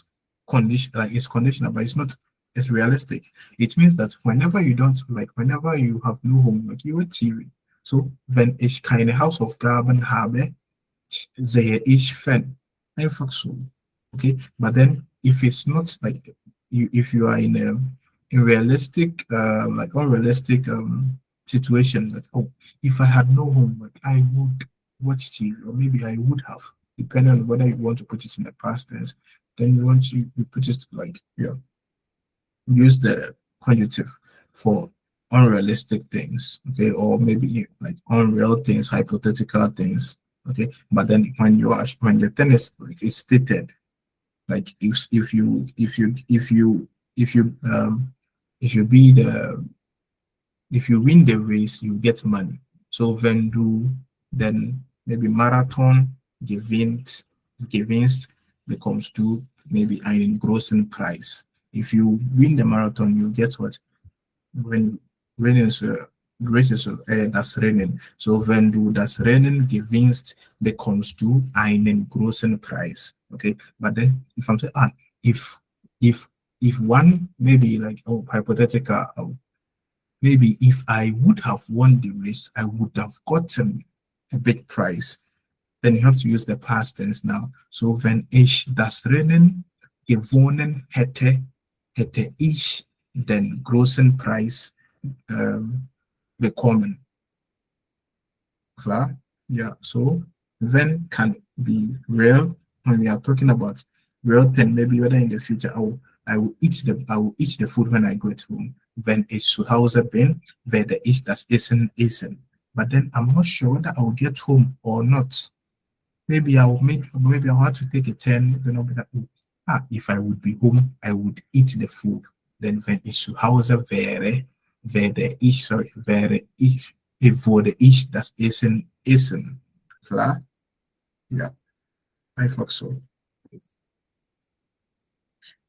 condition, like it's conditional, but it's not, it's realistic. It means that whenever you don't, like whenever you have no homework, you watch TV. So when ich keine Hausaufgaben habe, sehe ich fern. Einfach so. Okay, but then if it's not like you, if you are in a realistic, like unrealistic situation, that oh, if I had no homework, I would watch TV, or maybe I would have, depending on whether you want to put it in the past tense. Then you want to you put it like, yeah, use the conjunctive for unrealistic things, okay, or maybe like unreal things, hypothetical things, okay. But then when you are, when the thing is like it's stated, like if you be the, if you win the race, you get money. So when du then maybe marathon gewinnst becomes du maybe einen großen Preis. If you win the marathon, you get what? When Rennen ist das Rennen. So wenn du das Rennen gewinnst, bekommst du einen großen Preis. Okay, but then if I'm saying if one, maybe like, oh, hypothetical, maybe if I would have won the race, I would have gotten a big prize. Then you have to use the past tense now. So wenn ich das Rennen gewonnen hätte ich den großen Preis bekommen. Klar? Yeah, so then can be real when we are talking about real thing, maybe whether in the future I will eat the food when I go to home. Wenn ich zu Hause bin, werde ich das Essen essen. But then I'm not sure whether I will get home or not. Maybe I'll have to take a turn, you know, that if I would be home, I would eat the food. Then wenn ich zu Hause wäre, würde ich das Essen essen. Klar? Ja, einfach so.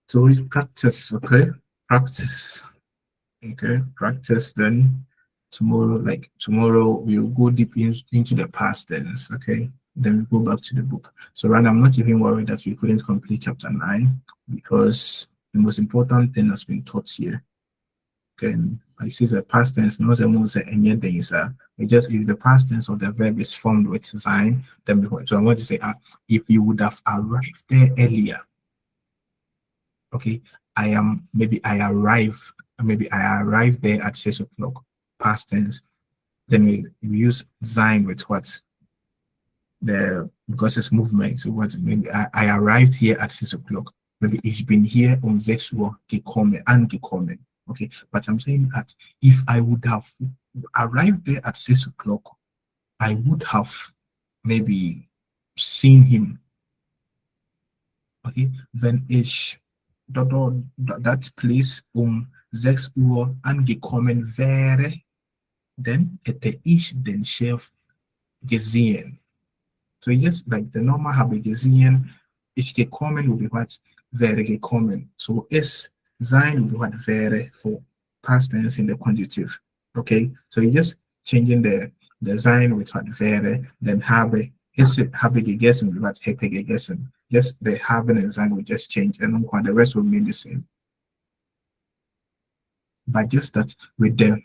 So it's practice, okay? Practice. Okay, practice. Then tomorrow we'll go deep into the past tense, okay? Then we go back to the book. So right now, I'm not even worried that we couldn't complete chapter 9 because the most important thing has been taught here. Okay, I see the past tense, no one say any things. We just, if the past tense of the verb is formed with sein, then we want. So I want to say, if you would have arrived there earlier. Okay, I arrived there at 6 o'clock. Past tense. Then we use sein with what? Because it's movement. So what? Maybe I arrived here at 6 o'clock. Maybe ich bin hier 6 Uhr angekommen. Okay, but I'm saying that if I would have arrived there at 6 o'clock, I would have maybe seen him. Okay, wenn ich that place 6 Uhr angekommen wäre, dann hätte ich den Chef gesehen. So just like the normal habe gesehen, ich gekommen will be what? Wäre gekommen. So es sein will be what? Wäre for past tense in the conjunctive. Okay, so you're just changing the sein with what? Wäre, then habe gegessen with what? Hätte gegessen. Just the having and sein will just change, and the rest will remain the same. But just that with the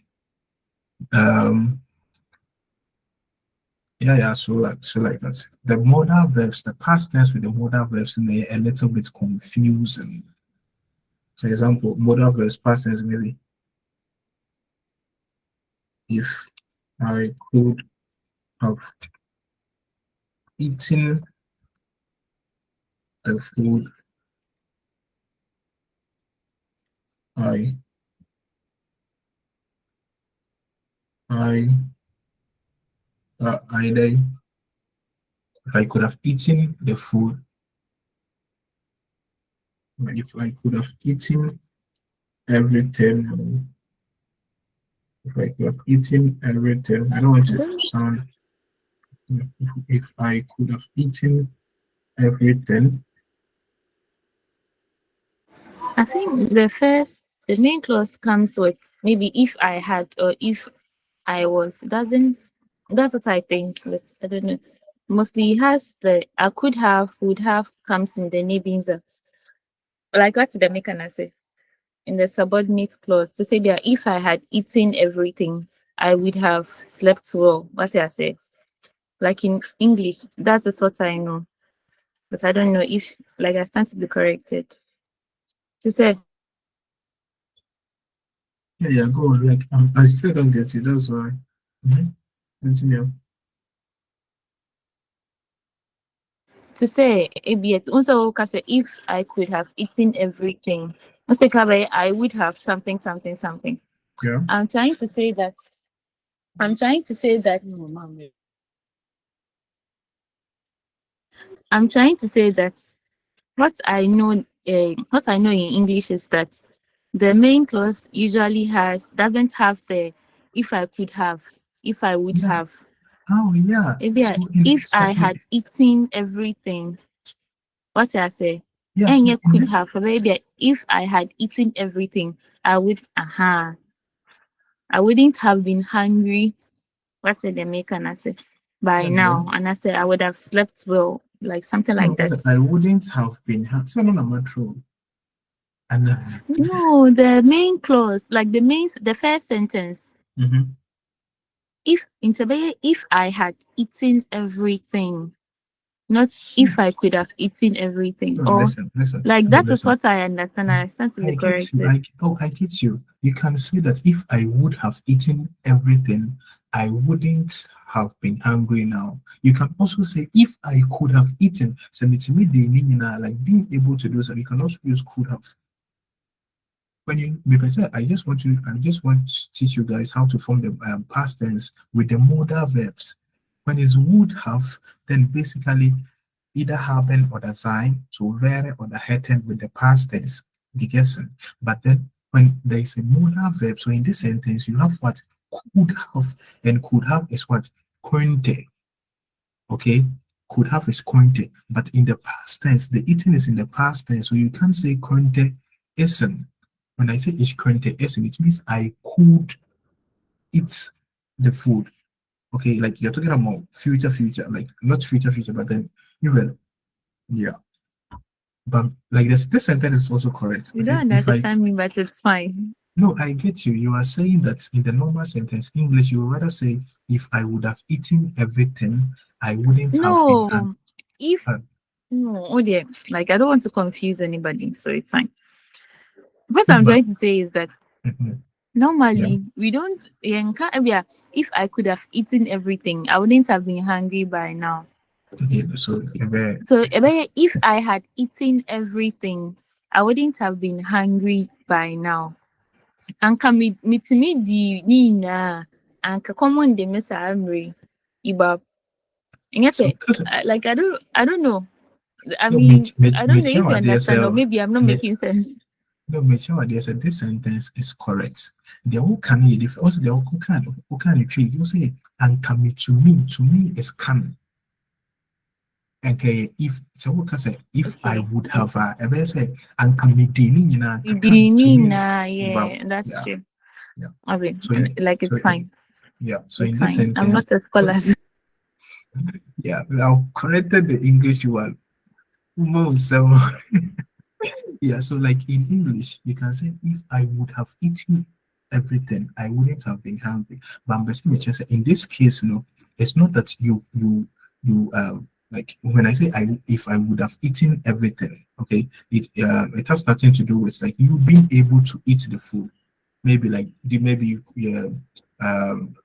so like that. The modal verbs, the past tense with the modal verbs in there a little bit confusing. For example, modal verbs past tense maybe if I could have eaten the food I could have eaten the food, if I could have eaten everything, if I could have eaten everything, I don't want to sound, if I could have eaten everything, I think the main clause comes with maybe if I had or if I was. Doesn't That's what I think. I don't know. Mostly it has the I could have, would have comes in the names of like what the maker say in the subordinate clause to say that if I had eaten everything, I would have slept well. What I say? Like in English, that is what I know. But I don't know if like I stand to be corrected. To say Yeah, go on. Like, I still don't get it. That's why. Continue. to say also if I could have eaten everything. I would have something, something, something. Yeah. I'm trying to say that I'm trying to say that what I know in English is that the main clause usually doesn't have the if I could have, if I would have. Oh yeah. Maybe So if I had eaten everything, what I say? yeah, And so you in could this, have maybe if I had eaten everything, I wouldn't have been hungry. What's the make and I say by now? And I said I would have slept well, like something like that. I wouldn't have been. So no, not true. And No, the main clause, like the first sentence. If I had eaten everything, not if I could have eaten everything. No, listen. Like No, that is listen. what I understand. I stand to be corrected. I get you. You can say that if I would have eaten everything, I wouldn't have been hungry now. You can also say if I could have eaten, like being able to do so. You can also use could have. When you I just want to teach you guys how to form the past tense with the modal verbs. When it's would have, then basically either haben or the sein, so wäre or the hätten with the past tense, gegessen. But then when there is a modal verb, so in this sentence you have what could have, and could have is what könnte. Okay, could have is könnte, but in the past tense, the eating is in the past tense, so you can't say könnte essen. When I say ich könnte essen, it means I could eat the food. Okay, like you're talking about future, like not future, but then you will. Yeah. But like this sentence is also correct. You don't understand me, but it's fine. No, I get you. You are saying that in the normal sentence, English, you would rather say, if I would have eaten everything, I wouldn't have been. No, oh dear. Like I don't want to confuse anybody, so it's fine. What I'm trying to say is that normally we don't. If I could have eaten everything, I wouldn't have been hungry by now. So if I had eaten everything, I wouldn't have been hungry by now. And can me di nina and common de miss Amri Ibab. And yet, like I don't know. I mean, I don't know if you understand, or maybe I'm not making sense. No, Michelle, they said this sentence is correct. The whole can you also the whole can trees. You say and can be to me is can. Okay, if so what can say if I would have ever say and can be yeah, that's true. Yeah. I mean, so, like it's fine. Yeah, so it's in this sentence, I'm not a scholar. Yeah, I've corrected the English one. So yeah, so like in English, you can say if I would have eaten everything, I wouldn't have been hungry. But in this case, it's not that you like when I say if I would have eaten everything, okay, it has nothing to do with like you being able to eat the food. Maybe like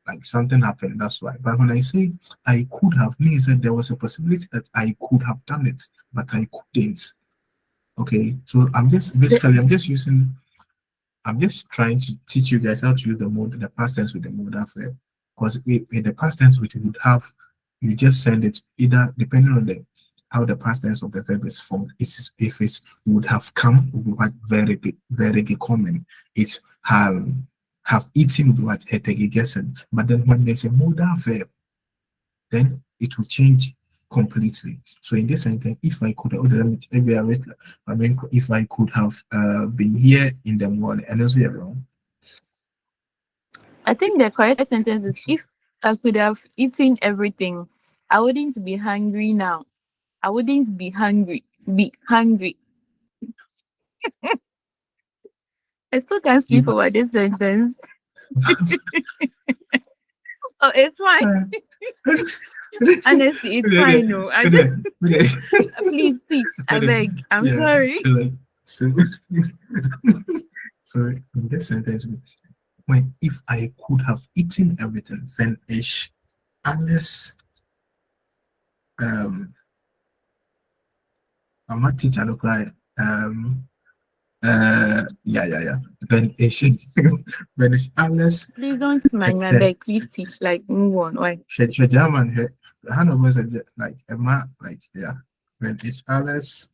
like something happened, that's why. But when I say I could have, means that there was a possibility that I could have done it, but I couldn't. Okay, so I'm just trying to teach you guys how to use the past tense with the modal verb. Because in the past tense, which you would have, you just send it either depending on how the past tense of the verb is formed. If it would have come, would be what very common. It have eaten would be what hätte gegessen. But then when there's a modal verb, then it will change completely. So in this sentence, if I could, if I could have been here in the morning, and also wrong. I think the correct sentence is if I could have eaten everything, I wouldn't be hungry now. I wouldn't be hungry. Be hungry. I still can't sleep over this sentence. Oh, it's fine. Honestly, it's fine. No, I just please teach. I beg. I'm sorry. So in this sentence, when if I could have eaten everything, then ich alles I'm not teacher look like yeah. Then ich when ich alles Please don't smile, I beg. Please teach. Like move on. Why? German Hannah was like Emma like yeah. Wenn ich alles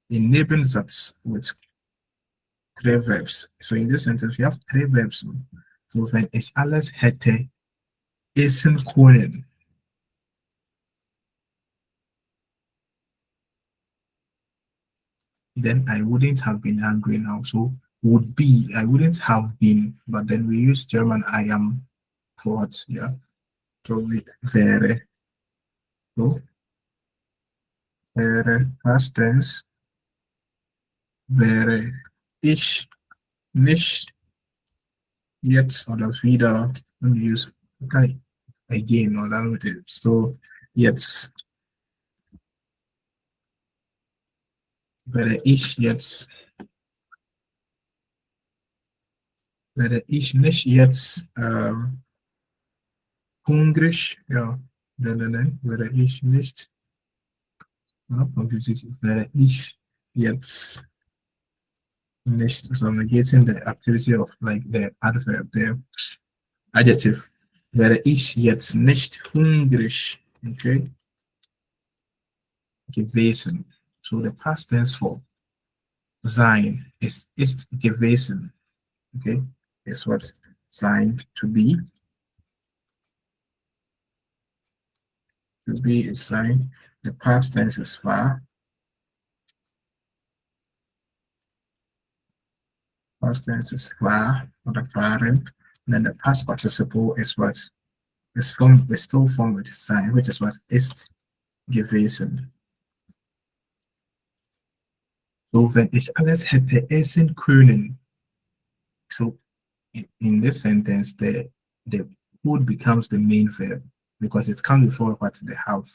in Nebensatz with 3 verbs. So in this sentence, we have 3 verbs. So wenn ich alles hätte essen können. Then I wouldn't have been hungry now. So would be, I wouldn't have been, but then we use German I am for what? Yeah. So we wäre. So wäre past tense. Wäre ich nicht jetzt oder wieder und use okay again oder mit dem so jetzt wäre ich nicht jetzt hungrig, ja, nein, wäre ich nicht wäre ich jetzt nicht, so negating the activity of like the adverb, the adjective. Wäre ich jetzt nicht hungrig, okay, gewesen. So the past tense for sein ist gewesen, okay, is what sein to be. To be is sein. The past tense is war. Past tense is war or fahren. Then the past participle is what is formed, is still formed with sein, which is what ist gewesen. So wenn ich alles hätte essen können. So in this sentence, the would becomes the main verb because it comes before what they have.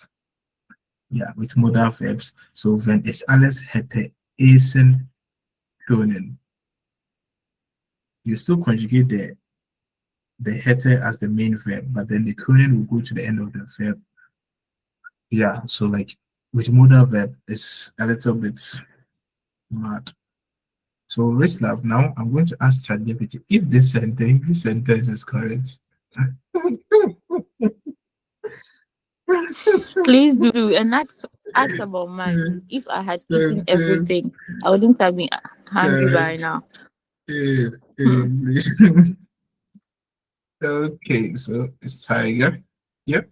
Yeah, with modal verbs. So wenn ich alles hätte essen können. You still conjugate the hätte as the main verb, but then the können will go to the end of the verb. Yeah, so like with modal verb, it's a little bit mad. So Rich Love, now I'm going to ask ChatGPT if this sentence is correct. Please do and ask about mine. If I had eaten everything, I wouldn't have been hungry by now. Okay, so it's Tiger. Yep.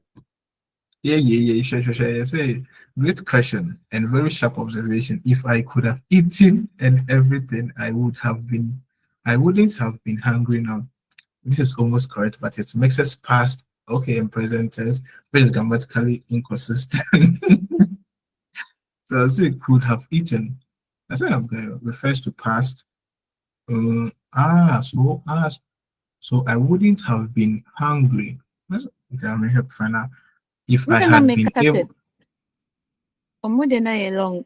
Yeah. Sure. Say, great question and very sharp observation. If I could have eaten and everything, I wouldn't have been hungry now. This is almost correct, but it makes us past okay and present tense, which is grammatically inconsistent. So I say could have eaten. That's what I'm going refers to past. So I wouldn't have been hungry. Okay, I'm gonna help find out if I had been able. Long.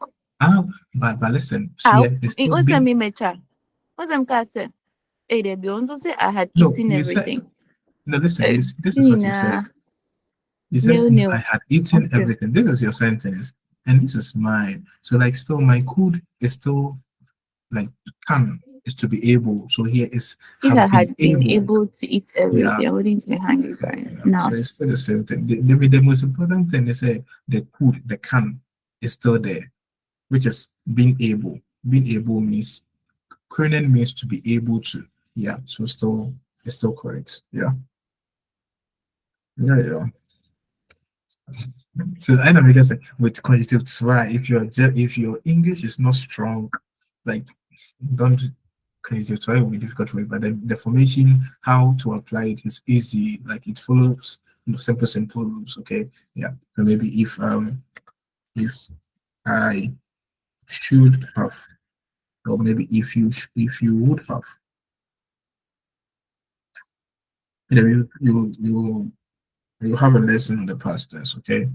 But listen. What's that mean, Mecha? What's that say? Hey, they also say I had eaten everything. No, listen. This is what you said. You said if I had eaten everything. This is your sentence, and this is mine. So like, still my could is still like can. Is to be able. So here is if I had been able to eat everything, I wouldn't be hungry right now. So it's still the same thing. The most important thing is the could, the can is still there, which is being able. Being able means können means to be able to. Yeah. So it's still correct. Yeah. So I know because with conjunctive zwei, if your English is not strong, like don't conjunctive zwei will be difficult for you. But the formation, how to apply it is easy. Like it follows simple rules. Okay, yeah. So maybe if I should have, or maybe if you would have, you have a lesson in the past tense. Okay,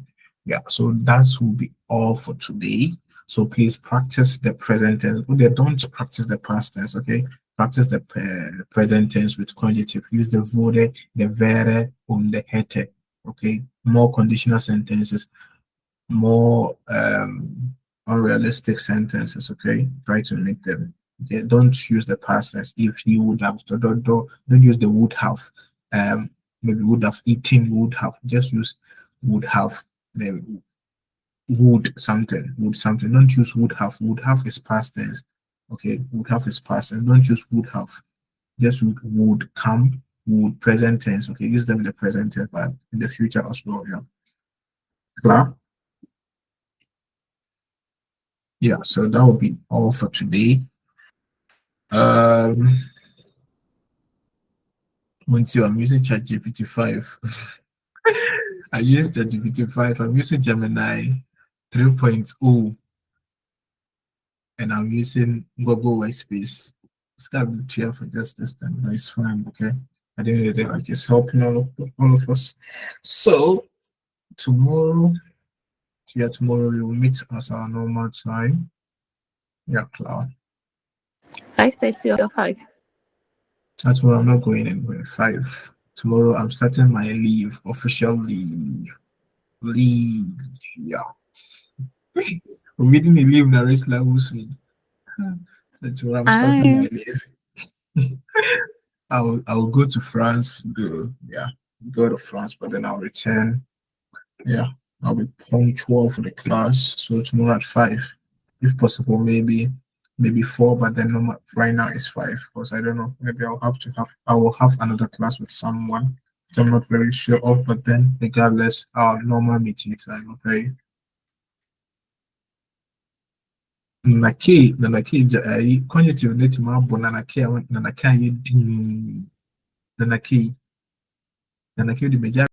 yeah. So that will be all for today. So please practice the present tense. Okay, don't practice the past tense. Okay, practice the present tense with conjunctive. Use the wurde, the wäre, und the hätte. Okay, more conditional sentences, more unrealistic sentences. Okay, try to make them. Okay, don't use the past tense. If he would have, don't use the would have. Maybe would have eaten, would have. Just use would have. Maybe would something. Don't use would have. Would have is past tense. Okay, would have is past tense. Don't use would have. Just would come. Would present tense. Okay, use them in the present tense, but in the future as well. Yeah. Clear? Yeah. So that will be all for today. Once I'm using ChatGPT 5. I used ChatGPT 5. I'm using Gemini 3.0, and I'm using Google Workspace. It's gotta be clear for just this time, but it's fine. Okay, I didn't really like it's helping all of us. So tomorrow we will meet at our normal time. Yeah, Cloud. 5:30 or 5. That's why I'm not going anywhere. 5. Tomorrow I'm starting my leave, official leave. Yeah. We're meeting the leave narration like so tomorrow I'm starting my leave. I will go to France, go to France, but then I'll return. Yeah, I'll be punctual for the class. So tomorrow at 5, if possible, maybe 4, but then right now it's 5 because I don't know. Maybe I will have another class with someone which I'm not very sure of. But then regardless, our normal meetings are okay. Nanake conjunctive net ma bo nanake di meja